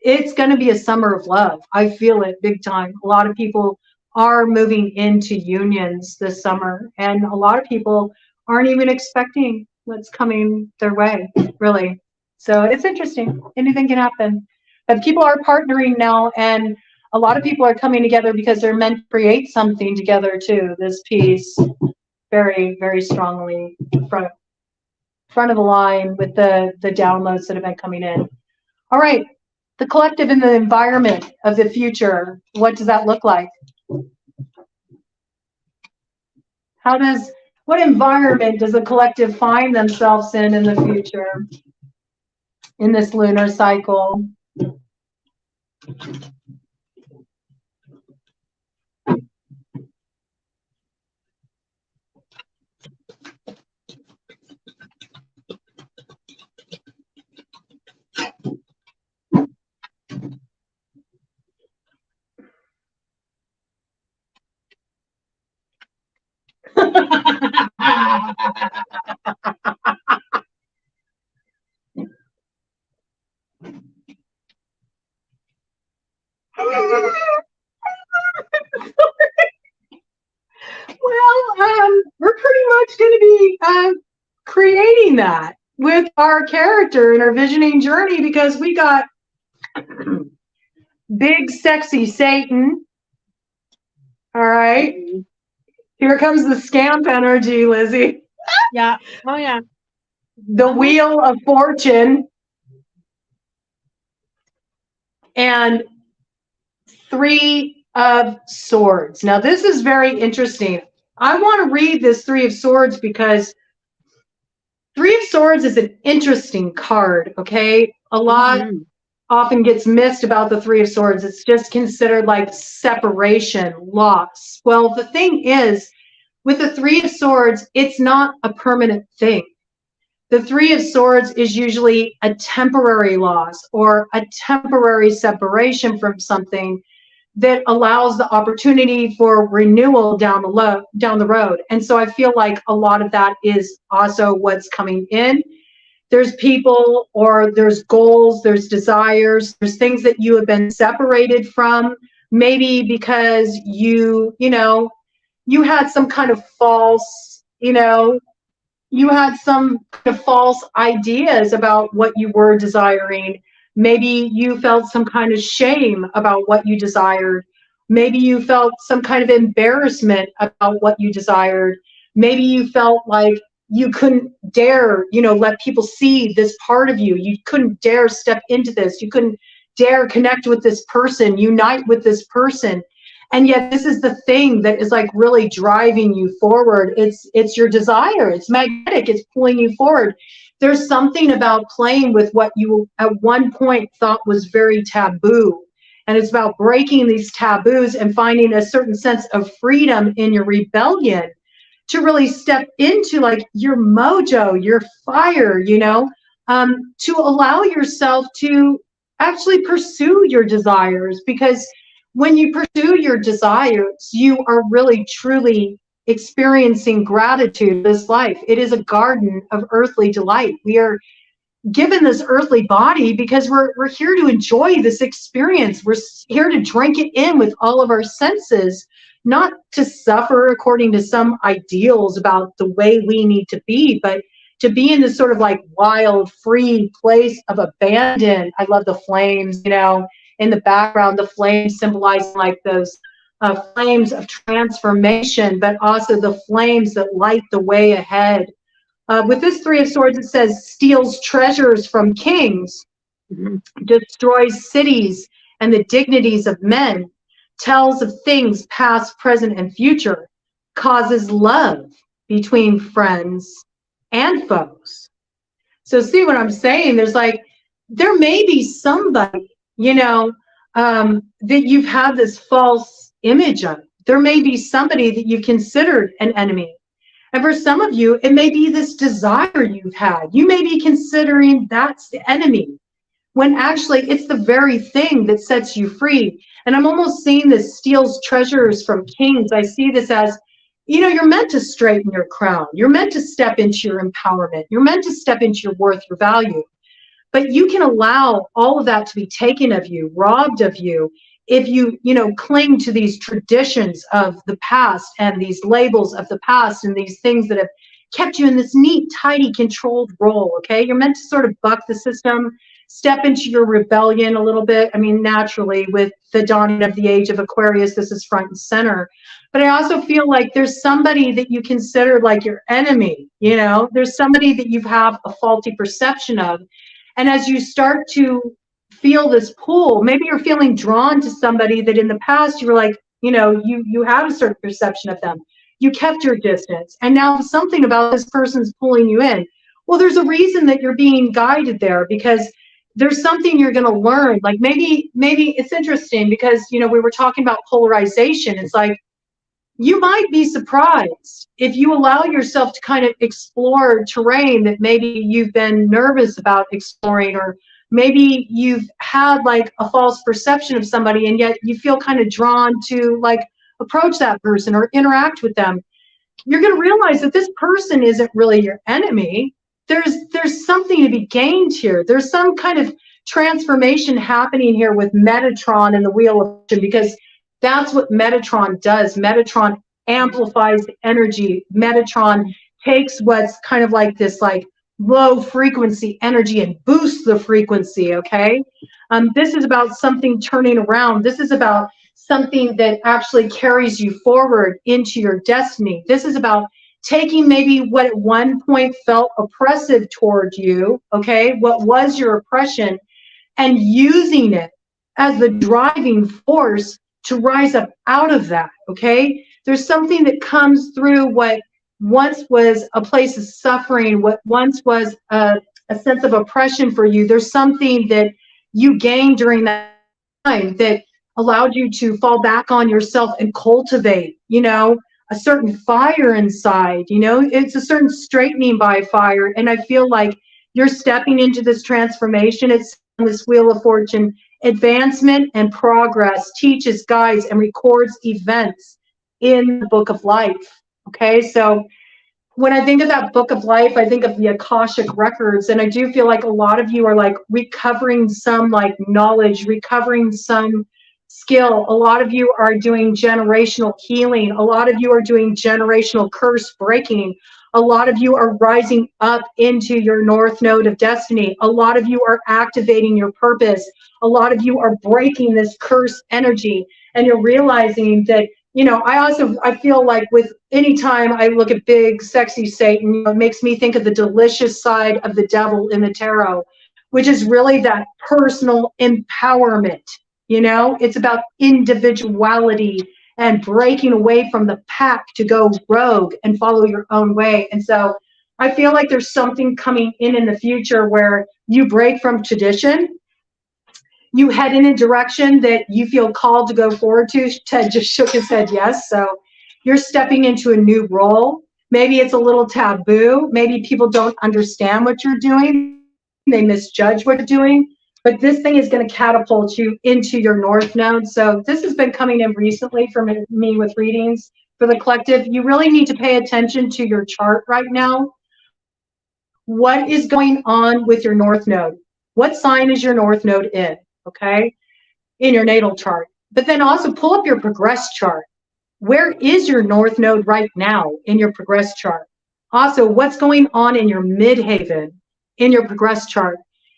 it's going to be a summer of love. I feel it big time. A lot of people are moving into unions this summer, and a lot of people aren't even expecting what's coming their way, really. So it's interesting. Anything can happen. But people are partnering now, and a lot of people are coming together because they're meant to create something together too. This piece very, very strongly front of the line with the downloads that have been coming in. All right, the collective and the environment of the future. What does that look like? What environment does the collective find themselves in the future, in this lunar cycle? We're pretty much going to be creating that with our character and our visioning journey, because we got big, sexy Satan. All right. Here comes the scamp energy, Lizzie. Yeah. Oh, yeah. The Wheel of Fortune. And 3 of Swords. Now, this is very interesting. I want to read this 3 of Swords because 3 of Swords is an interesting card, okay? A lot often gets missed about the 3 of Swords. It's just considered like separation, loss. Well, the thing is, with the 3 of Swords, it's not a permanent thing. The 3 of Swords is usually a temporary loss or a temporary separation from something that allows the opportunity for renewal down the road. And so I feel like a lot of that is also what's coming in. There's people, or there's goals, there's desires, there's things that you have been separated from, maybe because you had some kind of false, you had some kind of false ideas about what you were desiring. Maybe you felt some kind of shame about what you desired. Maybe you felt some kind of embarrassment about what you desired. Maybe you felt like you couldn't dare, let people see this part of you. You couldn't dare step into this. You couldn't dare connect with this person, unite with this person. And yet this is the thing that is like really driving you forward. It's your desire. It's magnetic. It's pulling you forward. There's something about playing with what you at one point thought was very taboo. And it's about breaking these taboos and finding a certain sense of freedom in your rebellion to really step into like your mojo, your fire, to allow yourself to actually pursue your desires. Because when you pursue your desires, you are really truly experiencing gratitude in this life. It is a garden of earthly delight. We are given this earthly body because we're here to enjoy this experience. We're here to drink it in with all of our senses, not to suffer according to some ideals about the way we need to be, but to be in this sort of like wild, free place of abandon. I love the flames, you know, in the background, the flames symbolizing like those flames of transformation, but also the flames that light the way ahead. With this Three of Swords, it says steals treasures from kings, destroys cities and the dignities of men, tells of things past, present, and future, causes love between friends and foes. So see what I'm saying? There's like, there may be somebody, you know, that you've had this false image of. There may be somebody that you considered an enemy. And for some of you, it may be this desire you've had. You may be considering that's the enemy, when actually it's the very thing that sets you free. And I'm almost seeing this steals treasures from kings. I see this as, you know, you're meant to straighten your crown. You're meant to step into your empowerment. You're meant to step into your worth, your value. But you can allow all of that to be taken of you, robbed of you, if you, you know, cling to these traditions of the past and these labels of the past and these things that have kept you in this neat, tidy, controlled role, okay? You're meant to sort of buck the system, step into your rebellion a little bit. I mean, naturally, with the dawning of the age of Aquarius, this is front and center. But I also feel like there's somebody that you consider like your enemy, you know? There's somebody that you have a faulty perception of. And as you start to feel this pull, maybe you're feeling drawn to somebody that in the past you were like, you know, you had a certain perception of them. You kept your distance. And now something about this person's pulling you in. Well, there's a reason that you're being guided there, because there's something you're going to learn. Like maybe it's interesting because, you know, we were talking about polarization. It's like, you might be surprised if you allow yourself to kind of explore terrain that maybe you've been nervous about exploring, or maybe you've had like a false perception of somebody and yet you feel kind of drawn to like approach that person or interact with them. You're going to realize that this person isn't really your enemy. There's something to be gained here. There's some kind of transformation happening here with Metatron and the Wheel of Fortune, because that's what Metatron does. Metatron amplifies the energy. Metatron takes what's kind of like this like low frequency energy and boosts the frequency, okay? This is about something turning around. This is about something that actually carries you forward into your destiny. This is about taking maybe what at one point felt oppressive toward you, okay? What was your oppression, and using it as the driving force to rise up out of that, okay? There's something that comes through what once was a place of suffering, what once was a sense of oppression for you. There's something that you gained during that time that allowed you to fall back on yourself and cultivate, you know, a certain fire inside, you know, it's a certain straightening by fire. And I feel like you're stepping into this transformation. It's on this Wheel of Fortune. Advancement and progress, teaches, guides, and records events in the Book of Life. Okay, so when I think of that Book of Life, I think of the Akashic records, and I do feel like a lot of you are like recovering some like knowledge, recovering some skill. A lot of you are doing generational healing. A lot of you are doing generational curse breaking. A lot of you are rising up into your North Node of Destiny. A lot of you are activating your purpose. A lot of you are breaking this curse energy, and you're realizing that, you know, I feel like with any time I look at big, sexy Satan, you know, it makes me think of the delicious side of the devil in the tarot, which is really that personal empowerment. You know, it's about individuality and breaking away from the pack to go rogue and follow your own way. And so I feel like there's something coming in the future where you break from tradition. You head in a direction that you feel called to go forward to. Ted just shook his head yes. So you're stepping into a new role. Maybe it's a little taboo. Maybe people don't understand what you're doing. They misjudge what you're doing. But this thing is going to catapult you into your North Node. So this has been coming in recently for me with readings for the collective. You really need to pay attention to your chart right now. what is going on with your north node. What sign is your north node in, okay, in your natal chart? But then also pull up your progress chart. Where is your north node right now in your progress chart? Also, what's going on in your midhaven in your progress chart?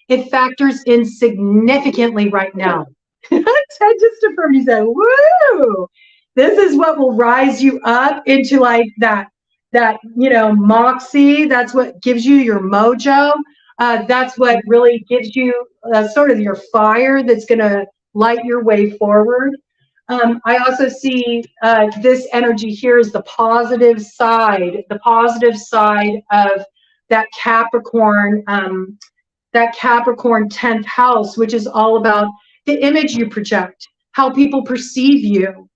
It factors in significantly right now. Ted just affirmed, he said, woo! This is what will rise you up into like that, you know, moxie. That's what gives you your mojo. That's what really gives you sort of your fire that's going to light your way forward. I also see this energy here is the positive side of that Capricorn 10th house, which is all about the image you project, how people perceive you.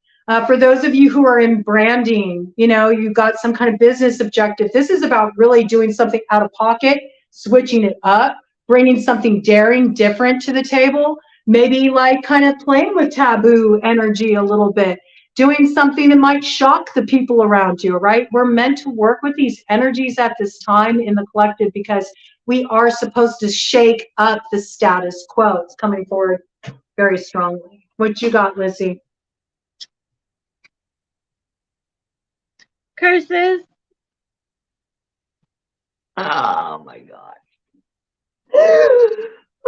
For those of you who are in branding, you know, you've got some kind of business objective. This is about really doing something out of pocket, switching it up, bringing something daring, different to the table. Maybe like kind of playing with taboo energy a little bit, doing something that might shock the people around you, right? We're meant to work with these energies at this time in the collective because we are supposed to shake up the status quo. It's coming forward very strongly. What you got, Lizzie? Curses. Oh my God.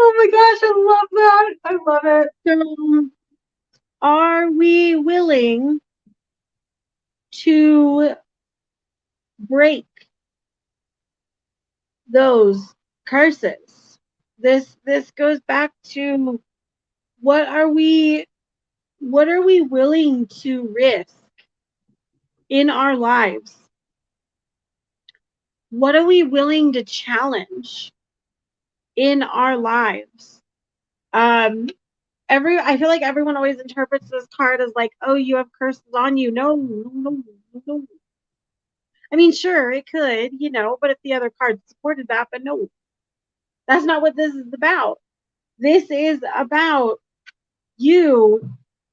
Oh my gosh, I love that. I love it. So, are we willing to break those curses? This goes back to what are we willing to risk in our lives? What are we willing to challenge in our lives? I feel like everyone always interprets this card as like, oh, you have curses on you. No. I mean, sure, it could, you know, but if the other cards supported that, but no, that's not what this is about. This is about you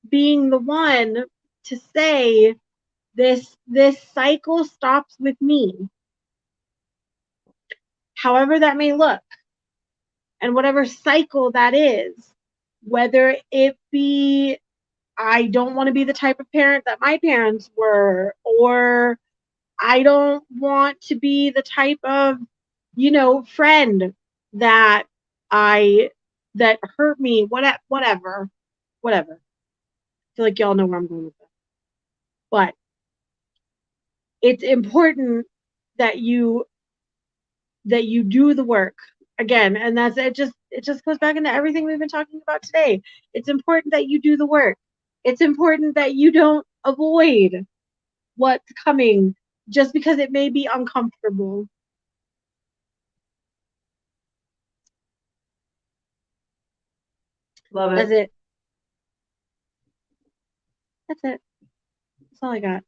being the one to say this cycle stops with me. However that may look. And whatever cycle that is, whether it be I don't want to be the type of parent that my parents were, or I don't want to be the type of, you know, friend that hurt me, whatever. I feel like y'all know where I'm going with this. But it's important that you do the work again, and that's it. It just goes back into everything we've been talking about today. It's important that you do the work. It's important that you don't avoid what's coming just because it may be uncomfortable. Love it. That's it. That's all I got.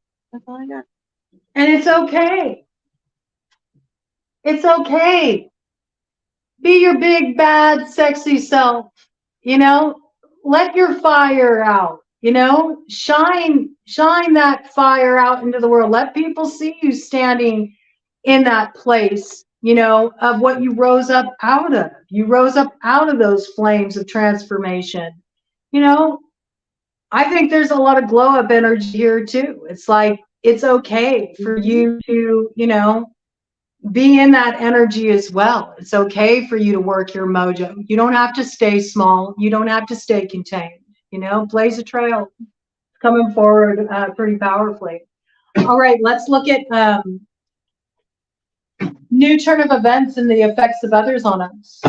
And it's okay. It's okay. Be your big, bad, sexy self. You know, let your fire out. You know, shine that fire out into the world. Let people see you standing in that place, you know, of what you rose up out of. You rose up out of those flames of transformation. You know, I think there's a lot of glow up energy here too. It's like, it's okay for you to, you know, be in that energy as well. It's okay for you to work your mojo. You don't have to stay small. You don't have to stay contained. You know, blaze a trail. Coming forward pretty powerfully. All right, let's look at new turn of events and the effects of others on us.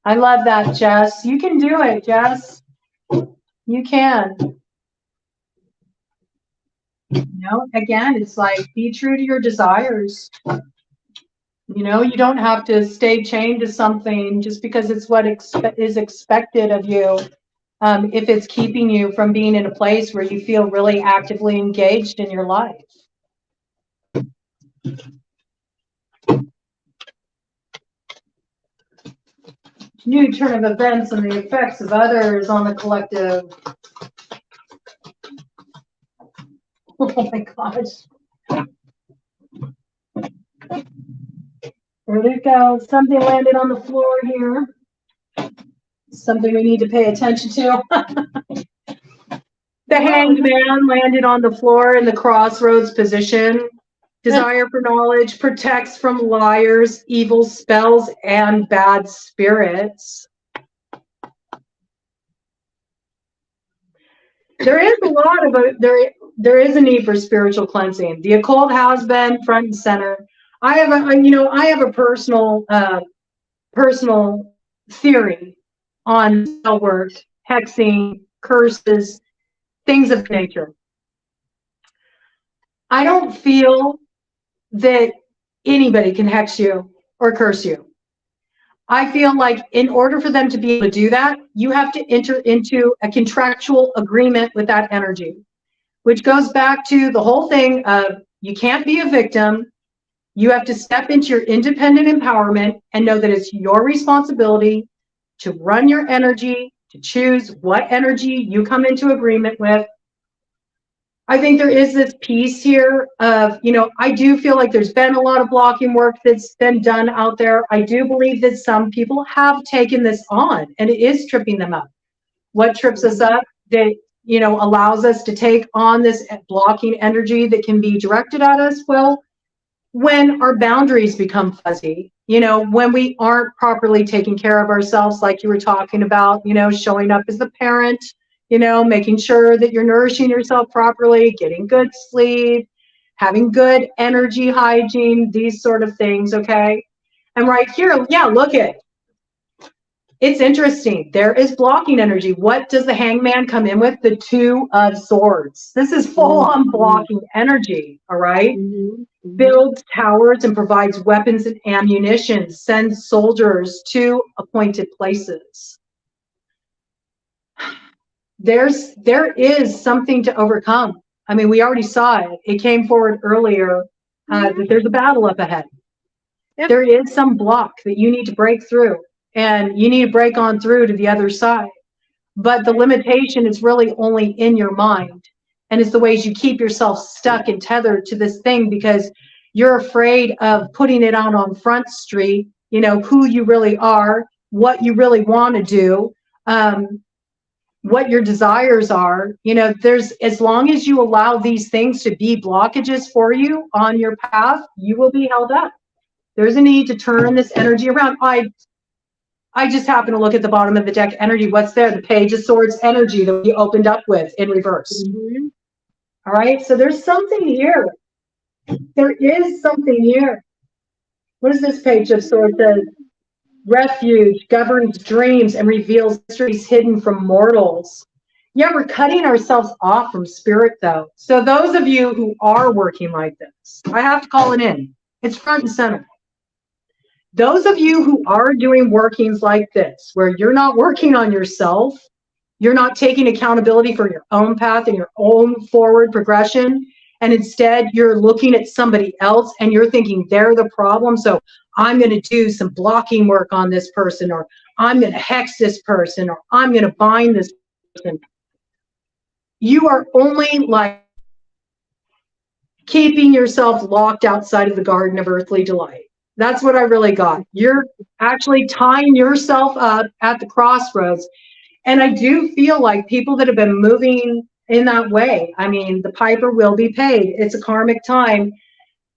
I love that, Jess. You can do it, Jess. You can. You know, again, it's like, be true to your desires. You know, you don't have to stay chained to something just because it's what is expected of you. If it's keeping you from being in a place where you feel really actively engaged in your life. New turn of events and the effects of others on the collective. Oh my gosh. Where'd it go? Something landed on the floor here. Something we need to pay attention to. The hanged man landed on the floor in the crossroads position. Desire for knowledge protects from liars, evil spells, and bad spirits. There is a lot of there is a need for spiritual cleansing. The occult has been front and center. I have a personal theory on spell work, hexing, curses, things of nature. I don't feel that anybody can hex you or curse you. I feel like in order for them to be able to do that, you have to enter into a contractual agreement with that energy, which goes back to the whole thing of you can't be a victim. You have to step into your independent empowerment and know that it's your responsibility to run your energy, to choose what energy you come into agreement with. I think there is this piece here of, I do feel like there's been a lot of blocking work that's been done out there. I do believe that some people have taken this on and it is tripping them up. What trips us up that, allows us to take on this blocking energy that can be directed at us? Well, when our boundaries become fuzzy, when we aren't properly taking care of ourselves, like you were talking about, showing up as the parent, making sure that you're nourishing yourself properly, getting good sleep, having good energy hygiene, these sort of things, okay? And right here, yeah, look at it. It's interesting. There is blocking energy. What does the hangman come in with? The Two of Swords. This is full-on blocking energy, all right? Builds towers and provides weapons and ammunition, sends soldiers to appointed places. There is something to overcome. I mean, we already saw it. It came forward earlier that there's a battle up ahead. Yep. There is some block that you need to break through, and you need to break on through to the other side. But the limitation is really only in your mind, and it's the ways you keep yourself stuck and tethered to this thing because you're afraid of putting it out on Front Street, who you really are, what you really want to do, what your desires are. As long as you allow these things to be blockages for you on your path, you will be held up. There's a need to turn this energy around. I just happen to look at the bottom of the deck energy. What's there? The Page of Swords energy that we opened up with in reverse. All right, so there's something here. There is something here. What does this Page of Swords say? Refuge governs dreams and reveals mysteries hidden from mortals. Yeah, we're cutting ourselves off from spirit, though. So those of you who are working like this, I have to call it in. It's front and center. Those of you who are doing workings like this, where you're not working on yourself, you're not taking accountability for your own path and your own forward progression, and instead you're looking at somebody else and you're thinking they're the problem, so I'm going to do some blocking work on this person, or I'm going to hex this person, or I'm going to bind this person. You are only like keeping yourself locked outside of the garden of earthly delight. That's what I really got. You're actually tying yourself up at the crossroads. And I do feel like people that have been moving in that way, I mean, the piper will be paid. It's a karmic time.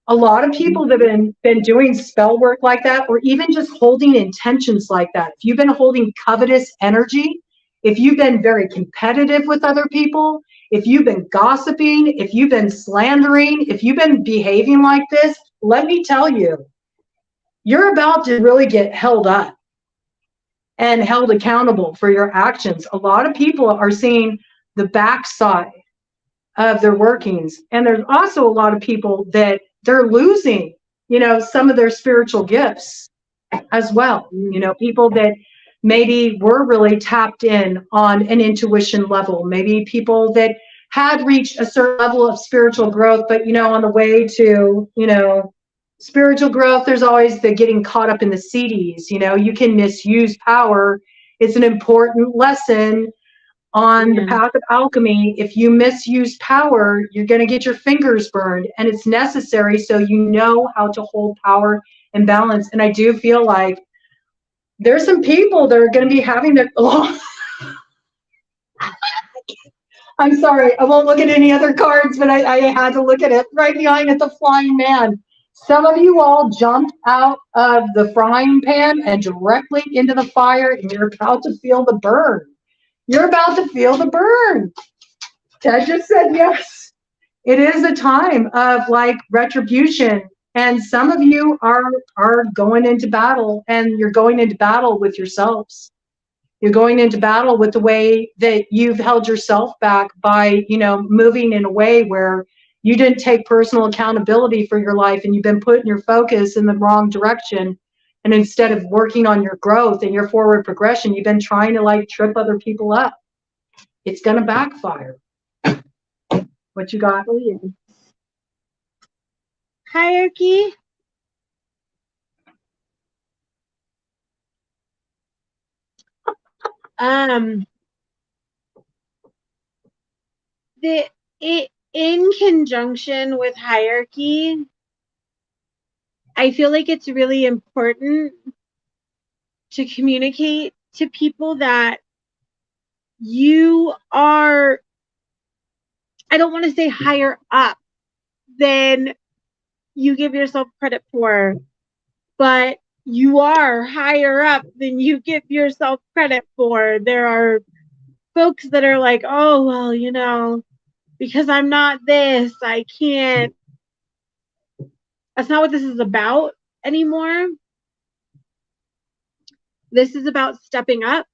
A lot of people that have been doing spell work like that, or even just holding intentions like that. If you've been holding covetous energy, if you've been very competitive with other people, if you've been gossiping, if you've been slandering, if you've been behaving like this, let me tell you, you're about to really get held up and held accountable for your actions. A lot of people are seeing the backside of their workings. And there's also a lot of people that they're losing, some of their spiritual gifts as well. People that maybe were really tapped in on an intuition level, maybe people that had reached a certain level of spiritual growth, but, on the way to, spiritual growth, there's always the getting caught up in the CDs. You can misuse power. It's an important lesson on the path of alchemy. If you misuse power, you're going to get your fingers burned, and it's necessary so you know how to hold power and balance. And I do feel like there's some people that are going to be having their, oh, I'm sorry, I won't look at any other cards, but I had to look at it. Right behind it, the flying man. Some of you all jumped out of the frying pan and directly into the fire, and you're about to feel the burn. You're about to feel the burn. Ted just said yes. It is a time of like retribution, and some of you are going into battle, and you're going into battle with yourselves. You're going into battle with the way that you've held yourself back by, you know, moving in a way where you didn't take personal accountability for your life, and you've been putting your focus in the wrong direction. And instead of working on your growth and your forward progression, you've been trying to like trip other people up. It's going to backfire. What you got? Oh, yeah. Hierarchy. In conjunction with hierarchy, I feel like it's really important to communicate to people that you are, I don't want to say higher up than you give yourself credit for, but you are higher up than you give yourself credit for. There are folks that are like, oh, well, you know, because I'm not this, I can't. That's not what this is about anymore. This is about stepping up.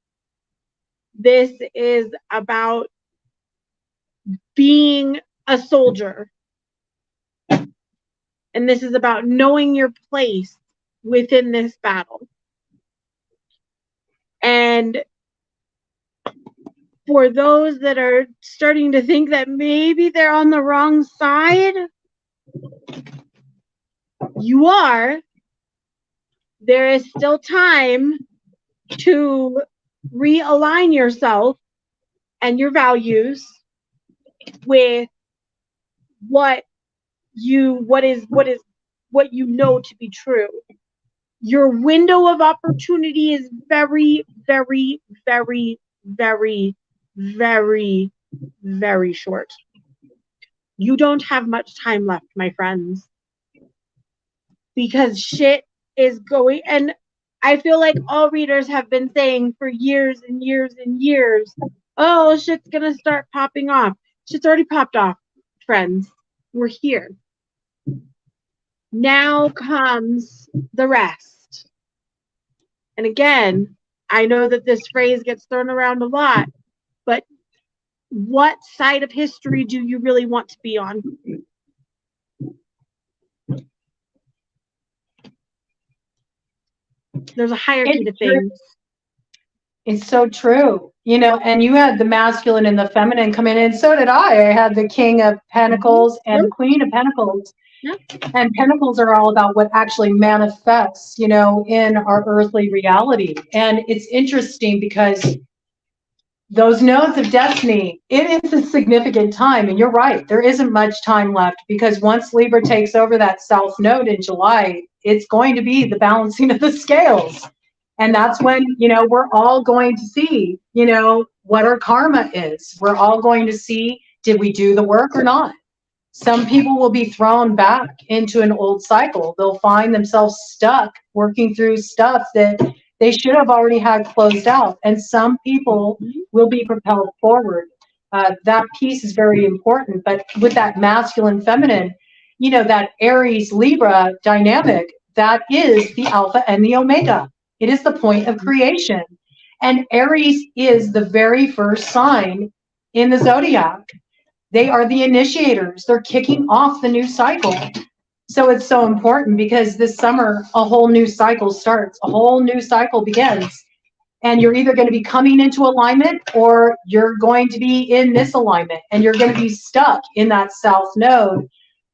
This is about being a soldier. And this is about knowing your place within this battle. And for those that are starting to think that maybe they're on the wrong side, you are. There is still time to realign yourself and your values with what you know to be true. Your window of opportunity is very, very, very, very, very, very short. You don't have much time left, my friends, because shit is going, and I feel like all readers have been saying for years and years and years, oh, shit's gonna start popping off. Shit's already popped off, friends. We're here. Now comes the rest. And again, I know that this phrase gets thrown around a lot, but what side of history do you really want to be on? There's a hierarchy to things. It's so true. You know, and you had the masculine and the feminine come in, and so did I. I had the King of Pentacles and the Queen of Pentacles. Yep. And Pentacles are all about what actually manifests, you know, in our earthly reality. And it's interesting because those nodes of destiny, it is a significant time. And you're right, there isn't much time left, because once Libra takes over that South Node in July, it's going to be the balancing of the scales. And that's when, you know, we're all going to see, you know, what our karma is. We're all going to see, did we do the work or not? Some people will be thrown back into an old cycle. They'll find themselves stuck working through stuff that they should have already had closed out. And some people will be propelled forward. That piece is very important. But with that masculine, feminine, you know, that Aries Libra dynamic, that is the alpha and the omega. It is the point of creation. And Aries is the very first sign in the zodiac. They are the initiators. They're kicking off the new cycle. So it's so important, because this summer, a whole new cycle starts. A whole new cycle begins. And you're either going to be coming into alignment, or you're going to be in misalignment. And you're going to be stuck in that South Node,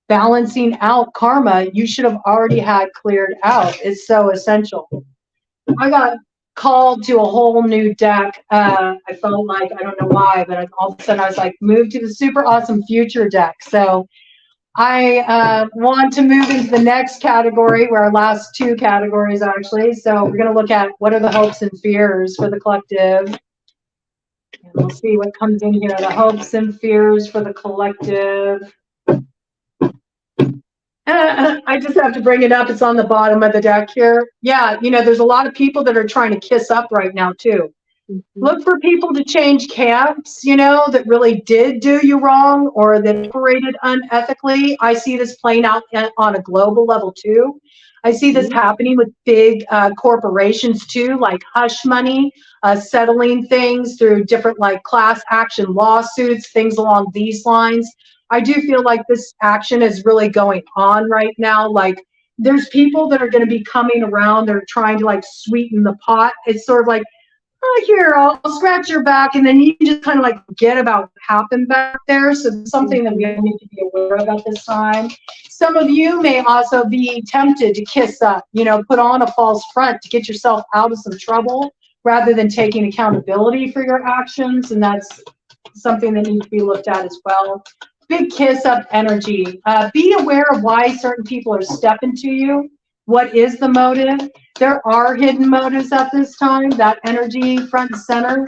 balancing out karma you should have already had cleared out. It's so essential. I got called to a whole new deck. I felt like, I don't know why, but all of a sudden I was like, move to the super awesome future deck. So I want to move into the next category, where our last two categories actually. So we're going to look at what are the hopes and fears for the collective. And we'll see what comes in here. The hopes and fears for the collective. I just have to bring it up. It's on the bottom of the deck here. Yeah, you know, there's a lot of people that are trying to kiss up right now too. Look for people to change camps, you know, that really did do you wrong or that operated unethically. I see this playing out on a global level too. I see this happening with big corporations too, like hush money, settling things through different like class action lawsuits, things along these lines. I do feel like this action is really going on right now. Like there's people that are going to be coming around. They're trying to like sweeten the pot. It's sort of like, oh, here, I'll scratch your back, and then you just kind of like forget about what happened back there. So it's something that we need to be aware of at this time. Some of you may also be tempted to kiss up, you know, put on a false front to get yourself out of some trouble rather than taking accountability for your actions, and that's something that needs to be looked at as well. Big kiss up energy. Be aware of why certain people are stepping to you. What is the motive? There are hidden motives at this time, that energy front and center.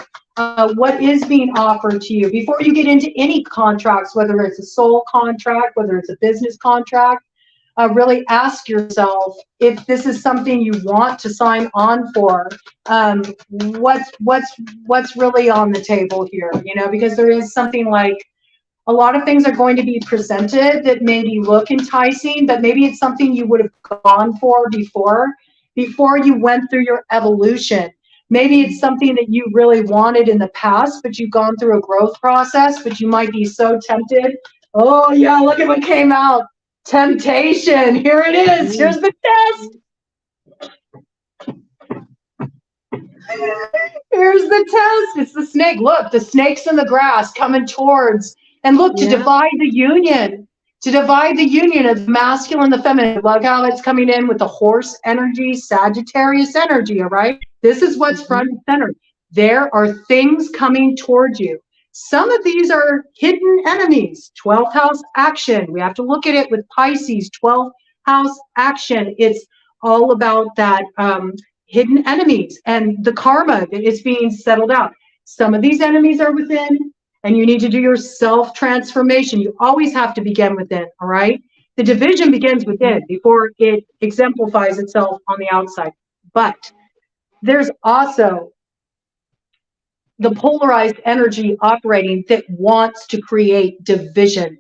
What is being offered to you? Before you get into any contracts, whether it's a soul contract, whether it's a business contract, really ask yourself if this is something you want to sign on for. What's really on the table here? You know, because there is something like, a lot of things are going to be presented that maybe look enticing, but maybe it's something you would have gone for before you went through your evolution. Maybe it's something that you really wanted in the past, but you've gone through a growth process, but you might be so tempted. Oh yeah, look at what came out. Temptation, here it is. Here's the test. Here's the test. It's the snake. Look, the snake's in the grass coming towards. And look, to divide the union, of the masculine and the feminine. Look how it's coming in with the horse energy, Sagittarius energy, all right? This is what's front and center. There are things coming towards you. Some of these are hidden enemies. 12th house action. We have to look at it with Pisces, 12th house action. It's all about that hidden enemies and the karma that is being settled out. Some of these enemies are within, and you need to do your self-transformation. You always have to begin within, all right? The division begins within before it exemplifies itself on the outside. But there's also the polarized energy operating that wants to create division,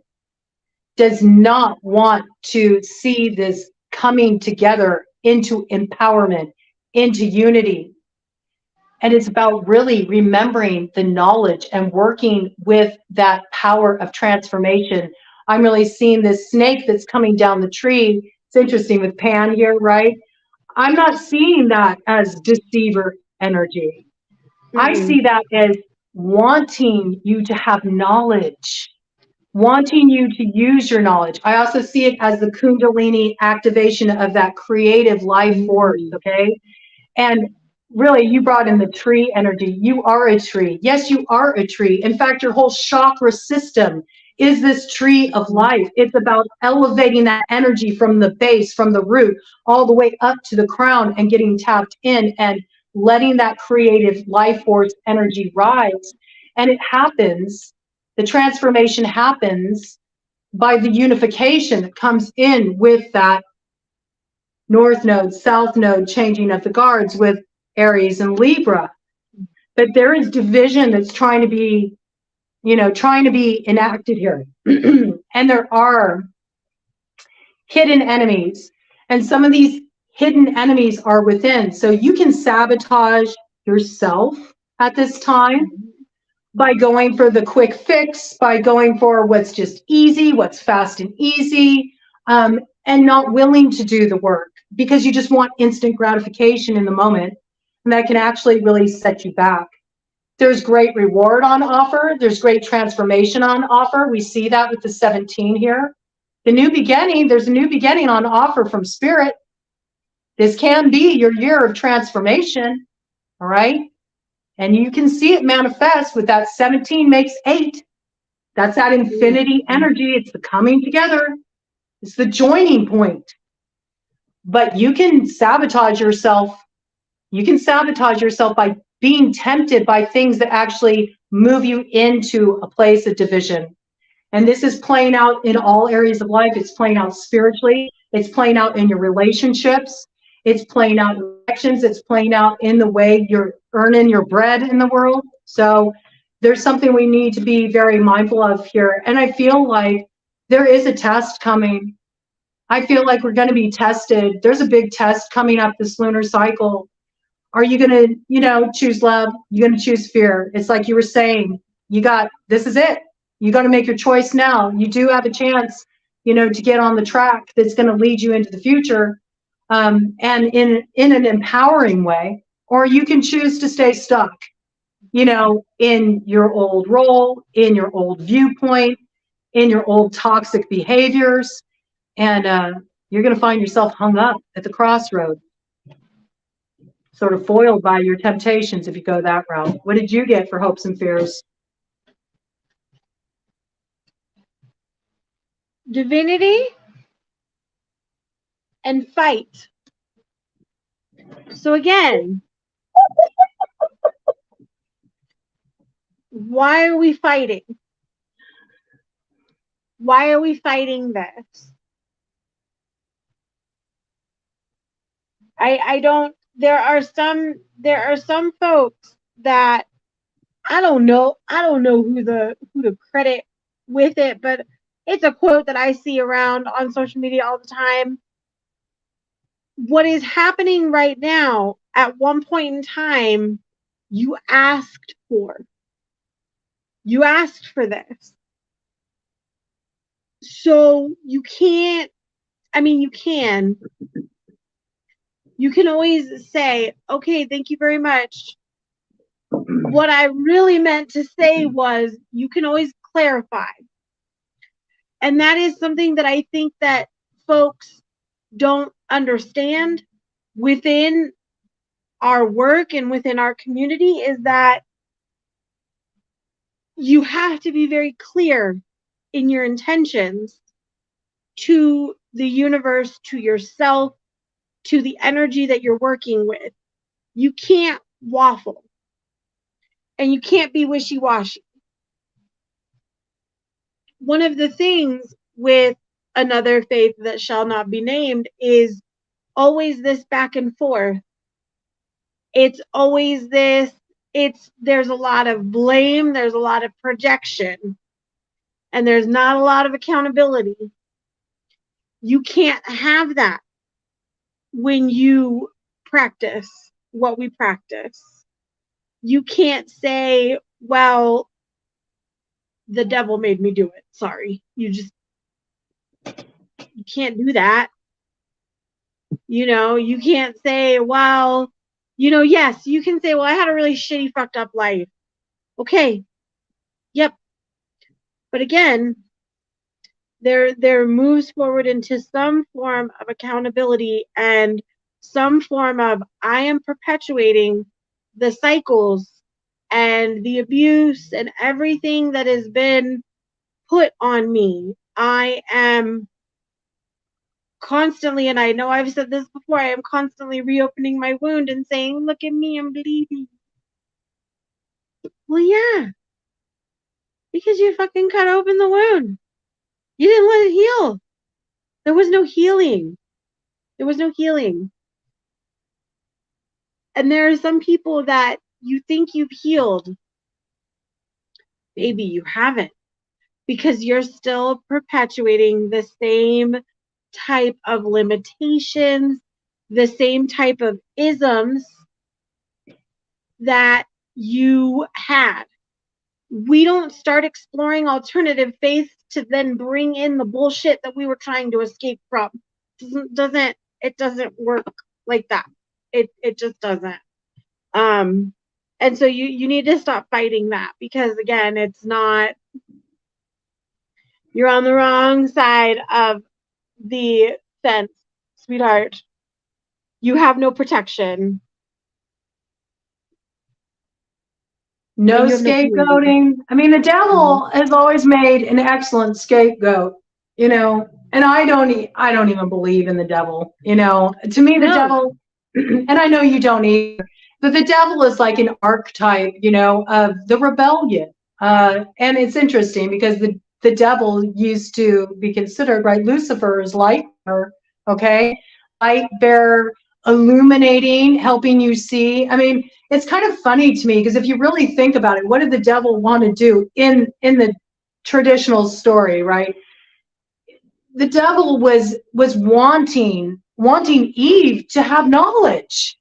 does not want to see this coming together into empowerment, into unity. And it's about really remembering the knowledge and working with that power of transformation. I'm really seeing this snake that's coming down the tree. It's interesting with Pan here, right? I'm not seeing that as deceiver energy. I see that as wanting you to have knowledge, wanting you to use your knowledge. I also see it as the Kundalini activation of that creative life force, okay? And really, you brought in the tree energy. You are a tree. Yes, you are a tree. In fact, your whole chakra system is this tree of life. It's about elevating that energy from the base, from the root, all the way up to the crown and getting tapped in and letting that creative life force energy rise. And it happens, the transformation happens by the unification that comes in with that North Node, South Node changing of the guards with Aries and Libra. But there is division that's trying to be, enacted here. And there are hidden enemies. And some of these hidden enemies are within. So you can sabotage yourself at this time by going for the quick fix, by going for what's just easy, what's fast and easy, and not willing to do the work because you just want instant gratification in the moment. And that can actually really set you back. There's great reward on offer. There's great transformation on offer. We see that with the 17 here. The new beginning, there's a new beginning on offer from Spirit. This can be your year of transformation. All right. And you can see it manifest with that 17 makes 8. That's that infinity energy. It's the coming together. It's the joining point. But you can sabotage yourself. You can sabotage yourself by being tempted by things that actually move you into a place of division. And this is playing out in all areas of life. It's playing out spiritually. It's playing out in your relationships. It's playing out in actions. It's playing out in the way you're earning your bread in the world. So there's something we need to be very mindful of here. And I feel like there is a test coming. I feel like we're going to be tested. There's a big test coming up this lunar cycle. Are you going to, choose love? You're going to choose fear. It's like you were saying, this is it. You got to make your choice now. You do have a chance, to get on the track that's going to lead you into the future, and in an empowering way, or you can choose to stay stuck, in your old role, in your old viewpoint, in your old toxic behaviors, and you're going to find yourself hung up at the crossroad, sort of foiled by your temptations if you go that route. What did you get for hopes and fears? Divinity and fight. So again, why are we fighting? Why are we fighting this? I don't, there are some folks that I don't know who to credit with it, but it's a quote that I see around on social media all the time. What is happening right now, at one point in time, you asked for. You asked for this. So you can't, you can. You can always say, okay, thank you very much. What I really meant to say was, you can always clarify. And that is something that I think that folks don't understand within our work and within our community, is that you have to be very clear in your intentions to the universe, to yourself, to the energy that you're working with. You can't waffle. And you can't be wishy-washy. One of the things with another faith that shall not be named is always this back and forth. It's always this, there's a lot of blame, there's a lot of projection, and there's not a lot of accountability. You can't have that when you practice what we practice. You can't say, well, the devil made me do it. Sorry. You can't do that. You can't say, well, yes, you can say, well, I had a really shitty, fucked up life. Okay. Yep. But again, there moves forward into some form of accountability and some form of, I am perpetuating the cycles and the abuse and everything that has been put on me. I am constantly, and I know I've said this before, I am constantly reopening my wound and saying, look at me, I'm bleeding. Well, yeah, because you fucking cut open the wound. You didn't let it heal. There was no healing. There was no healing. And there are some people that you think you've healed. Maybe you haven't, because you're still perpetuating the same type of limitations, the same type of isms that you had. We don't start exploring alternative faiths to then bring in the bullshit that we were trying to escape from. It doesn't work like that. It just doesn't. And so you need to stop fighting that, because again, it's not, you're on the wrong side of the fence, sweetheart. You have no protection. No And you have no fear. scapegoating. I mean, the devil has always made an excellent scapegoat, you know, and I don't even believe in the devil, you know. To me, the No. devil, and I know you don't either, but the devil is like an archetype, you know, of the rebellion. And it's interesting because the devil used to be considered, right? Lucifer is light bearer, okay? Light bearer, illuminating, helping you see. I mean, it's kind of funny to me because if you really think about it, what did the devil want to do in the traditional story, right? The devil was wanting Eve to have knowledge.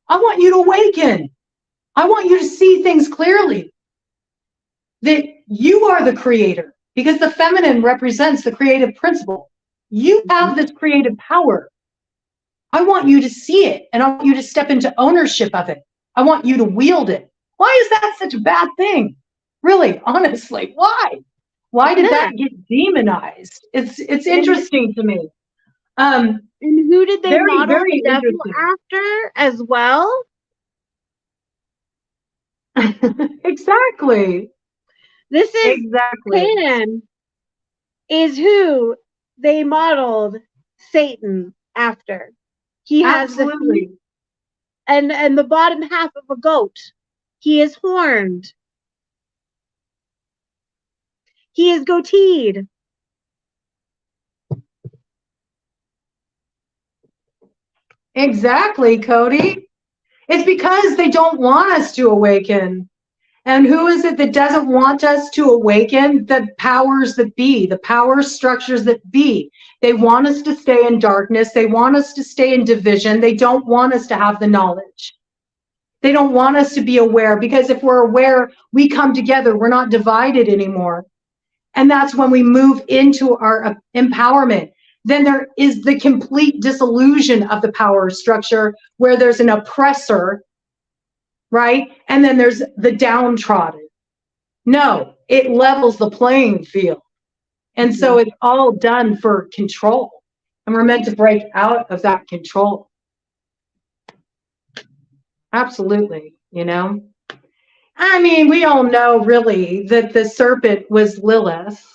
I want you to awaken. I want you to see things clearly. That you are the creator, because the feminine represents the creative principle. You have this creative power. I want you to see it, and I want you to step into ownership of it. I want you to wield it. Why is that such a bad thing? Really, honestly, why? Why did that get demonized? It's interesting to me. And who did they Very, model very the devil interesting. after as well? Exactly. This is Exactly. Canaan is who they modeled Satan after. He has the Absolutely. feet and the bottom half of a goat. He is horned. He is goateed. Exactly, Cody. It's because they don't want us to awaken. And who is it that doesn't want us to awaken? The powers that be, the power structures that be. They want us to stay in darkness. They want us to stay in division. They don't want us to have the knowledge. They don't want us to be aware, because if we're aware, we come together. We're not divided anymore. And that's when we move into our empowerment. Then there is the complete disillusion of the power structure, where there's an oppressor, right? And then there's the downtrodden. No, it levels the playing field. And so it's all done for control. And we're meant to break out of that control. Absolutely, you know? I mean, we all know really that the serpent was Lilith.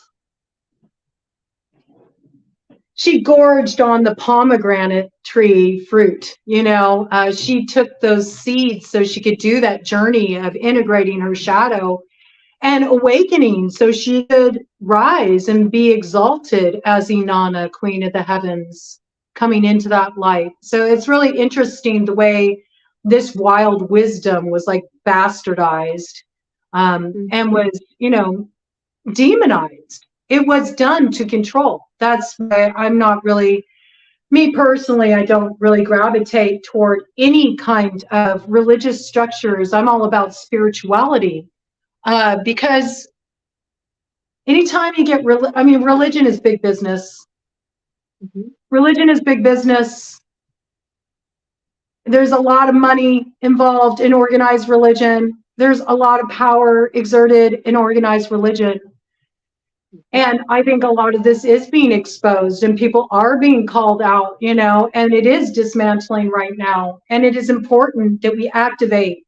She gorged on the pomegranate tree fruit, you know. She took those seeds so she could do that journey of integrating her shadow and awakening so she could rise and be exalted as Inanna, Queen of the Heavens, coming into that light. So it's really interesting the way this wild wisdom was like bastardized and was, you know, demonized. It was done to control. That's why I'm not really, me personally, I don't really gravitate toward any kind of religious structures. I'm all about spirituality. Because anytime you get, I mean, religion is big business. Religion is big business. There's a lot of money involved in organized religion. There's a lot of power exerted in organized religion. And I think a lot of this is being exposed and people are being called out, you know, and it is dismantling right now. And it is important that we activate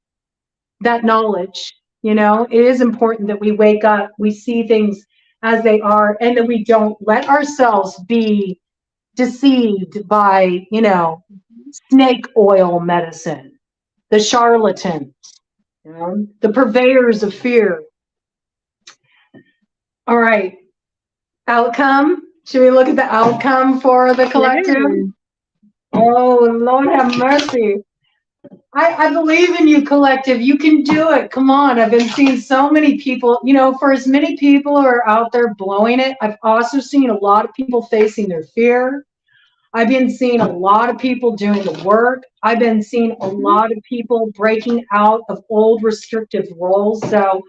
that knowledge. You know, it is important that we wake up, we see things as they are, and that we don't let ourselves be deceived by, you know, snake oil medicine, the charlatans, you know, the purveyors of fear. All right. Outcome. Should we look at the outcome for the collective? Oh, Lord have mercy. I believe in you, collective. You can do it. Come on. I've been seeing so many people, you know, for as many people who are out there blowing it, I've also seen a lot of people facing their fear. I've been seeing a lot of people doing the work. I've been seeing a lot of people breaking out of old restrictive roles. So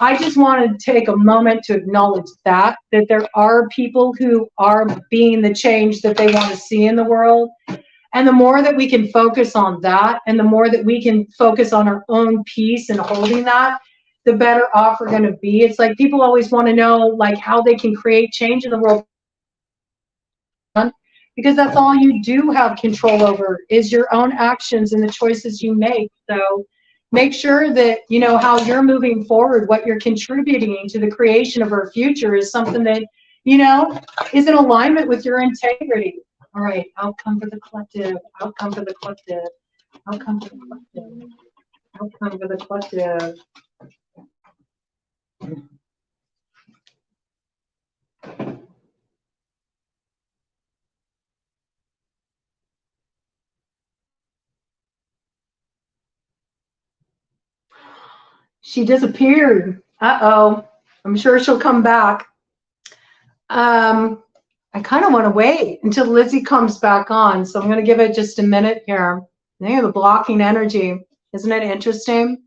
I just want to take a moment to acknowledge that there are people who are being the change that they want to see in the world. And the more that we can focus on that, and the more that we can focus on our own peace and holding that, the better off we're going to be. It's like people always want to know like how they can create change in the world, because that's all you do have control over is your own actions and the choices you make. So make sure that, you know, how you're moving forward, what you're contributing to the creation of our future is something that, you know, is in alignment with your integrity. All right, outcome for the collective, outcome for the collective, outcome for the collective, outcome for the collective. She disappeared. Uh-oh. I'm sure she'll come back. I kind of want to wait until Lizzie comes back on, so I'm going to give it just a minute here. They have a blocking energy. Isn't it interesting?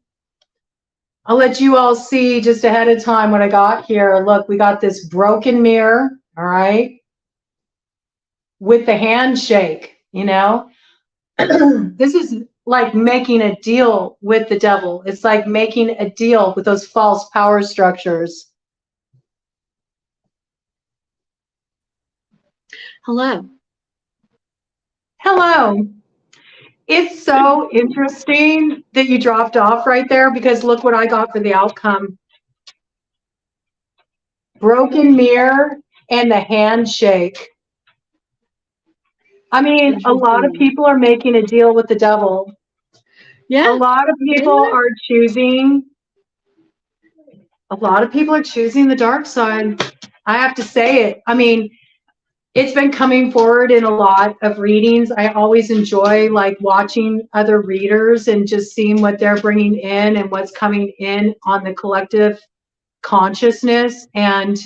I'll let you all see just ahead of time what I got here. Look, we got this broken mirror, all right, with the handshake, you know. This is like making a deal with the devil. It's like making a deal with those false power structures. Hello. Hello. It's so interesting that you dropped off right there, because look what I got for the outcome. Broken mirror and the handshake. I mean, a lot of people are making a deal with the devil. Yeah. A lot of people are choosing the dark side. I have to say it. I mean, it's been coming forward in a lot of readings. I always enjoy like watching other readers and just seeing what they're bringing in and what's coming in on the collective consciousness. And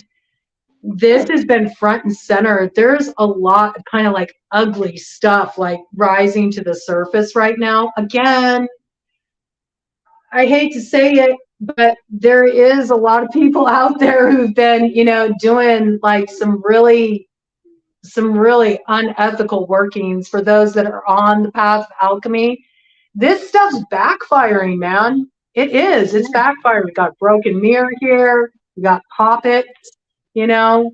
this has been front and center. There's a lot of kind of like ugly stuff like rising to the surface right now. Again, I hate to say it, but there is a lot of people out there who've been, you know, doing like some really unethical workings for those that are on the path of alchemy. This stuff's backfiring, man. It is. It's backfiring. We got broken mirror here. We got poppets, you know.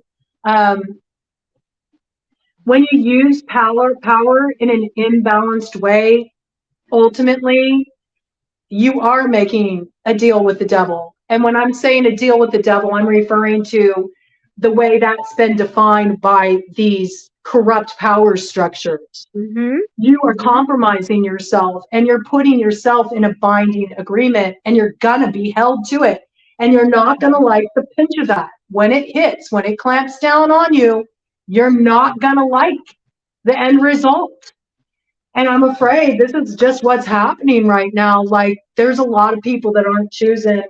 When you use power in an imbalanced way, ultimately, you are making a deal with the devil. And when I'm saying a deal with the devil, I'm referring to the way that's been defined by these corrupt power structures. Mm-hmm. You are compromising yourself and you're putting yourself in a binding agreement, and you're gonna be held to it. And you're not gonna like the pinch of that. When it hits, when it clamps down on you, you're not gonna like the end result. And I'm afraid this is just what's happening right now. Like, there's a lot of people that aren't choosing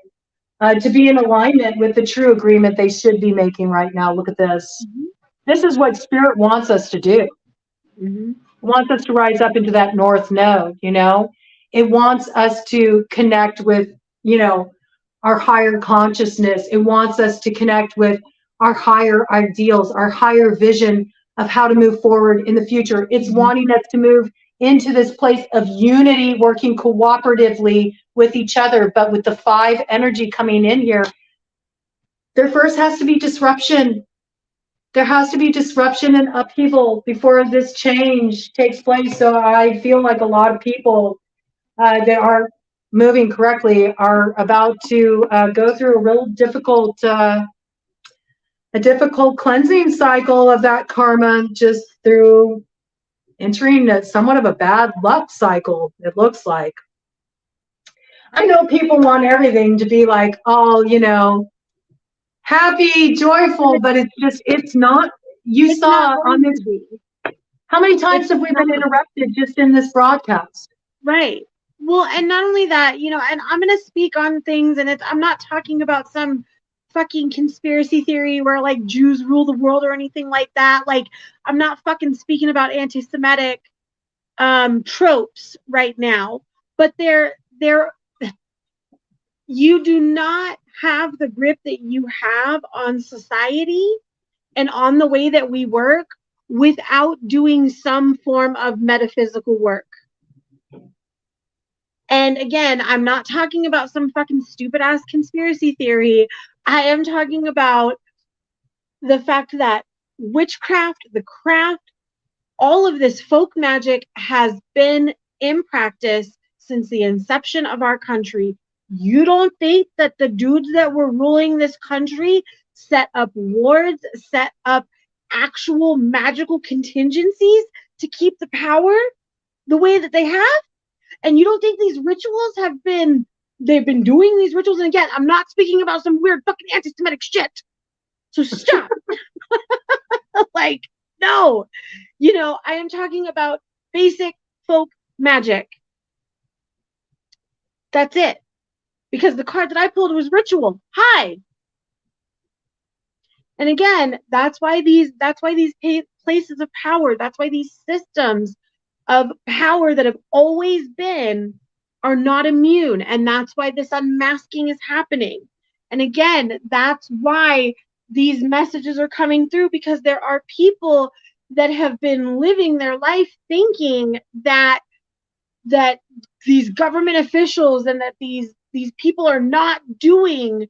to be in alignment with the true agreement they should be making right now. Look at this. Mm-hmm. This is what Spirit wants us to do. Mm-hmm. It wants us to rise up into that north node, you know. It wants us to connect with, you know, our higher consciousness. It wants us to connect with our higher ideals, our higher vision of how to move forward in the future. It's wanting us to move into this place of unity, working cooperatively with each other. But with the 5 energy coming in here, there first has to be disruption. There has to be disruption and upheaval before this change takes place. So I feel like a lot of people that are moving correctly are about to go through a real difficult cleansing cycle of that karma, just through entering somewhat of a bad luck cycle, it looks like. I know people want everything to be like, oh, you know, happy, joyful, but it's not. You saw on this, how many times have we been interrupted just in this broadcast? Right. Well, and not only that, you know, and I'm going to speak on things, and I'm not talking about some fucking conspiracy theory where like Jews rule the world or anything like that. Like, I'm not fucking speaking about anti-Semitic tropes right now, but you do not have the grip that you have on society and on the way that we work without doing some form of metaphysical work. And again, I'm not talking about some fucking stupid ass conspiracy theory. I am talking about the fact that witchcraft, the craft, all of this folk magic has been in practice since the inception of our country. You don't think that the dudes that were ruling this country set up wards, set up actual magical contingencies to keep the power the way that they have? And you don't think these rituals they've been doing these rituals? And again, I'm not speaking about some weird fucking anti-Semitic shit. So stop. Like, no. I am talking about basic folk magic. That's it. Because the card that I pulled was ritual. Hi. And again, that's why these places of power, that's why these systems of power that have always been are not immune. And that's why this unmasking is happening. And again, that's why these messages are coming through, because there are people that have been living their life thinking that these government officials and that these people are not doing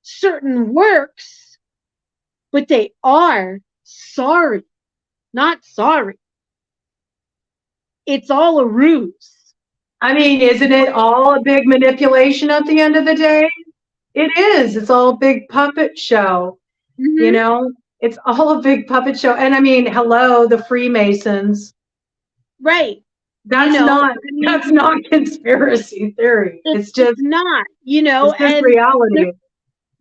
certain works, but they are. Sorry. Not sorry. It's all a ruse. I mean, isn't it all a big manipulation at the end of the day? It is. It's all a big puppet show. Mm-hmm. It's all a big puppet show. And I mean, hello, the Freemasons. Right. That's not conspiracy theory. It's not, it's just and reality.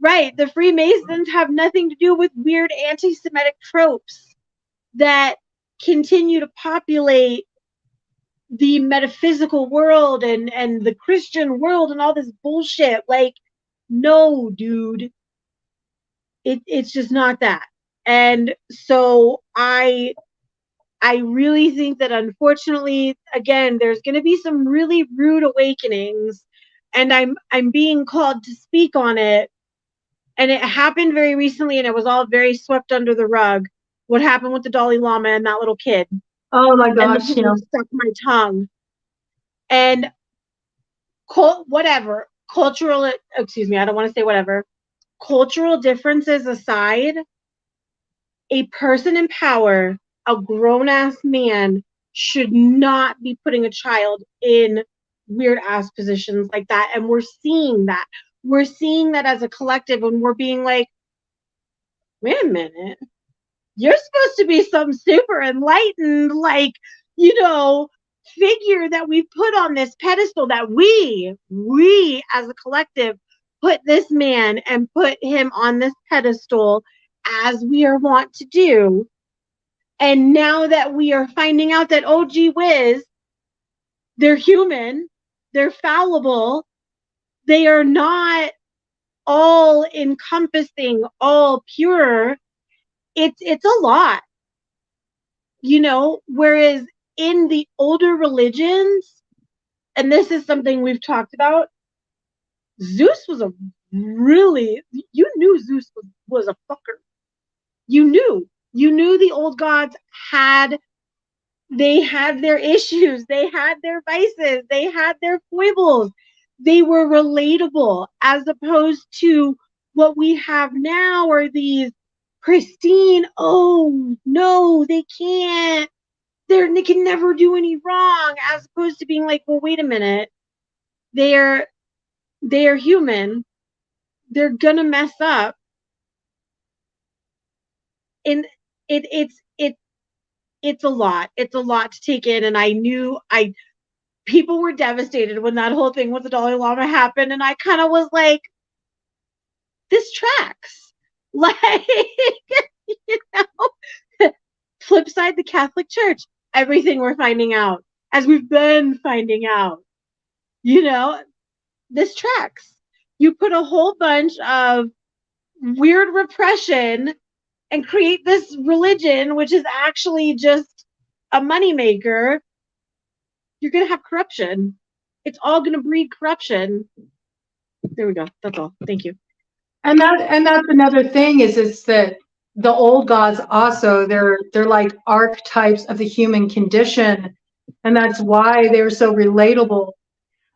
The Freemasons have nothing to do with weird anti-Semitic tropes that continue to populate the metaphysical world and the Christian world and all this bullshit. Like, no, dude. It's just not that. And so I really think that, unfortunately, again, there's going to be some really rude awakenings, and I'm being called to speak on it. And it happened very recently, and it was all very swept under the rug. What happened with the Dalai Lama and that little kid? Oh my gosh, stuck my tongue. And whatever, cultural, excuse me, I don't want to say whatever. Cultural differences aside, a person in power, a grown-ass man, should not be putting a child in weird-ass positions like that. And we're seeing that. We're seeing that as a collective, and we're being like, wait a minute. You're supposed to be some super enlightened, figure that we put on this pedestal, that we as a collective put this man and put him on this pedestal, as we are wont to do. And now that we are finding out that, oh gee whiz, they're human, they're fallible, they are not all encompassing, all pure, it's a lot. Whereas in the older religions, and this is something we've talked about, Zeus was you knew Zeus was a fucker. You knew the old gods had their issues, they had their vices, they had their foibles. They were relatable, as opposed to what we have now are these pristine, oh no, they can't, they can never do any wrong, as opposed to being like, well, wait a minute, they're human, they're gonna mess up. And it's a lot to take in. And I knew people were devastated when that whole thing with the Dalai Lama happened, and I kind of was like, this tracks. Like, flip side, the Catholic Church, everything we're finding out, as we've been finding out, this tracks. You put a whole bunch of weird repression and create this religion, which is actually just a moneymaker, you're going to have corruption. It's all going to breed corruption. There we go. That's all. Thank you. And that's another thing is that the old gods also, they're like archetypes of the human condition, and that's why they're so relatable.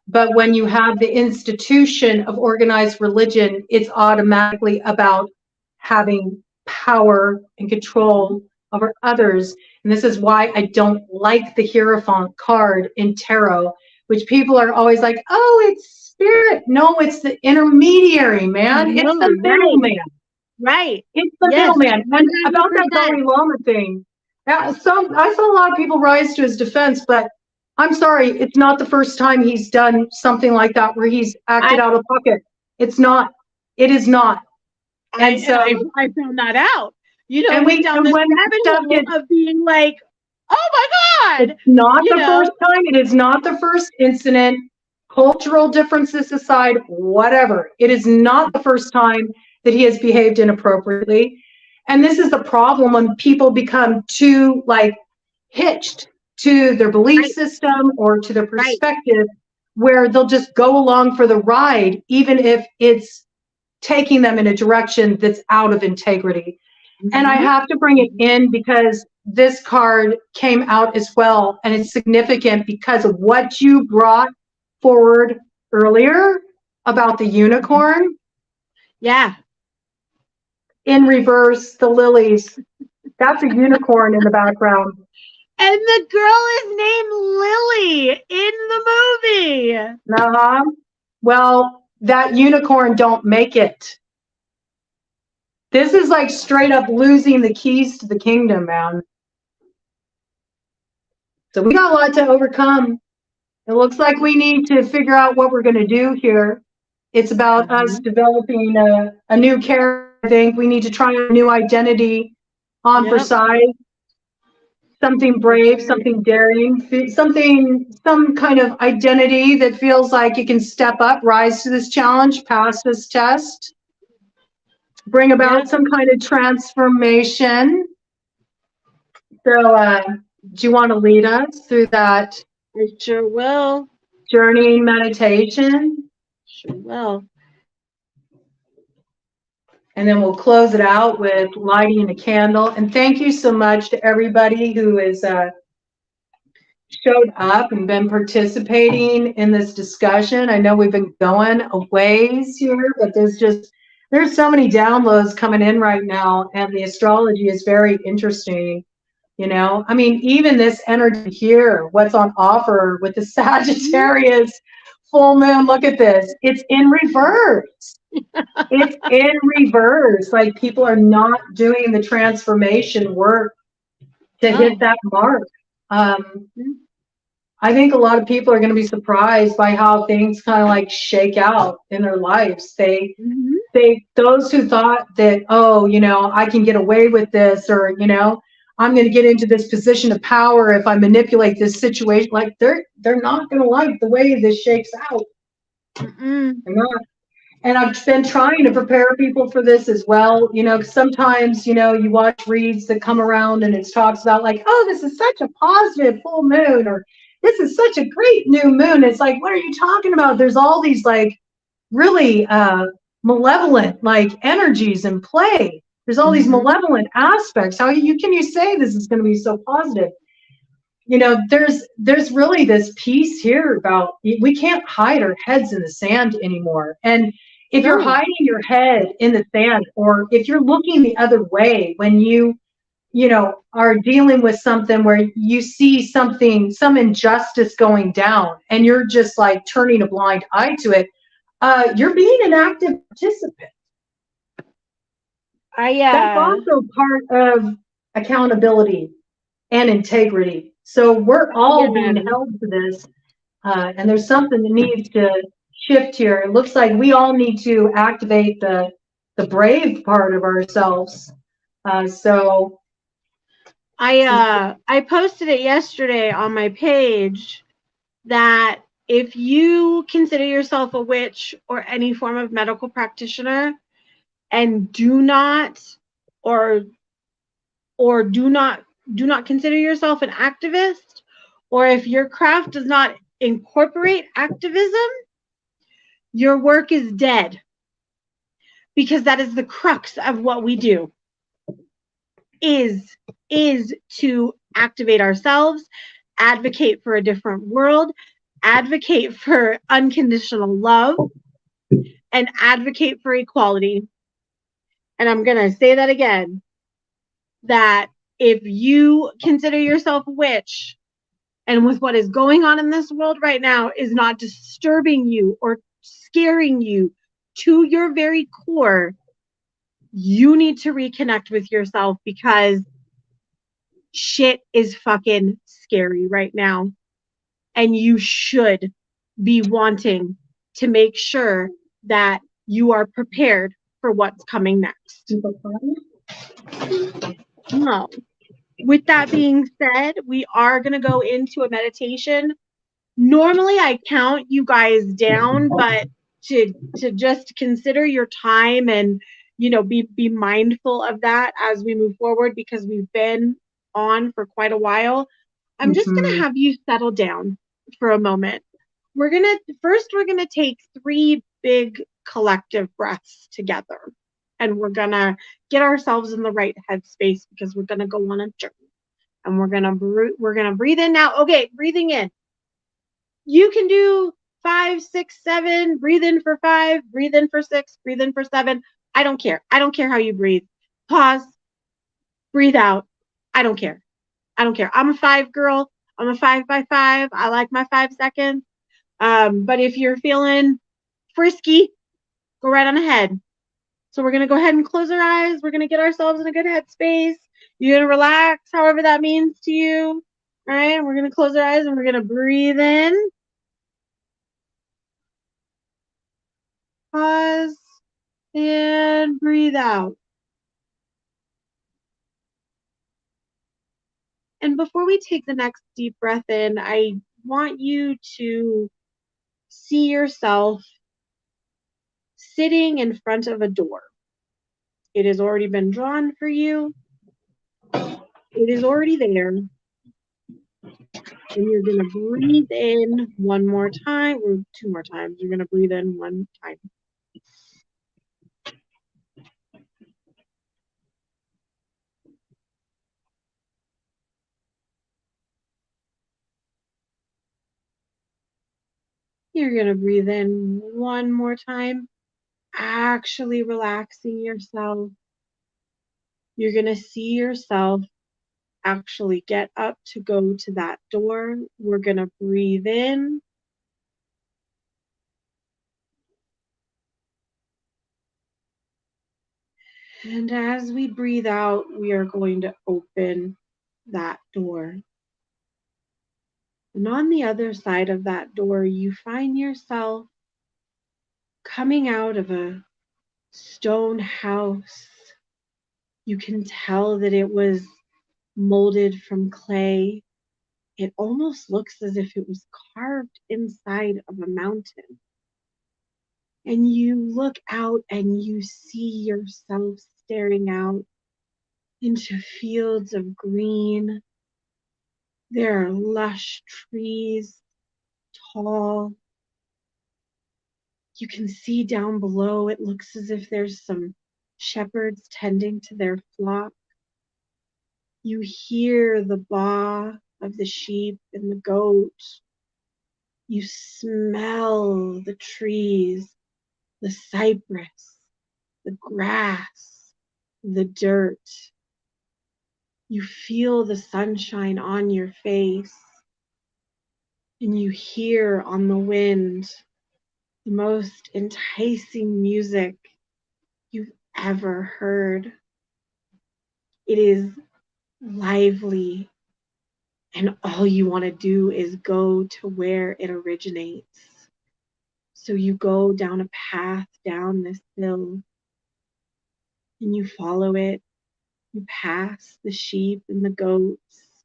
But when you have the institution of organized religion, it's automatically about having power and control over others. And this is why I don't like the Hierophant card in tarot, which people are always like, oh, it's spirit. No, it's the intermediary, man. It's the middleman. Right. It's the Yes. middleman. And about that 100%. Dalai Lama thing, I saw a lot of people rise to his defense, but I'm sorry, it's not the first time he's done something like that where he's acted out of pocket. It's not. It is not. And so I found that out. You know, and went down this rabbit hole of being like, oh my God. It's not the first time. It is not the first incident. Cultural differences aside, whatever. It is not the first time that he has behaved inappropriately. And this is the problem when people become too like hitched to their belief system or to their perspective, where they'll just go along for the ride, even if it's taking them in a direction that's out of integrity. And I have to bring it in because this card came out as well, and it's significant because of what you brought forward earlier about the unicorn. Yeah. In reverse, the lilies. That's a unicorn in the background. And the girl is named Lily in the movie. Well, that unicorn don't make it. This is like straight up losing the keys to the kingdom, man. So we got a lot to overcome. It looks like we need to figure out what we're going to do here. It's about us developing a new character. I think we need to try a new identity on for size. Something brave, something daring, some kind of identity that feels like you can step up, rise to this challenge, pass this test, bring about some kind of transformation. So, do you want to lead us through that? I sure will. Journey meditation? Sure will. And then we'll close it out with lighting a candle. And thank you so much to everybody who has showed up and been participating in this discussion. I know we've been going a ways here, but there's so many downloads coming in right now, and the astrology is very interesting. You know, I mean, even this energy here, what's on offer with the Sagittarius full moon, look at this. It's in reverse. It's in reverse. Like people are not doing the transformation work to hit that mark. I think a lot of people are going to be surprised by how things kind of like shake out in their lives. Those who thought that, oh, you know, I can get away with this, or, you know, I'm going to get into this position of power if I manipulate this situation. Like they're not going to like the way this shakes out. They're not. And I've been trying to prepare people for this as well. You know, sometimes, you know, you watch reads that come around and it talks about like, oh, this is such a positive full moon, or this is such a great new moon. It's like, what are you talking about? There's all these like really malevolent like energies in play. There's all these malevolent aspects. How can you say this is going to be so positive? You know, there's really this piece here about we can't hide our heads in the sand anymore. And if you're hiding your head in the sand, or if you're looking the other way when you know, are dealing with something where you see some injustice going down and you're just like turning a blind eye to it, you're being an active participant. That's also part of accountability and integrity. So we're all being held to this, and there's something that needs to shift here. It looks like we all need to activate the brave part of ourselves. So I posted it yesterday on my page that if you consider yourself a witch or any form of medical practitioner and do not consider yourself an activist, or if your craft does not incorporate activism, your work is dead, because that is the crux of what we do, is to activate ourselves, advocate for a different world, advocate for unconditional love, and advocate for equality. And I'm going to say that again, that if you consider yourself a witch and with what is going on in this world right now is not disturbing you or scaring you to your very core, you need to reconnect with yourself, because shit is fucking scary right now. And you should be wanting to make sure that you are prepared for what's coming next. No. With that being said, we are going to go into a meditation. Normally I count you guys down, but to just consider your time and, you know, be mindful of that as we move forward, because we've been on for quite a while. I'm just going to have you settle down for a moment. We're going to take 3 big collective breaths together, and we're going to get ourselves in the right headspace, because we're going to go on a journey, and we're going to breathe in now. Okay, breathing in. You can do 5, 6, 7, breathe in for 5, breathe in for 6, breathe in for 7. I don't care. I don't care how you breathe. Pause, breathe out. I don't care. I don't care. I'm a 5 girl. I'm a 5 by 5. I like my 5 seconds. But if you're feeling frisky, go right on ahead. So we're going to go ahead and close our eyes. We're going to get ourselves in a good headspace. You're going to relax, however that means to you. All right. We're going to close our eyes and we're going to breathe in. Pause and breathe out. And before we take the next deep breath in, I want you to see yourself sitting in front of a door. It has already been drawn for you. It is already there. And you're going to breathe in one more time, or 2 more times. You're going to breathe in 1 time. You're going to breathe in 1 more time, actually relaxing yourself. You're going to see yourself actually get up to go to that door. We're going to breathe in. And as we breathe out, we are going to open that door. And on the other side of that door, you find yourself coming out of a stone house. You can tell that it was molded from clay. It almost looks as if it was carved inside of a mountain. And you look out and you see yourself staring out into fields of green. There are lush trees, tall. You can see down below, it looks as if there's some shepherds tending to their flock. You hear the baa of the sheep and the goat. You smell the trees, the cypress, the grass, the dirt. You feel the sunshine on your face, and you hear on the wind the most enticing music you've ever heard. It is lively, and all you want to do is go to where it originates. So you go down a path down this hill, and you follow it. You pass the sheep and the goats,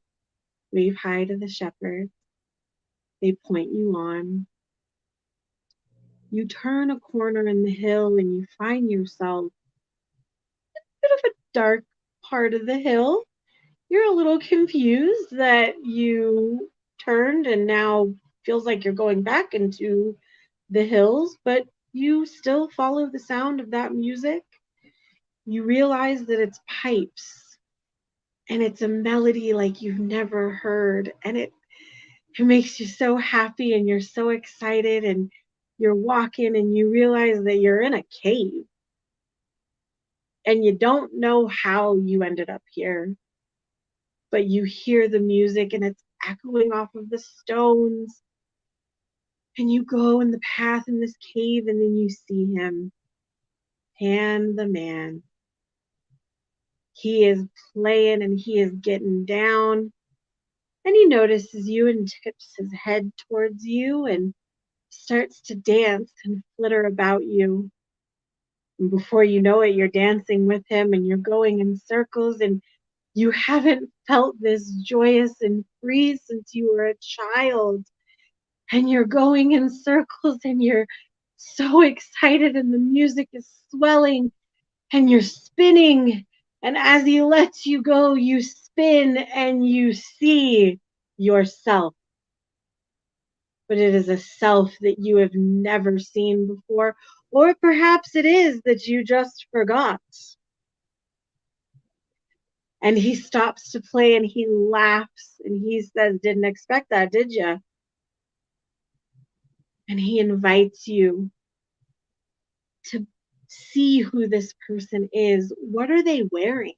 wave hi to the shepherds. They point you on. You turn a corner in the hill and you find yourself in a bit of a dark part of the hill. You're a little confused that you turned and now feels like you're going back into the hills, but you still follow the sound of that music. You realize that it's pipes, and it's a melody like you've never heard, and it makes you so happy and you're so excited, and you're walking and you realize that you're in a cave and you don't know how you ended up here, but you hear the music and it's echoing off of the stones. And you go in the path in this cave, and then you see him, Pan the man. He is playing and he is getting down. And he notices you and tips his head towards you and starts to dance and flitter about you. And before you know it, you're dancing with him and you're going in circles, and you haven't felt this joyous and free since you were a child. And you're going in circles and you're so excited, and the music is swelling and you're spinning. And as he lets you go, you spin and you see yourself. But it is a self that you have never seen before, or perhaps it is that you just forgot. And he stops to play and he laughs and he says, "Didn't expect that, did you?" And he invites you to see who this person is. What are they wearing?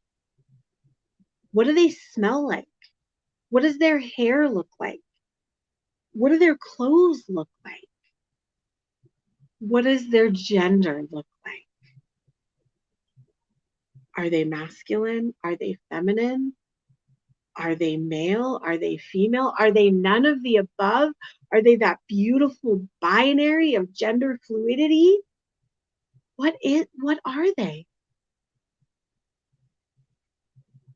What do they smell like? What does their hair look like? What do their clothes look like? What does their gender look like? Are they masculine? Are they feminine? Are they male? Are they female? Are they none of the above? Are they that beautiful binary of gender fluidity? What are they?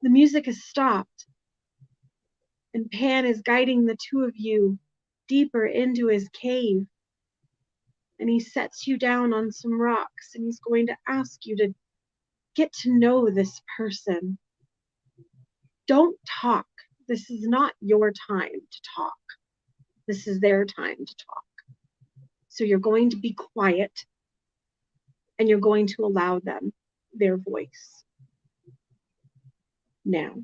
The music has stopped, and Pan is guiding the two of you deeper into his cave. And he sets you down on some rocks, and he's going to ask you to get to know this person. Don't talk. This is not your time to talk. This is their time to talk. So you're going to be quiet, and you're going to allow them their voice. Now.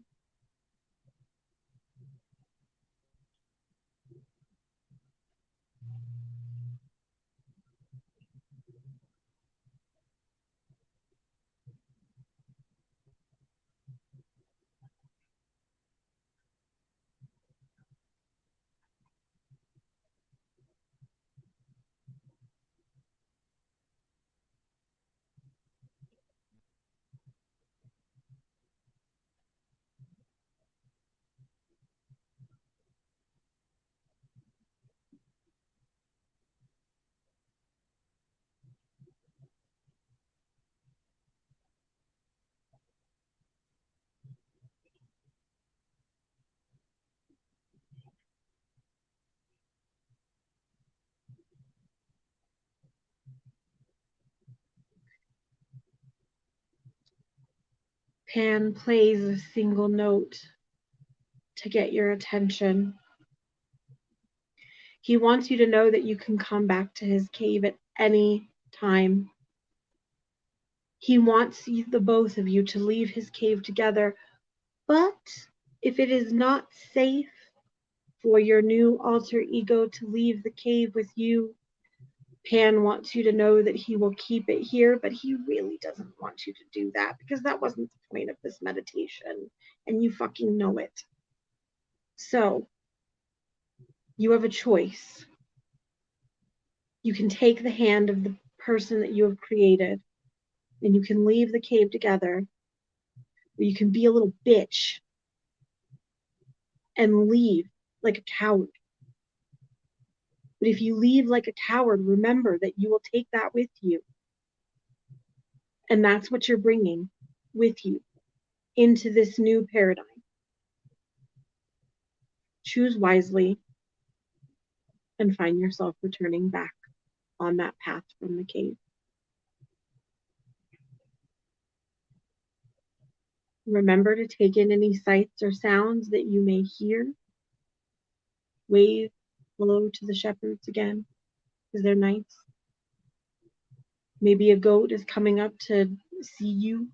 Pan plays a single note to get your attention. He wants you to know that you can come back to his cave at any time. He wants the both of you to leave his cave together, but if it is not safe for your new alter ego to leave the cave with you, Pan wants you to know that he will keep it here, but he really doesn't want you to do that because that wasn't the point of this meditation, and you fucking know it. So, you have a choice. You can take the hand of the person that you have created, and you can leave the cave together, or you can be a little bitch and leave like a coward. But if you leave like a coward, remember that you will take that with you. And that's what you're bringing with you into this new paradigm. Choose wisely and find yourself returning back on that path from the cave. Remember to take in any sights or sounds that you may hear. Wave hello to the shepherds again, because they're nice. Maybe a goat is coming up to see you.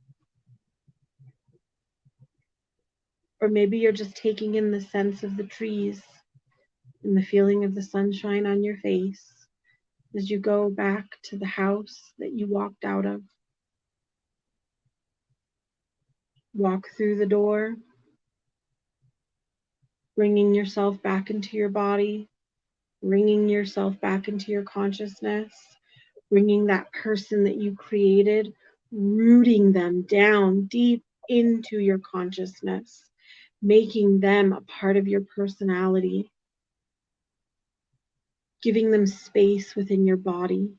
Or maybe you're just taking in the sense of the trees and the feeling of the sunshine on your face as you go back to the house that you walked out of. Walk through the door. bringing yourself back into your body, bringing yourself back into your consciousness, bringing that person that you created, rooting them down deep into your consciousness, making them a part of your personality, giving them space within your body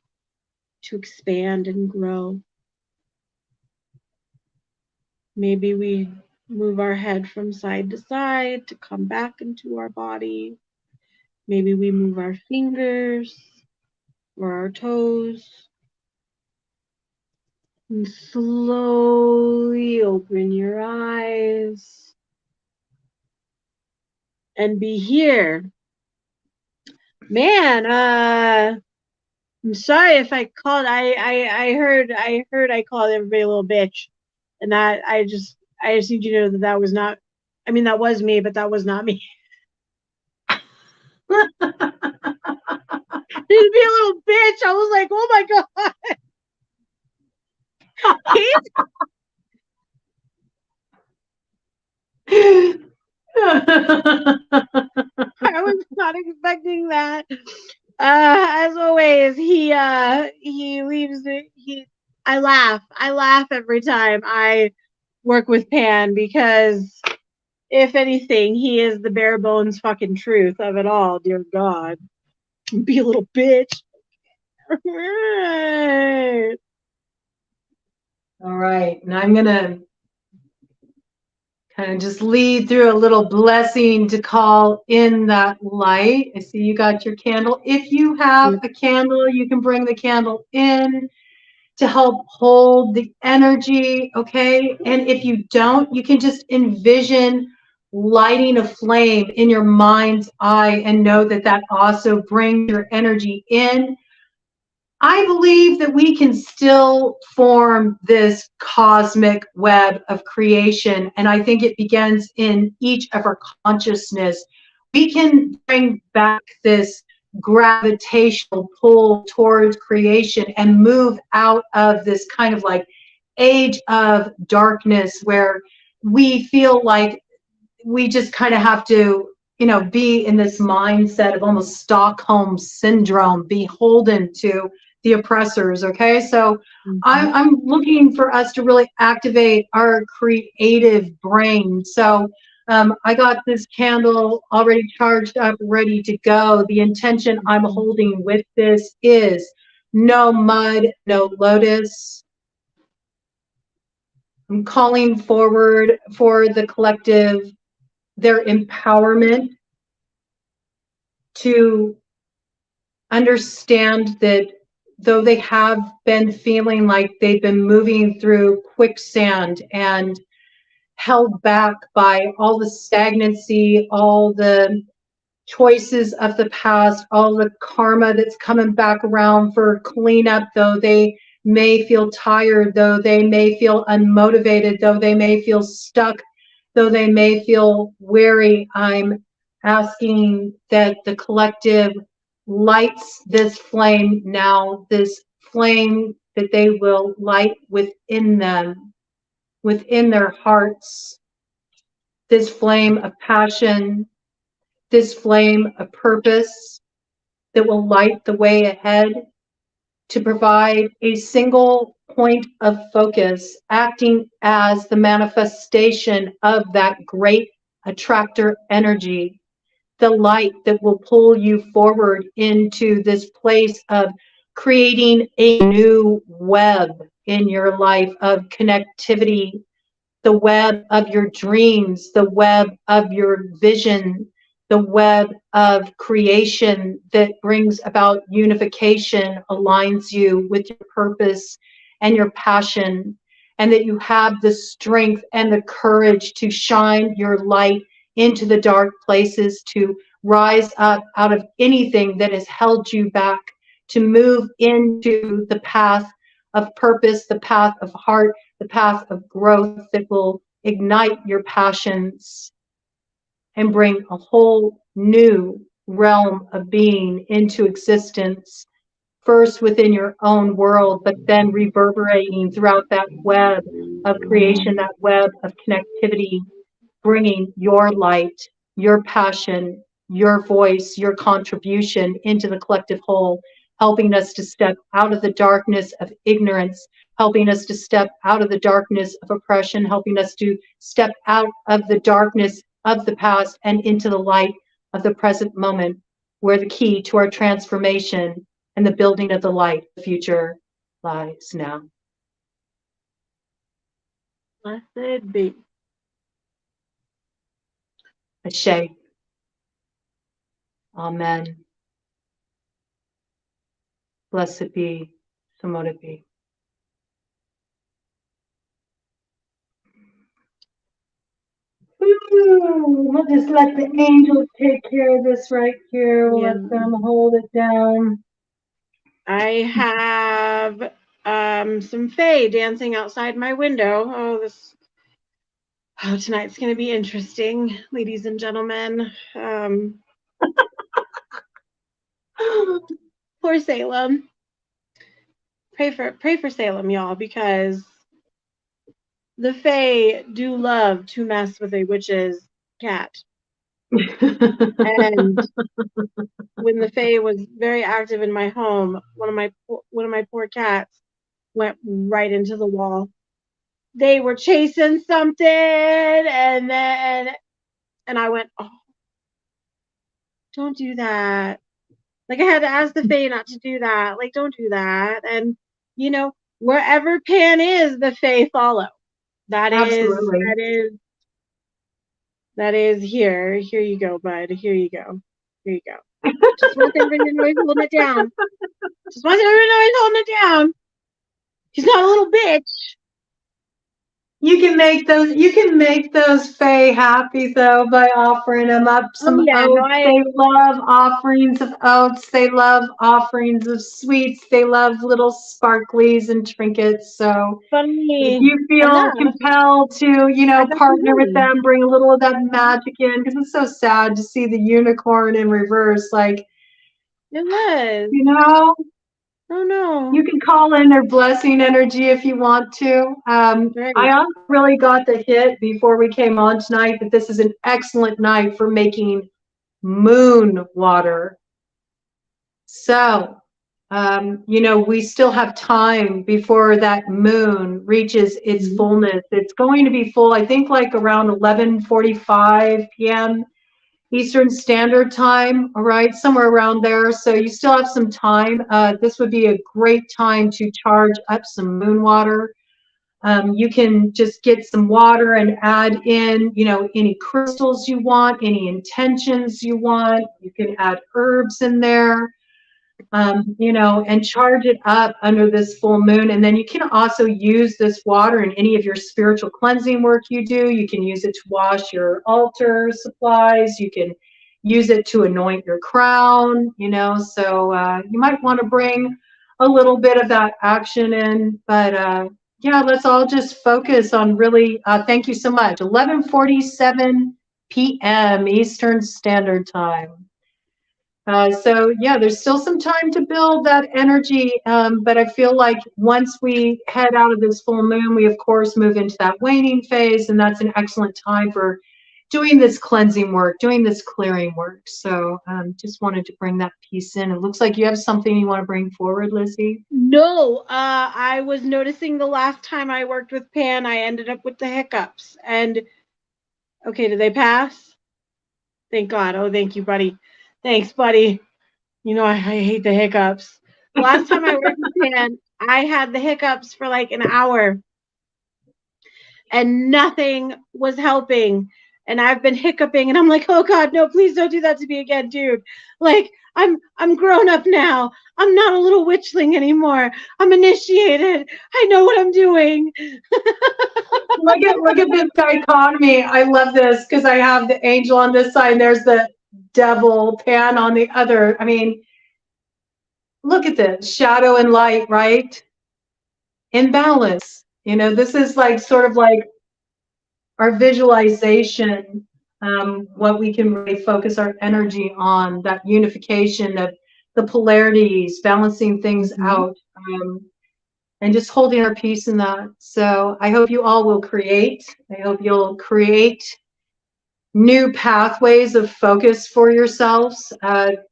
to expand and grow. Maybe we move our head from side to side to come back into our body. Maybe we move our fingers or our toes. And slowly open your eyes and be here. Man, I'm sorry if I called. I heard I called everybody a little bitch, and that I just need you to know that that was not. I mean, that was me, but that was not me. Need to be a little bitch. I was like, oh my god. I was not expecting that. As always, he leaves it. I laugh every time I work with Pan because if anything, he is the bare bones fucking truth of it all. Dear God, be a little bitch. All right, and I'm gonna kind of just lead through a little blessing to call in that light. I see you got your candle. If you have a candle, you can bring the candle in to help hold the energy, okay? And if you don't, you can just envision lighting a flame in your mind's eye and know that that also brings your energy in. I believe that we can still form this cosmic web of creation, and I think it begins in each of our consciousness. We can bring back this gravitational pull towards creation and move out of this kind of like age of darkness where we feel like we just kind of have to, you know, be in this mindset of almost Stockholm syndrome, beholden to the oppressors. Okay, so I'm looking for us to really activate our creative brain. So I got this candle already charged up, ready to go. The intention I'm holding with this is no mud, no lotus. I'm calling forward for the collective their empowerment to understand that though they have been feeling like they've been moving through quicksand and held back by all the stagnancy, all the choices of the past, all the karma that's coming back around for cleanup, though they may feel tired, though they may feel unmotivated, though they may feel stuck, though they may feel weary, I'm asking that the collective lights this flame now, this flame that they will light within them, within their hearts, this flame of passion, this flame of purpose that will light the way ahead to provide a single point of focus, acting as the manifestation of that great attractor energy, the light that will pull you forward into this place of creating a new web in your life of connectivity, the web of your dreams, the web of your vision, the web of creation that brings about unification, aligns you with your purpose and your passion, and that you have the strength and the courage to shine your light into the dark places, to rise up out of anything that has held you back, to move into the path of purpose, the path of heart, the path of growth that will ignite your passions and bring a whole new realm of being into existence, first within your own world, but then reverberating throughout that web of creation, that web of connectivity, bringing your light your passion, your voice, your contribution into the collective whole, helping us to step out of the darkness of ignorance, helping us to step out of the darkness of oppression, helping us to step out of the darkness of the past and into the light of the present moment, where the key to our transformation and the building of the light of the future lies now. Blessed be. Ashe. Amen. Blessed be, so mote it be. We'll just let the angels take care of this right here. We'll let them hold it down. I have some fae dancing outside my window. Tonight's going to be interesting, ladies and gentlemen. Poor Salem. Pray for Salem, y'all, because the fae do love to mess with a witch's cat. And when the fae was very active in my home, one of my poor cats went right into the wall. They were chasing something, and I went, oh, don't do that. Like, I had to ask the fae not to do that. Like, don't do that. And you know, wherever Pan is, the fae follow. That is here. Here you go, bud. Here you go. Here you go. Just want everybody to know he's holding it down. Just want everybody to know he's holding it down. He's not a little bitch. You can make those fae happy though by offering them up some oats. They love offerings of oats. They love offerings of sweets. They love little sparklies and trinkets. So if you feel compelled to, partner with them, bring a little of that magic in, because it's so sad to see the unicorn in reverse. Like, it was. Oh no. You can call in their blessing energy if you want to. Right. I also really got the hit before we came on tonight that this is an excellent night for making moon water. So, we still have time before that moon reaches its fullness. It's going to be full, I think, like around 11:45 p.m. Eastern Standard Time, all right, somewhere around there. So you still have some time. This would be a great time to charge up some moon water. You can just get some water and add in, any crystals you want, any intentions you want. You can add herbs in there, and charge it up under this full moon. And then you can also use this water in any of your spiritual cleansing work you do. You can use it to wash your altar supplies. You can use it to anoint your crown, so you might want to bring a little bit of that action in. But yeah, let's all just focus on really, thank you so much, 11:47 p.m. Eastern Standard Time. So yeah, there's still some time to build that energy, but I feel like once we head out of this full moon, we of course move into that waning phase, and that's an excellent time for doing this cleansing work, doing this clearing work. So just wanted to bring that piece in. It looks like you have something you want to bring forward, Lizzie. No, I was noticing the last time I worked with Pan, I ended up with the hiccups. And okay, did they pass? Thank God. Oh, thank you, buddy. Thanks, buddy. I hate the hiccups. Last time I worked with Pan, I had the hiccups for like an hour and nothing was helping. And I've been hiccuping and I'm like, oh God, no, please don't do that to me again, dude. Like, I'm grown up now. I'm not a little witchling anymore. I'm initiated. I know what I'm doing. Look at this dichotomy. I love this because I have the angel on this side and there's the devil Pan on the other. I mean, look at this, shadow and light, right? In balance. This is like sort of like our visualization, what we can really focus our energy on, that unification of the polarities, balancing things out, and just holding our peace in that. So I hope you all will create. I hope you'll create new pathways of focus for yourselves.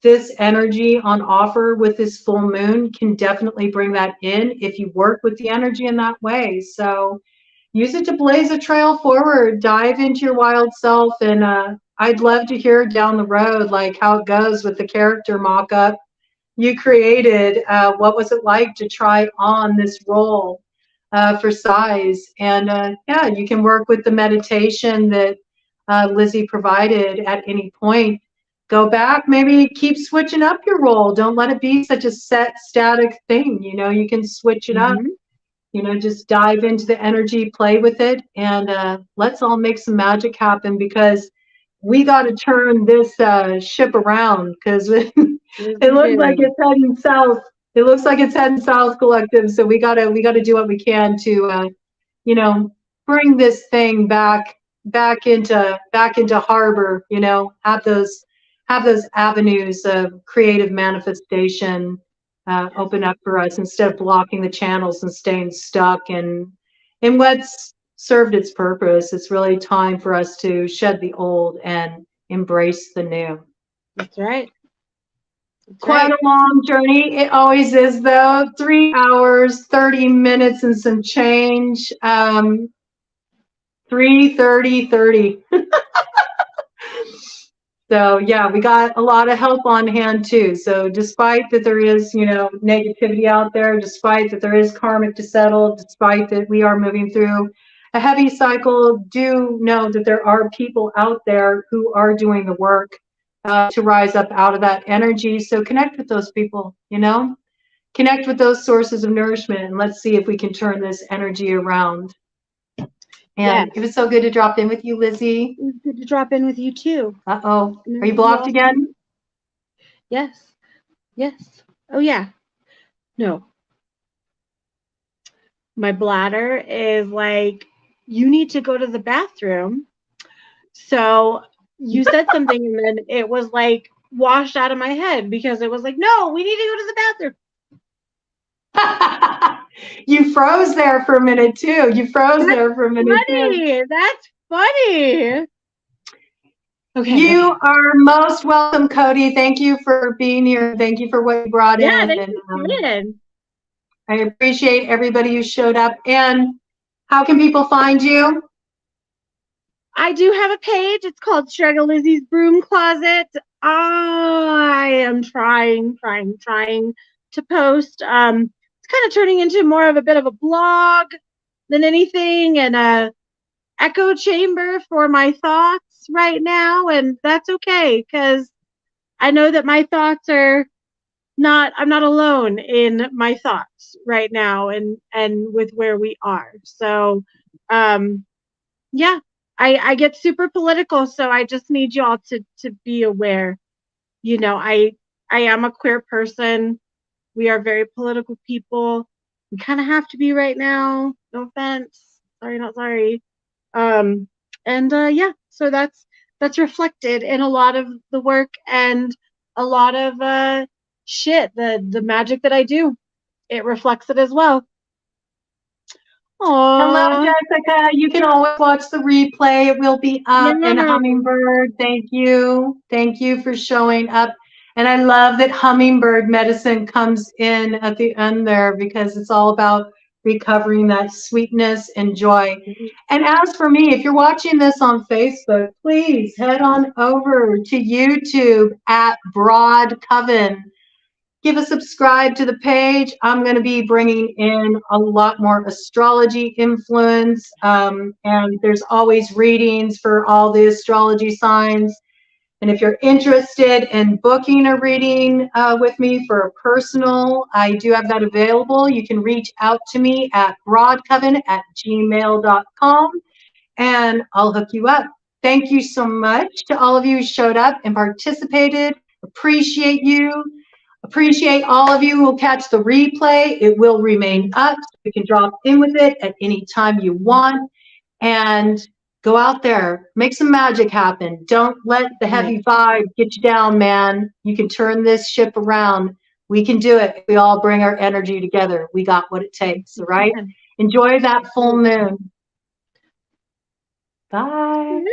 This energy on offer with this full moon can definitely bring that in if you work with the energy in that way. So use it to blaze a trail forward, dive into your wild self. And I'd love to hear down the road, like how it goes with the character mock-up you created. What was it like to try on this role for size? And yeah, you can work with the meditation that Lizzie provided at any point. Go back, maybe keep switching up your role. Don't let it be such a set, static thing. You know, you can switch it up. You know, just dive into the energy, play with it, and let's all make some magic happen, because we got to turn this ship around, because it looks like it's heading south. It looks like it's heading south, collective. So we gotta do what we can to, you know, bring this thing back into harbor. You know, have those avenues of creative manifestation open up for us, instead of blocking the channels and staying stuck in what's served its purpose. It's really time for us to shed the old and embrace the new. That's right. Quite a long journey. It always is, though. 3 hours, 30 minutes and some change. 3:30. So yeah, we got a lot of help on hand too. So despite that there is, you know, negativity out there, despite that there is karmic to settle, despite that we are moving through a heavy cycle, do know that there are people out there who are doing the work to rise up out of that energy. So connect with those people, you know, connect with those sources of nourishment, and let's see if we can turn this energy around. And it was so good to drop in with you, Lizzie. It was good to drop in with you too. Uh-oh. Are you blocked again? Yes. Yes. Oh, yeah. No. My bladder is like, you need to go to the bathroom. So you said something, and then it was like washed out of my head, because it was like, no, we need to go to the bathroom. You froze there for a minute too. You froze there for a minute too. That's funny. Okay. You are most welcome, Cody. Thank you for being here. Thank you for what you brought in. Thank you for coming. I appreciate everybody who showed up. And how can people find you? I do have a page. It's called Strega Lizzie's Broom Closet. I am trying to post. It's kind of turning into more of a bit of a blog than anything, and a echo chamber for my thoughts right now. And that's okay, because I know that my thoughts are not, I'm not alone in my thoughts right now, and with where we are. So, yeah, I get super political, so I just need y'all to be aware. You know, I am a queer person. We are very political people. We kind of have to be right now. No offense. Sorry, not sorry. Yeah, so that's reflected in a lot of the work and a lot of shit, the magic that I do. It reflects it as well. Aww. Hello, Jessica. You can always watch the replay. It will be up. Yeah. And Hummingbird, thank you. Thank you for showing up. And I love that Hummingbird medicine comes in at the end there, because it's all about recovering that sweetness and joy. And as for me, if you're watching this on Facebook, please head on over to YouTube at Broad Coven. Give a subscribe to the page. I'm going to be bringing in a lot more astrology influence. And there's always readings for all the astrology signs. And if you're interested in booking a reading with me for a personal, I do have that available. You can reach out to me at broadcoven@gmail.com, and I'll hook you up. Thank you so much to all of you who showed up and participated. Appreciate you. Appreciate all of you who will catch the replay. It will remain up. You can drop in with it at any time you want. And go out there, make some magic happen. Don't let the heavy vibe get you down, man. You can turn this ship around. We can do it. If we all bring our energy together, we got what it takes, all right? Enjoy that full moon. Bye. Everybody.